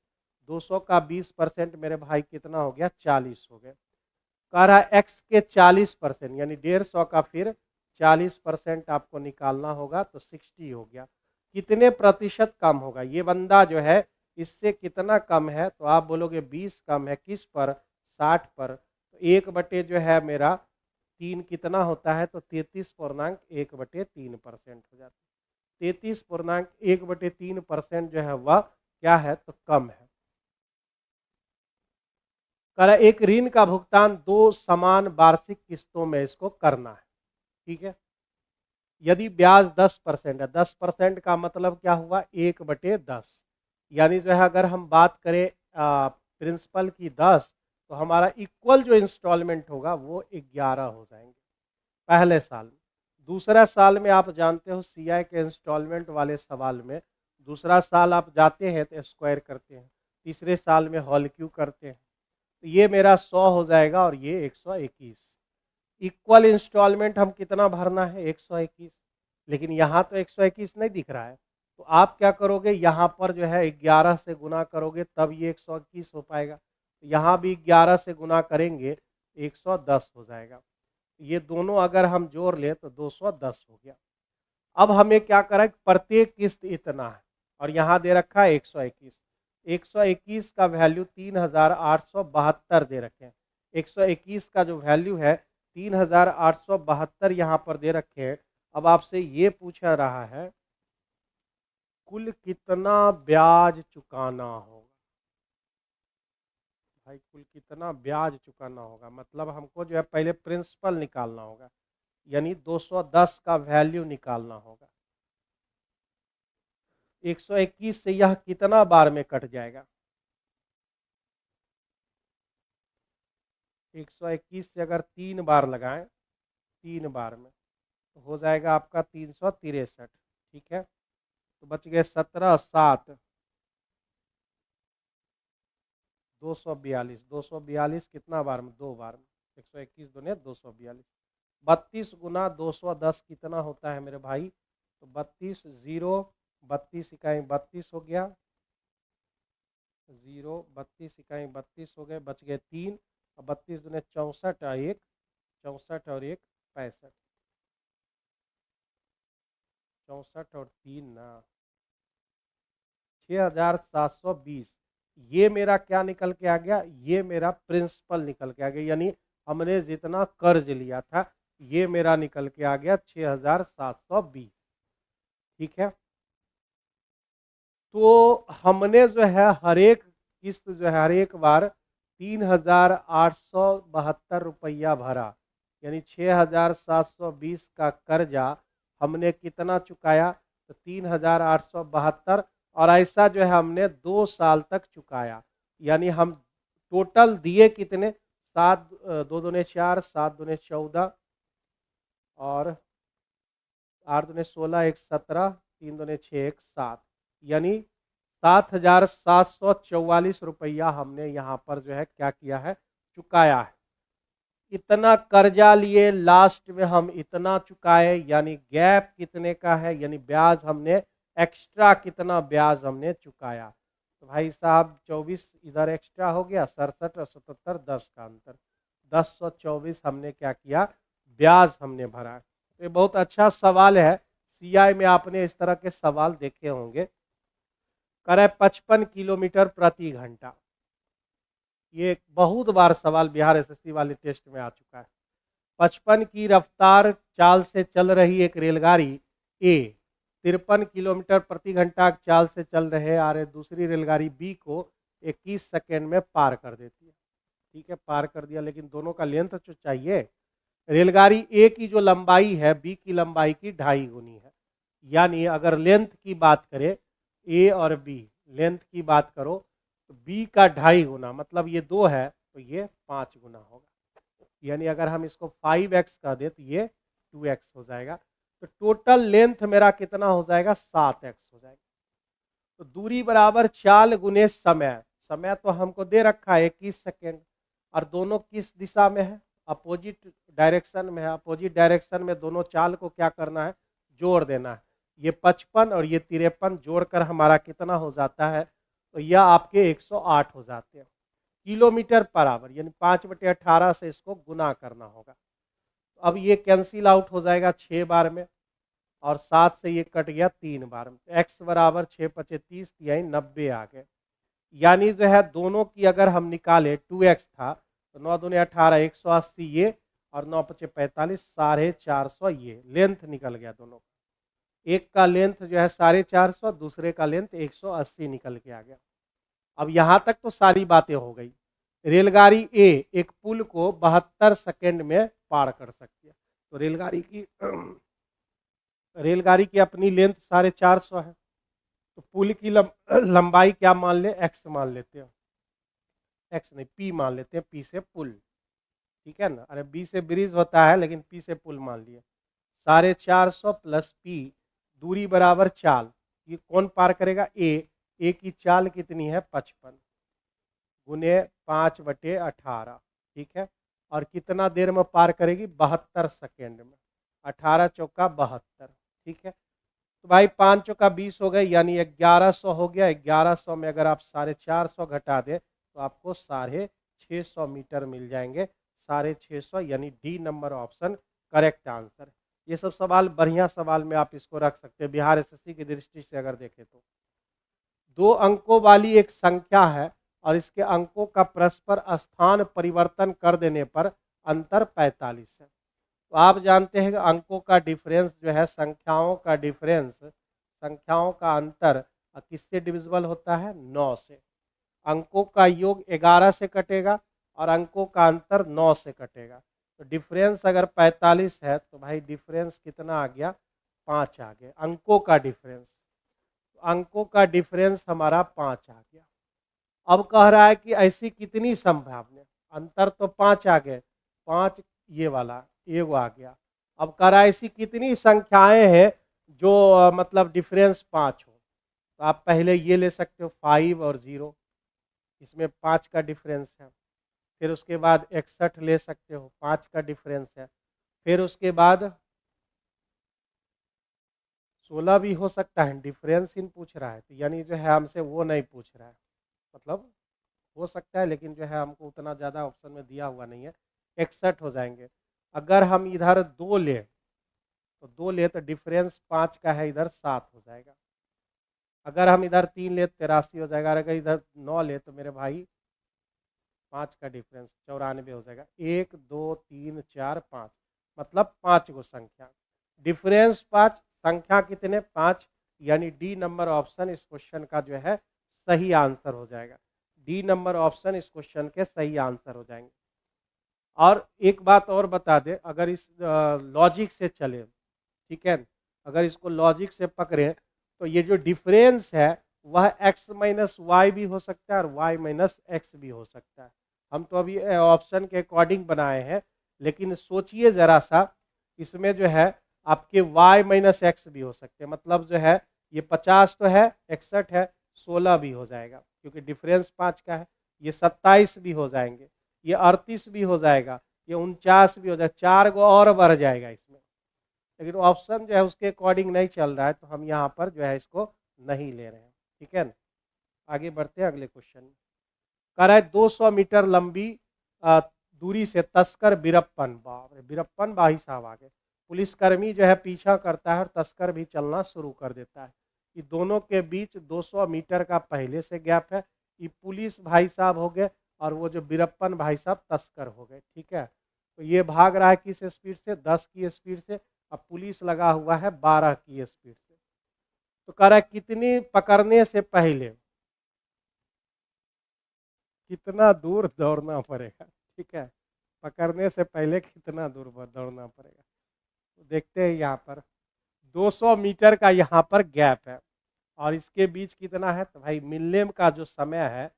200 का 20% मेरे भाई कितना हो गया, 40 हो गए। कह रहा है x के 40%, यानी 150 का फिर 40% आपको निकालना होगा, तो 60 हो गया। कितने प्रतिशत कम होगा ये बंदा जो है, इससे कितना कम है, तो आप बोलोगे 20 कम है, किस पर, 60 पर। तो 1 जो है मेरा 3 कितना होता है, तो 33.1/3% हो जाता है। 33.1/3% जो है वह क्या है, तो कम है। कह एक ऋण का भुगतान 2 समान वार्षिक किस्तों में इसको करना है, ठीक है। यदि ब्याज 10% है, 10% का मतलब क्या हुआ, 1/10, यानी जो है अगर हम बात करें प्रिंसिपल की 10, तो हमारा इक्वल जो इंस्टॉलमेंट होगा वो 11 हो जाएंगे पहले साल में। दूसरा साल में आप जानते हो सीआई के इंस्टॉलमेंट वाले सवाल में दूसरा साल आप जाते हैं तो स्क्वायर करते हैं, तीसरे साल में होल क्यू करते हैं। तो ये मेरा 100 हो जाएगा और ये 121। इक्वल इंस्टॉलमेंट हम कितना भरना है, 121, लेकिन यहाँ तो 121 नहीं दिख रहा है। तो आप क्या करोगे, यहाँ पर जो है 11 से गुना करोगे तब ये 121 हो पाएगा। तो यहाँ भी 11 से गुना करेंगे 110 हो जाएगा। ये दोनों अगर हम जोड़ लें तो 210 हो गया। अब हमें क्या करा, प्रत्येक किस्त इतना है और यहाँ दे रखा है 121। 121 का वैल्यू 3872 दे रखे हैं। 121 का जो वैल्यू है 3872 यहाँ पर दे रखे हैं। अब आपसे ये पूछा रहा है कुल कितना ब्याज चुकाना होगा। भाई कुल कितना ब्याज चुकाना होगा, मतलब हमको जो है पहले प्रिंसिपल निकालना होगा, यानी 210 का वैल्यू निकालना होगा। 121 से यह कितना बार में कट जाएगा? 121 से अगर 3 बार लगाएं, 3 बार में तो हो जाएगा आपका 363। ठीक है, तो बच गए 17, 7, 242। 242 कितना बार में? 2 बार में। 121 दूने 242। 32 गुना 210 कितना होता है मेरे भाई? तो 32 जीरो 32 इकाई 32 हो गया, जीरो 32 इकाई 32 हो गए, बच गए 3। अब 32 दूने 64 और 1 64 और 1 65। 64 और 3 ना 6720। ये मेरा क्या निकल के आ गया? ये मेरा प्रिंसिपल निकल के आ गया, यानी हमने जितना कर्ज लिया था ये मेरा निकल के आ गया 6720। ठीक है, तो हमने जो है हर एक किस्त जो है हर एक बार 3872 रुपया भरा, यानी 6720 का कर्जा हमने कितना चुकाया? तो 3872। और ऐसा जो है हमने 2 साल तक चुकाया, यानी हम टोटल दिए कितने? 7 2 दूने 4, 7 दूने 14 और 8 दूने 16, 1 17, 3 दूने 6, 1 7, यानी 7744 रुपया हमने यहाँ पर जो है क्या किया है? चुकाया है। इतना कर्जा लिए, लास्ट में हम इतना चुकाए, यानी गैप कितने का है, यानी ब्याज हमने एक्स्ट्रा कितना ब्याज हमने चुकाया? तो भाई साहब 24 इधर एक्स्ट्रा हो गया, 67 और 77 10 का अंतर, 1024 हमने क्या किया? ब्याज हमने भरा। तो ये बहुत अच्छा सवाल है, सीआई में आपने इस तरह के सवाल देखे होंगे। करे 55 किलोमीटर प्रति घंटा, ये बहुत बार सवाल बिहार एसएससी वाले टेस्ट में आ चुका है। 55 की रफ्तार चाल से चल रही एक रेलगाड़ी ए 53 किलोमीटर प्रति घंटा चाल से चल रहे आ रहे दूसरी रेलगाड़ी बी को 21 सेकेंड में पार कर देती है। ठीक है, पार कर दिया, लेकिन दोनों का लेंथ जो चाहिए। रेलगाड़ी ए की जो लंबाई है बी की लंबाई की 2.5 गुनी है, यानी अगर लेंथ की बात करें ए और बी, लेंथ की बात करो तो बी का 2.5 गुना, मतलब ये 2 है तो ये 5 गुना होगा, यानी अगर हम इसको 5x कह दे तो ये 2x हो जाएगा। तो टोटल लेंथ मेरा कितना हो जाएगा? 7x हो जाएगा। तो दूरी बराबर चाल गुने समय, समय तो हमको दे रखा है 21 सेकेंड, और दोनों किस दिशा में है? अपोजिट डायरेक्शन में है। अपोजिट डायरेक्शन में दोनों चाल को क्या करना है? जोड़ देना है। ये 55 और ये 53 जोड़कर हमारा कितना हो जाता है? तो यह आपके 108 हो जाते हैं किलोमीटर पर आवर, यानी 5/18 से इसको गुना करना होगा। तो अब ये कैंसिल आउट हो जाएगा 6 बार में, और 7 से ये कट गया 3 बार में। x बराबर 6 पचे 30, यानी 90 आ गए। यानी जो है दोनों की अगर हम निकाले 2x था तो 9 दूने 18, 180 ये, और 9 पचे 45, 450 ये लेंथ निकल गया दोनों का। एक का लेंथ जो है 450, दूसरे का लेंथ 180 निकल के आ गया। अब यहाँ तक तो सारी बातें हो गई। रेलगाड़ी ए एक पुल को 72 सेकेंड में पार कर सकती है। तो रेलगाड़ी की अपनी लेंथ 450 है, तो पुल की लंबाई क्या मान ले? x मान लेते हैं, x नहीं p मान लेते हैं, p से पुल। ठीक है ना, अरे b से ब्रिज होता है लेकिन p से पुल मान लिए। 450 प्लस p, दूरी बराबर चाल, ये कौन पार करेगा? ए की चाल कितनी है? 55 गुने 5/18। ठीक है, और कितना देर में पार करेगी? 72 सेकेंड में। 18 चौका 72। ठीक है, तो भाई 5 चौका 20 हो गए, यानी 1100 हो गया। 1100 में अगर आप 450 घटा दे तो आपको 650 मीटर मिल जाएंगे। 650, यानी D number option correct answer. ये सब सवाल बढ़िया सवाल में आप इसको रख सकते हैं बिहार एसएससी की दृष्टि से अगर देखें तो। 2 अंकों वाली एक संख्या है और इसके अंकों का परस्पर स्थान परिवर्तन कर देने पर अंतर 45 है। तो आप जानते हैं कि अंकों का डिफरेंस जो है, संख्याओं का डिफरेंस, संख्याओं का अंतर किससे डिविजिबल होता है? 9 से। अंकों का योग 11 से कटेगा और अंकों का अंतर 9 से कटेगा। तो डिफरेंस अगर 45 है तो भाई डिफरेंस कितना आ गया? 5 आ गया, अंकों का डिफरेंस। अंकों का डिफरेंस हमारा 5 आ गया। अब कह रहा है कि ऐसी कितनी संभावना, अंतर तो 5 आ गए, 5 ये वाला एगो आ गया। अब कह रहा है ऐसी कितनी संख्याएं हैं जो मतलब डिफरेंस 5 हो। तो आप पहले ये ले सकते हो 5 और 0, इसमें 5 का डिफरेंस है। फिर उसके बाद 61 ले सकते हो, 5 का डिफरेंस है। फिर उसके बाद 16 भी हो सकता है, डिफरेंस इन पूछ रहा है, तो यानी जो है हमसे वो नहीं पूछ रहा है, मतलब हो सकता है लेकिन जो है हमको उतना ज़्यादा ऑप्शन में दिया हुआ नहीं है। 61 हो जाएंगे। अगर हम इधर 2 ले तो 2 ले तो डिफरेंस 5 का है, इधर 7 हो जाएगा। अगर हम इधर 3 ले 83 हो जाएगा। अगर इधर 9 ले तो मेरे भाई 5 का डिफरेंस 94 हो जाएगा। 1 2 3 4 5, मतलब 5 गो संख्या, डिफरेंस 5, संख्या कितने? 5, यानी डी नंबर ऑप्शन इस क्वेश्चन का जो है सही आंसर हो जाएगा। डी नंबर ऑप्शन इस क्वेश्चन के सही आंसर हो जाएंगे। और एक बात और बता दे, अगर इस लॉजिक से चले, ठीक है, अगर इसको लॉजिक से पकड़े तो ये जो डिफरेंस है वह x माइनस वाई भी हो सकता है और y माइनस एक्स भी हो सकता है। हम तो अभी ऑप्शन के अकॉर्डिंग बनाए हैं, लेकिन सोचिए जरा सा, इसमें जो है आपके y माइनस एक्स भी हो सकते हैं। मतलब जो है ये 50 तो है, 61 है, 16 भी हो जाएगा क्योंकि डिफरेंस 5 का है। ये 27 भी हो जाएंगे, ये 38 भी हो जाएगा, ये 49 भी हो जाएगा, 4 गो और बढ़ जाएगा इसमें। लेकिन ऑप्शन जो है उसके अकॉर्डिंग नहीं चल रहा है, तो हम यहाँ पर जो है इसको नहीं ले रहे हैं। ठीक है ना, आगे बढ़ते हैं अगले क्वेश्चन में। कह रहा है 200 मीटर लंबी दूरी से तस्कर बीरप्पन, बाप रे, बीरप्पन भाई साहब आगे, पुलिसकर्मी जो है पीछा करता है और तस्कर भी चलना शुरू कर देता है। ये दोनों के बीच 200 मीटर का पहले से गैप है। ये पुलिस भाई साहब हो गए और वो जो बीरप्पन भाई साहब तस्कर हो गए। ठीक है, तो ये भाग रहा है किस स्पीड से? 10 की स्पीड से। अब पुलिस लगा हुआ है 12 की स्पीड से। तो कह रहा है कितनी पकड़ने से पहले कितना दूर दौड़ना पड़ेगा। ठीक है, पकड़ने से पहले कितना दूर दौड़ना पड़ेगा। तो देखते हैं यहाँ पर 200 मीटर का यहाँ पर गैप है और इसके बीच कितना है? तो भाई मिलने का जो समय है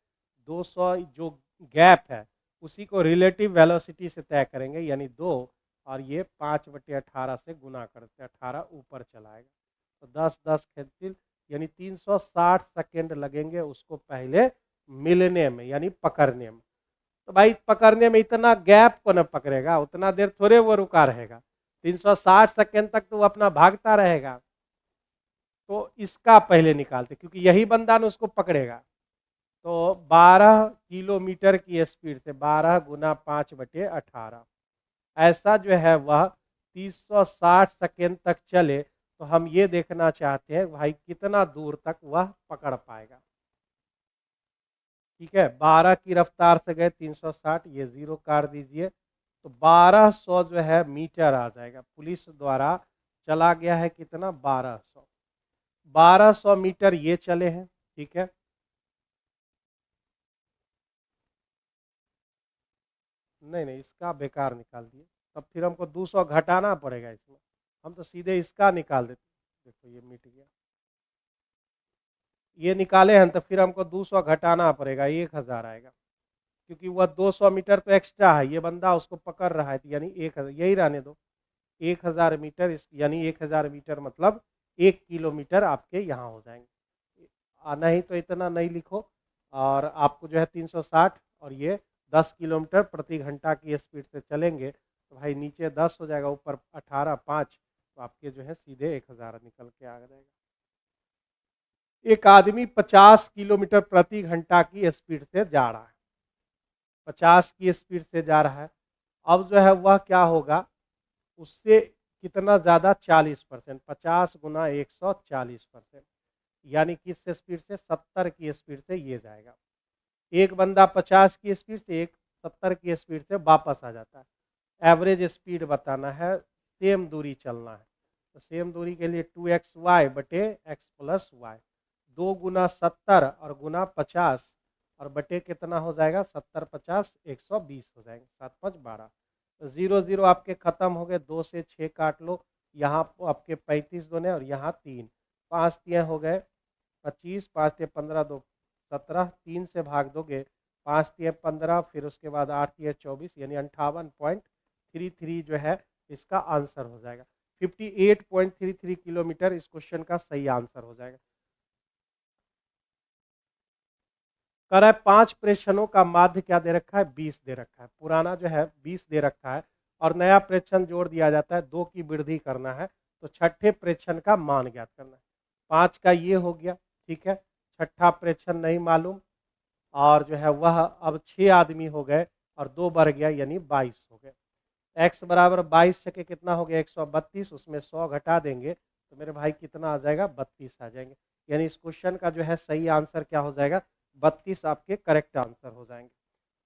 200, जो गैप है उसी को रिलेटिव वेलोसिटी से तय करेंगे, यानी 2, और ये 5/18 से गुना करते हैं, 18 ऊपर चलाएगा। तो 10 10 कैंसिल, यानी 360 सेकेंड लगेंगे उसको पहले मिलने में, यानी पकड़ने में। तो भाई पकड़ने में इतना गैप को न पकड़ेगा, उतना देर थोड़े वो रुका रहेगा, 360 सेकेंड तक तो वो अपना भागता रहेगा। तो इसका पहले निकालते, क्योंकि यही बंदा न उसको पकड़ेगा। तो 12 किलोमीटर की स्पीड से 12 गुना 5/18, ऐसा जो है वह 360 सेकेंड तक चले। तो हम ये देखना चाहते हैं भाई कितना दूर तक वह पकड़ पाएगा। ठीक है, 12 की रफ्तार से गए 360, ये 0 काट दीजिए, तो 1200 जो है मीटर आ जाएगा। पुलिस द्वारा चला गया है कितना? 1200। 1200 मीटर ये चले हैं। ठीक है, नहीं नहीं, इसका बेकार निकाल दिए, तब फिर हमको 200 घटाना पड़ेगा इसमें। हम तो सीधे इसका निकाल देते। देखो ये मिट गया, ये निकाले हैं तो फिर हमको 200 घटाना पड़ेगा, 1000 आएगा, क्योंकि वह 200 मीटर तो एक्स्ट्रा है, ये बंदा उसको पकड़ रहा है, तो यानी 1000, यही रहने दो। 1000 मीटर, यानी 1000 मीटर मतलब 1 किलोमीटर आपके यहाँ हो जाएंगे। नहीं तो इतना नहीं लिखो, और आपको जो है 360 और ये 10 किलोमीटर प्रति घंटा की स्पीड से चलेंगे, तो भाई नीचे 10 हो जाएगा, ऊपर 18, 5, तो आपके जो है सीधे 1000 निकल के आ जाएगा। एक आदमी 50 किलोमीटर प्रति घंटा की स्पीड से जा रहा है, 50 की स्पीड से जा रहा है। अब जो है वह क्या होगा, उससे कितना ज़्यादा? 40%, 50 गुना 100, 40%। यानी किस स्पीड से, 70 की स्पीड से ये जाएगा। एक बंदा 50 की स्पीड से, एक 70 की स्पीड से वापस आ जाता है। एवरेज स्पीड बताना है, सेम दूरी चलना है। तो सेम दूरी के लिए 2xy बटे x प्लस वाई, 2 गुना 70 और गुना 50 और बटे कितना हो जाएगा, 70 50 120 हो जाएंगे, 7 5 12। तो 0 0 आपके खत्म हो गए, 2 से 6 काट लो, यहाँ आपके 35 दोने और यहाँ 3, 5 तियाँ हो गए 25, 5 तियाँ 15, 2 17, 3 से भाग दोगे 5 तियाँ 15, फिर उसके बाद 8 तियाँ 24, यानी 58.33 जो है इसका आंसर हो जाएगा। 58.33 किलोमीटर इस क्वेश्चन का सही आंसर हो जाएगा। कह रहा है 5 प्रेक्षणों का माध्य क्या दे रखा है, 20 दे रखा है। पुराना जो है 20 दे रखा है और नया प्रेक्षण जोड़ दिया जाता है, 2 की वृद्धि करना है, तो छठे प्रेक्षण का मान ज्ञात करना है। 5 का ये हो गया, ठीक है। छठा प्रेक्षण नहीं मालूम, और जो है वह अब 6 आदमी हो गए और 2 बढ़ गया, यानी 22 हो गए। x बराबर 22 छके कितना हो गया, 132, उसमें 100 घटा देंगे तो मेरे भाई कितना आ जाएगा, 32 आ जाएंगे। यानी इस क्वेश्चन का जो है सही आंसर क्या हो जाएगा, 32 आपके करेक्ट आंसर हो जाएंगे।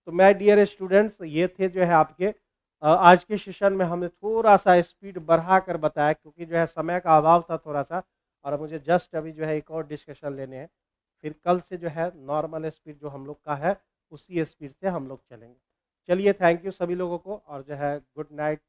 तो मैं डियर स्टूडेंट्स, ये थे जो है आपके आज के सेशन में हमने थोड़ा सा स्पीड बढ़ा कर बताया, क्योंकि जो है समय का अभाव था थोड़ा सा, और मुझे जस्ट अभी जो है एक और डिस्कशन लेने हैं। फिर कल से जो है नॉर्मल स्पीड जो हम लोग का है उसी स्पीड से हम लोग चलेंगे। चलिए, थैंक यू सभी लोगों को, और जो है गुड नाइट।